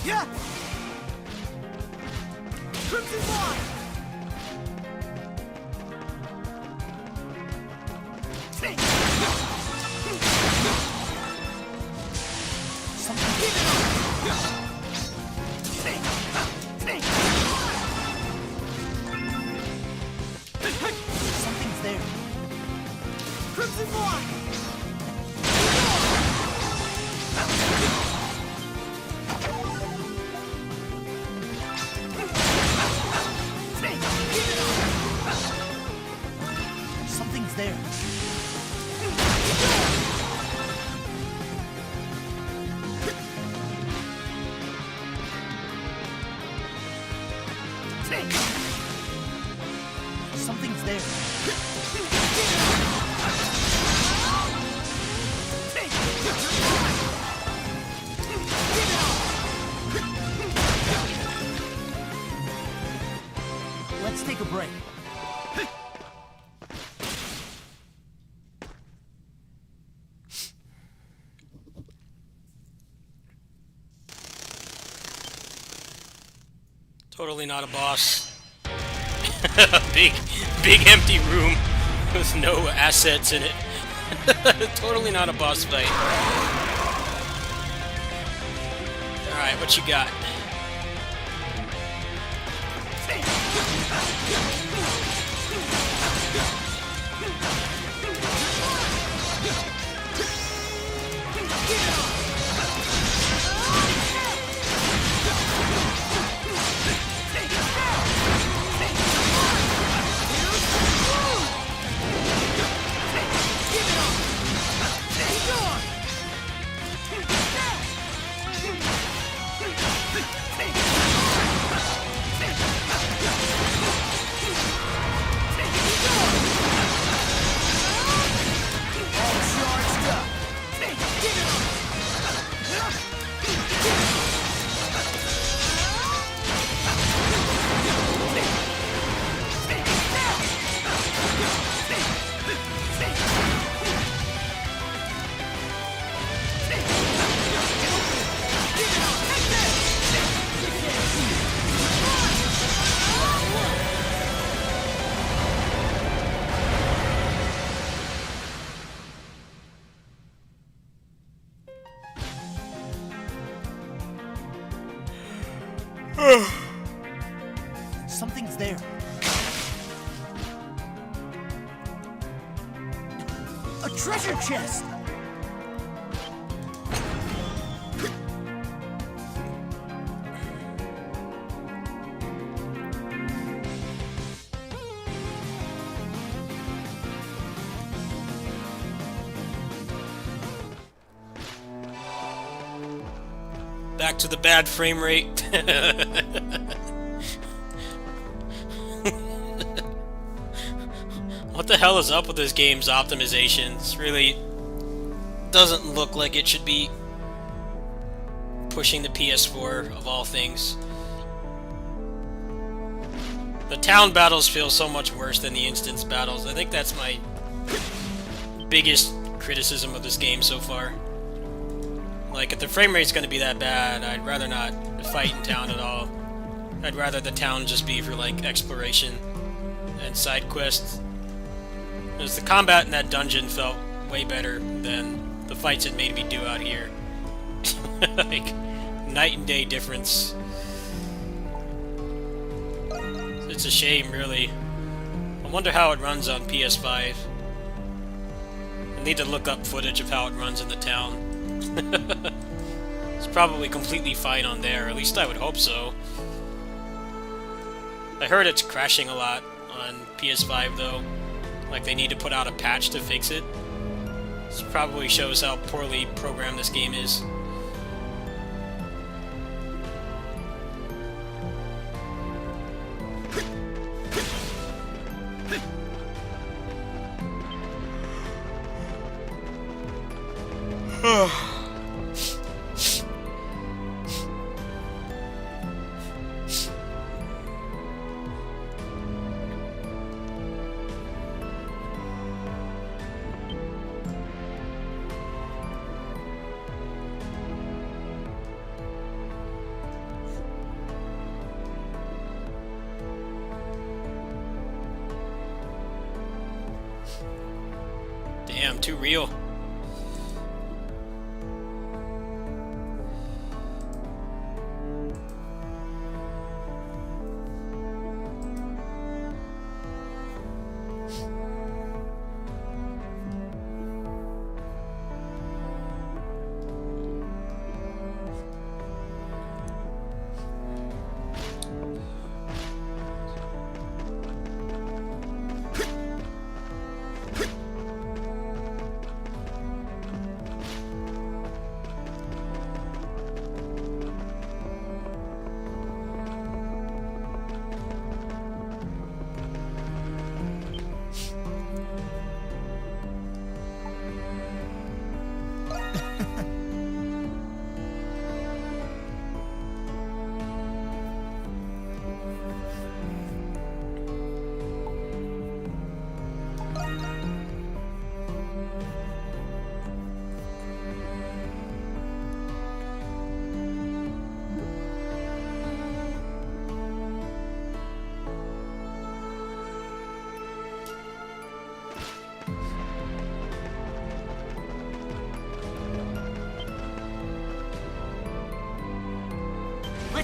Yeah! Crimson One! Something's there. Crimson One! Something's there. Something's there. let's take a break. Totally not a boss. big empty room with no assets in it. Totally not a boss fight. Alright, what you got? Something's there. A treasure chest! Back to the bad frame rate. What the hell is up with this game's optimization? This really doesn't look like it should be pushing the PS4 of all things. The town battles feel so much worse than the instance battles. I think that's my biggest criticism of this game so far. Like, if the frame rate's gonna be that bad, I'd rather not fight in town at all. I'd rather the town just be for, like, exploration and side quests. Because the combat in that dungeon felt way better than the fights it made me do out here. Like, night and day difference. It's a shame, really. I wonder how it runs on PS5. I need to look up footage of how it runs in the town. It's probably completely fine on there, at least I would hope so. I heard it's crashing a lot on PS5 though. Like they need to put out a patch to fix it. This probably shows how poorly programmed this game is. Damn, too real.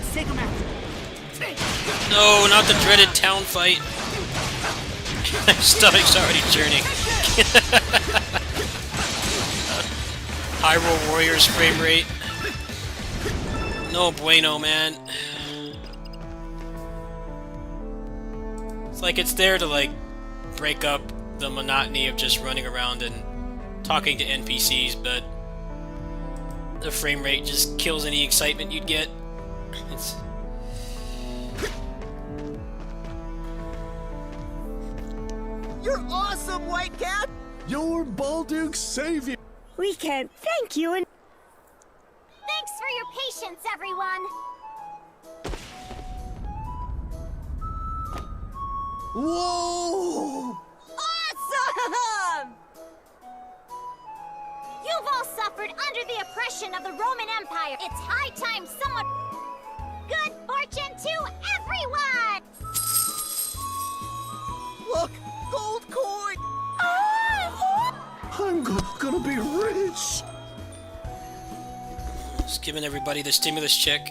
Let's take him out. No, not the dreaded town fight. My stomach's already churning. Hyrule Warriors frame rate. No bueno, man. It's like it's there to, like, break up the monotony of just running around and talking to NPCs, but the frame rate just kills any excitement you'd get. It's... You're awesome, White Cat! You're Balduke's savior! We can't thank you and... Thanks for your patience, everyone! Whoa! Awesome! You've all suffered under the oppression of the Roman Empire. It's high time someone... Good fortune to everyone! Look! Gold coin! I'm gonna be rich! Just giving everybody the stimulus check.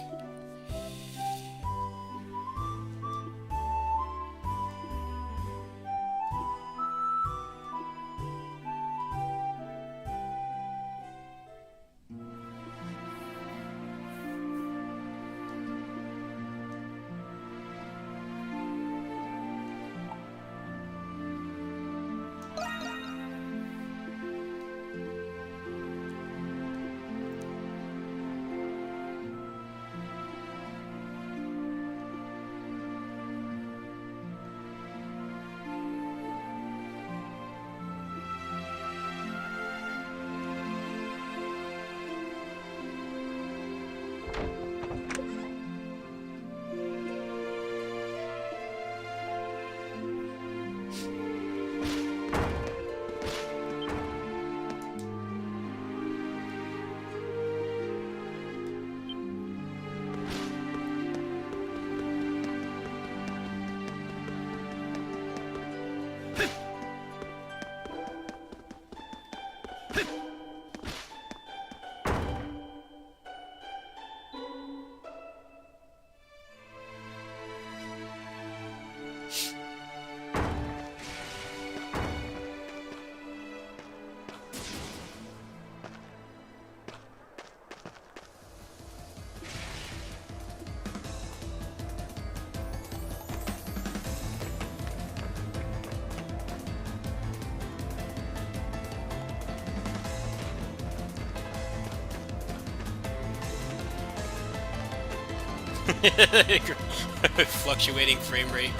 Fluctuating frame rate.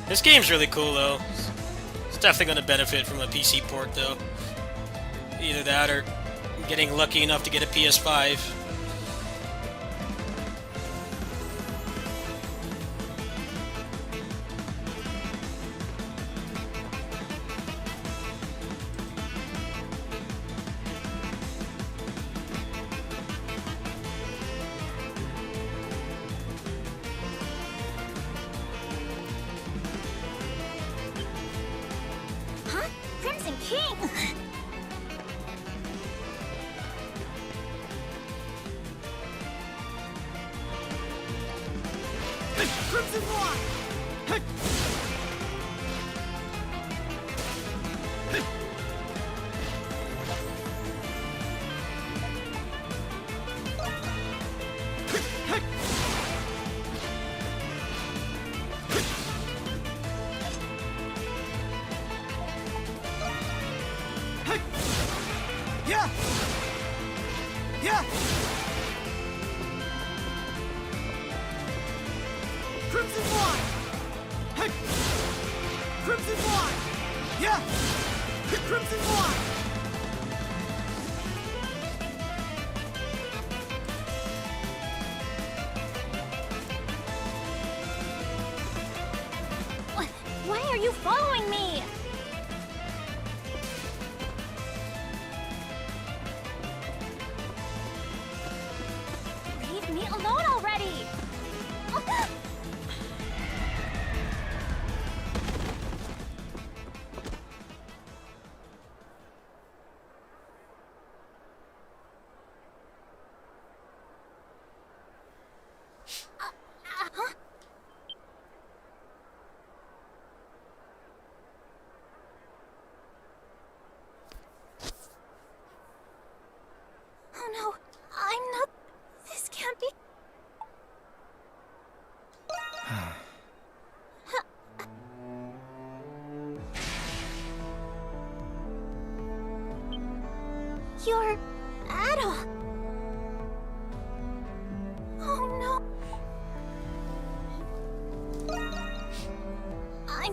This game's really cool, though. It's definitely going to benefit from a PC port, though. Either that or getting lucky enough to get a PS5. Huh? Crimson King! Crimson One! Yeah! Yeah! Crimson One! Hey! Crimson One! Yeah! Crimson One! Why are you following me? Leave me alone already!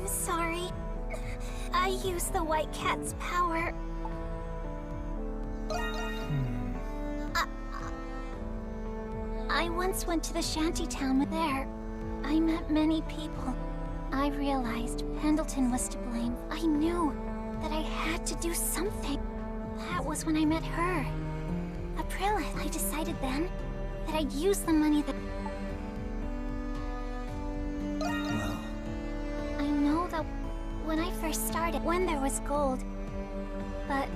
I'm sorry. I used the White Cat's power. I once went to the shantytown with there. I met many people. I realized Pendleton was to blame. I knew that I had to do something. That was when I met her. April, I decided then that I'd use the money that... Well, I know that when I first started, when there was gold, but...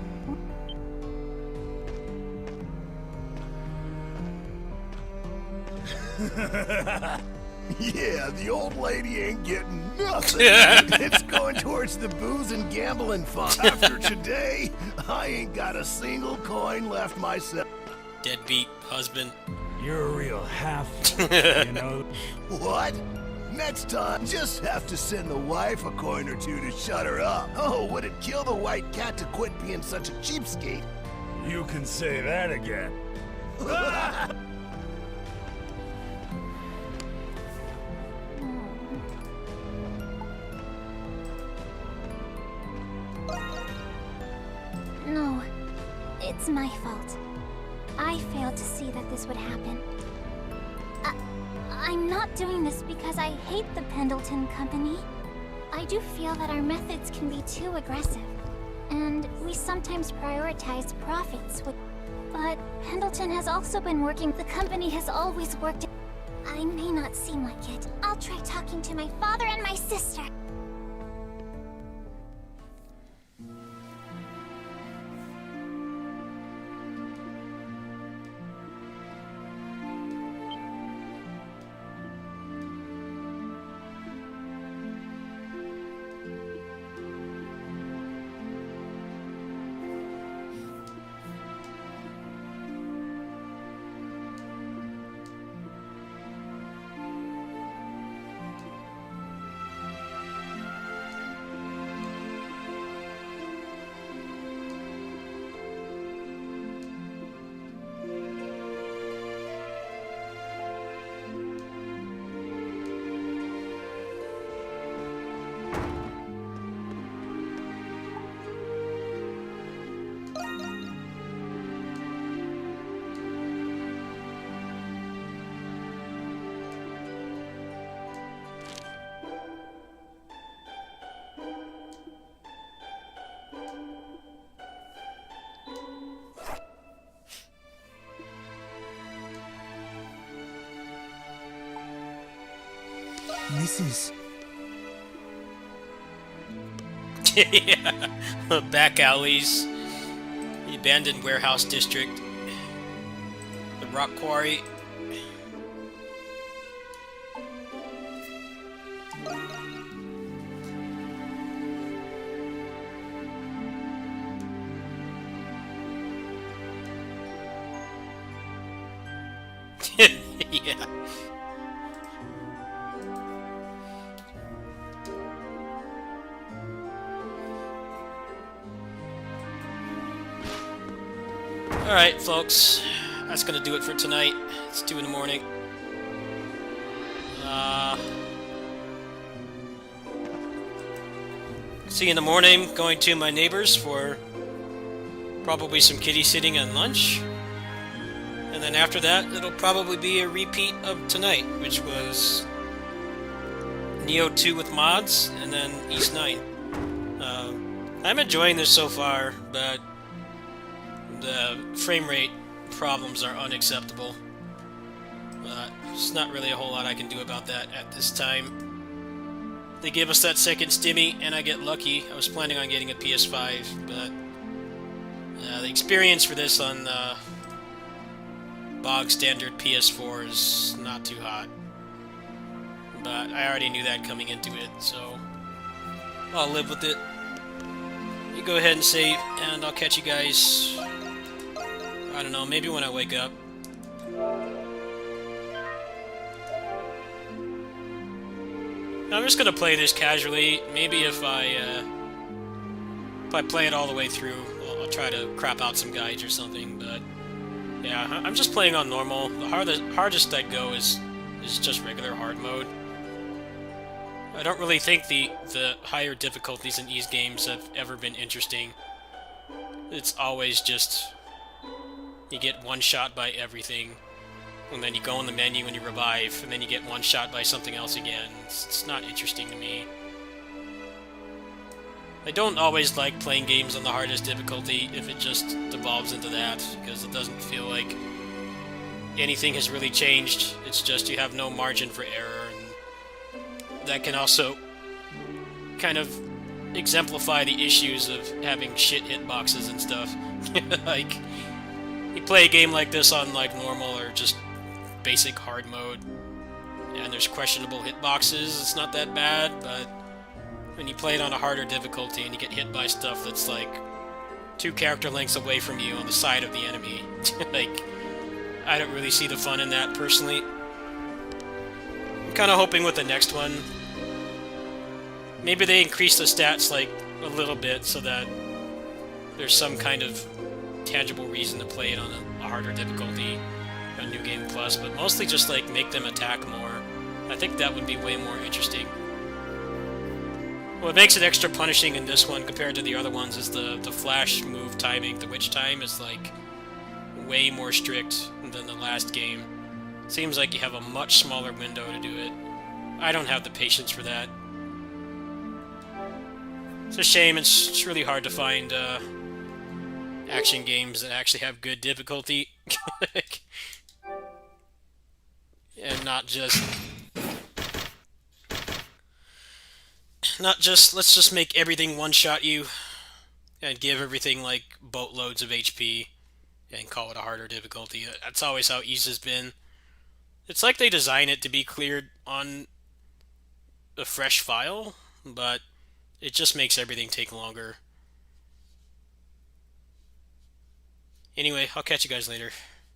Yeah, the old lady ain't getting nothing. It's going towards the booze and gambling fund. After today, I ain't got a single coin left myself. Deadbeat husband. You're a real half, you know. What? Next time, just have to send the wife a coin or two to shut her up. Oh, would it kill the White Cat to quit being such a cheapskate? You can say that again. No, it's my fault. I failed to see that this would happen. I'm not doing this because I hate the Pendleton Company. I do feel that our methods can be too aggressive, and we sometimes prioritize profits with... But Pendleton has also been working... The company has always worked... I may not seem like it. I'll try talking to my father and my sister. This is... Yeah, back alleys, the abandoned warehouse district, the rock quarry. Yeah. Alright, folks. That's gonna do it for tonight. It's 2 in the morning. See you in the morning. Going to my neighbors for probably some kitty sitting and lunch. And then after that, it'll probably be a repeat of tonight, which was Nioh 2 with mods, and then East 9. I'm enjoying this so far, but the frame rate problems are unacceptable. But there's not really a whole lot I can do about that at this time. They give us that second stimmy, and I get lucky. I was planning on getting a PS5, but the experience for this on the bog standard PS4 is not too hot. But I already knew that coming into it, so I'll live with it. You go ahead and save, and I'll catch you guys, I don't know, maybe when I wake up. I'm just gonna play this casually. Maybe if I play it all the way through, I'll try to crap out some guides or something, but yeah, I'm just playing on normal. The hardest I go is just regular hard mode. I don't really think the higher difficulties in these games have ever been interesting. It's always just you get one shot by everything, and then you go in the menu and you revive, and then you get one shot by something else again. It's not interesting to me. I don't always like playing games on the hardest difficulty if it just devolves into that, because it doesn't feel like anything has really changed. It's just you have no margin for error, and that can also kind of exemplify the issues of having shit hitboxes and stuff. Like, you play a game like this on like normal or just basic hard mode, and there's questionable hitboxes, it's not that bad, but when you play it on a harder difficulty and you get hit by stuff that's like 2 character lengths away from you on the side of the enemy, like, I don't really see the fun in that personally. I'm kind of hoping with the next one, maybe they increase the stats like a little bit so that there's some kind of tangible reason to play it on a harder difficulty on New Game Plus, but mostly just like make them attack more. I think that would be way more interesting. What makes it extra punishing in this one compared to the other ones is the flash move timing. The witch time is like way more strict than the last game. Seems like you have a much smaller window to do it. I don't have the patience for that. It's a shame. It's really hard to find action games that actually have good difficulty. And not just let's just make everything one-shot you and give everything like boatloads of HP and call it a harder difficulty. That's always how Isa's been. It's like they design it to be cleared on a fresh file, but it just makes everything take longer. Anyway, I'll catch you guys later.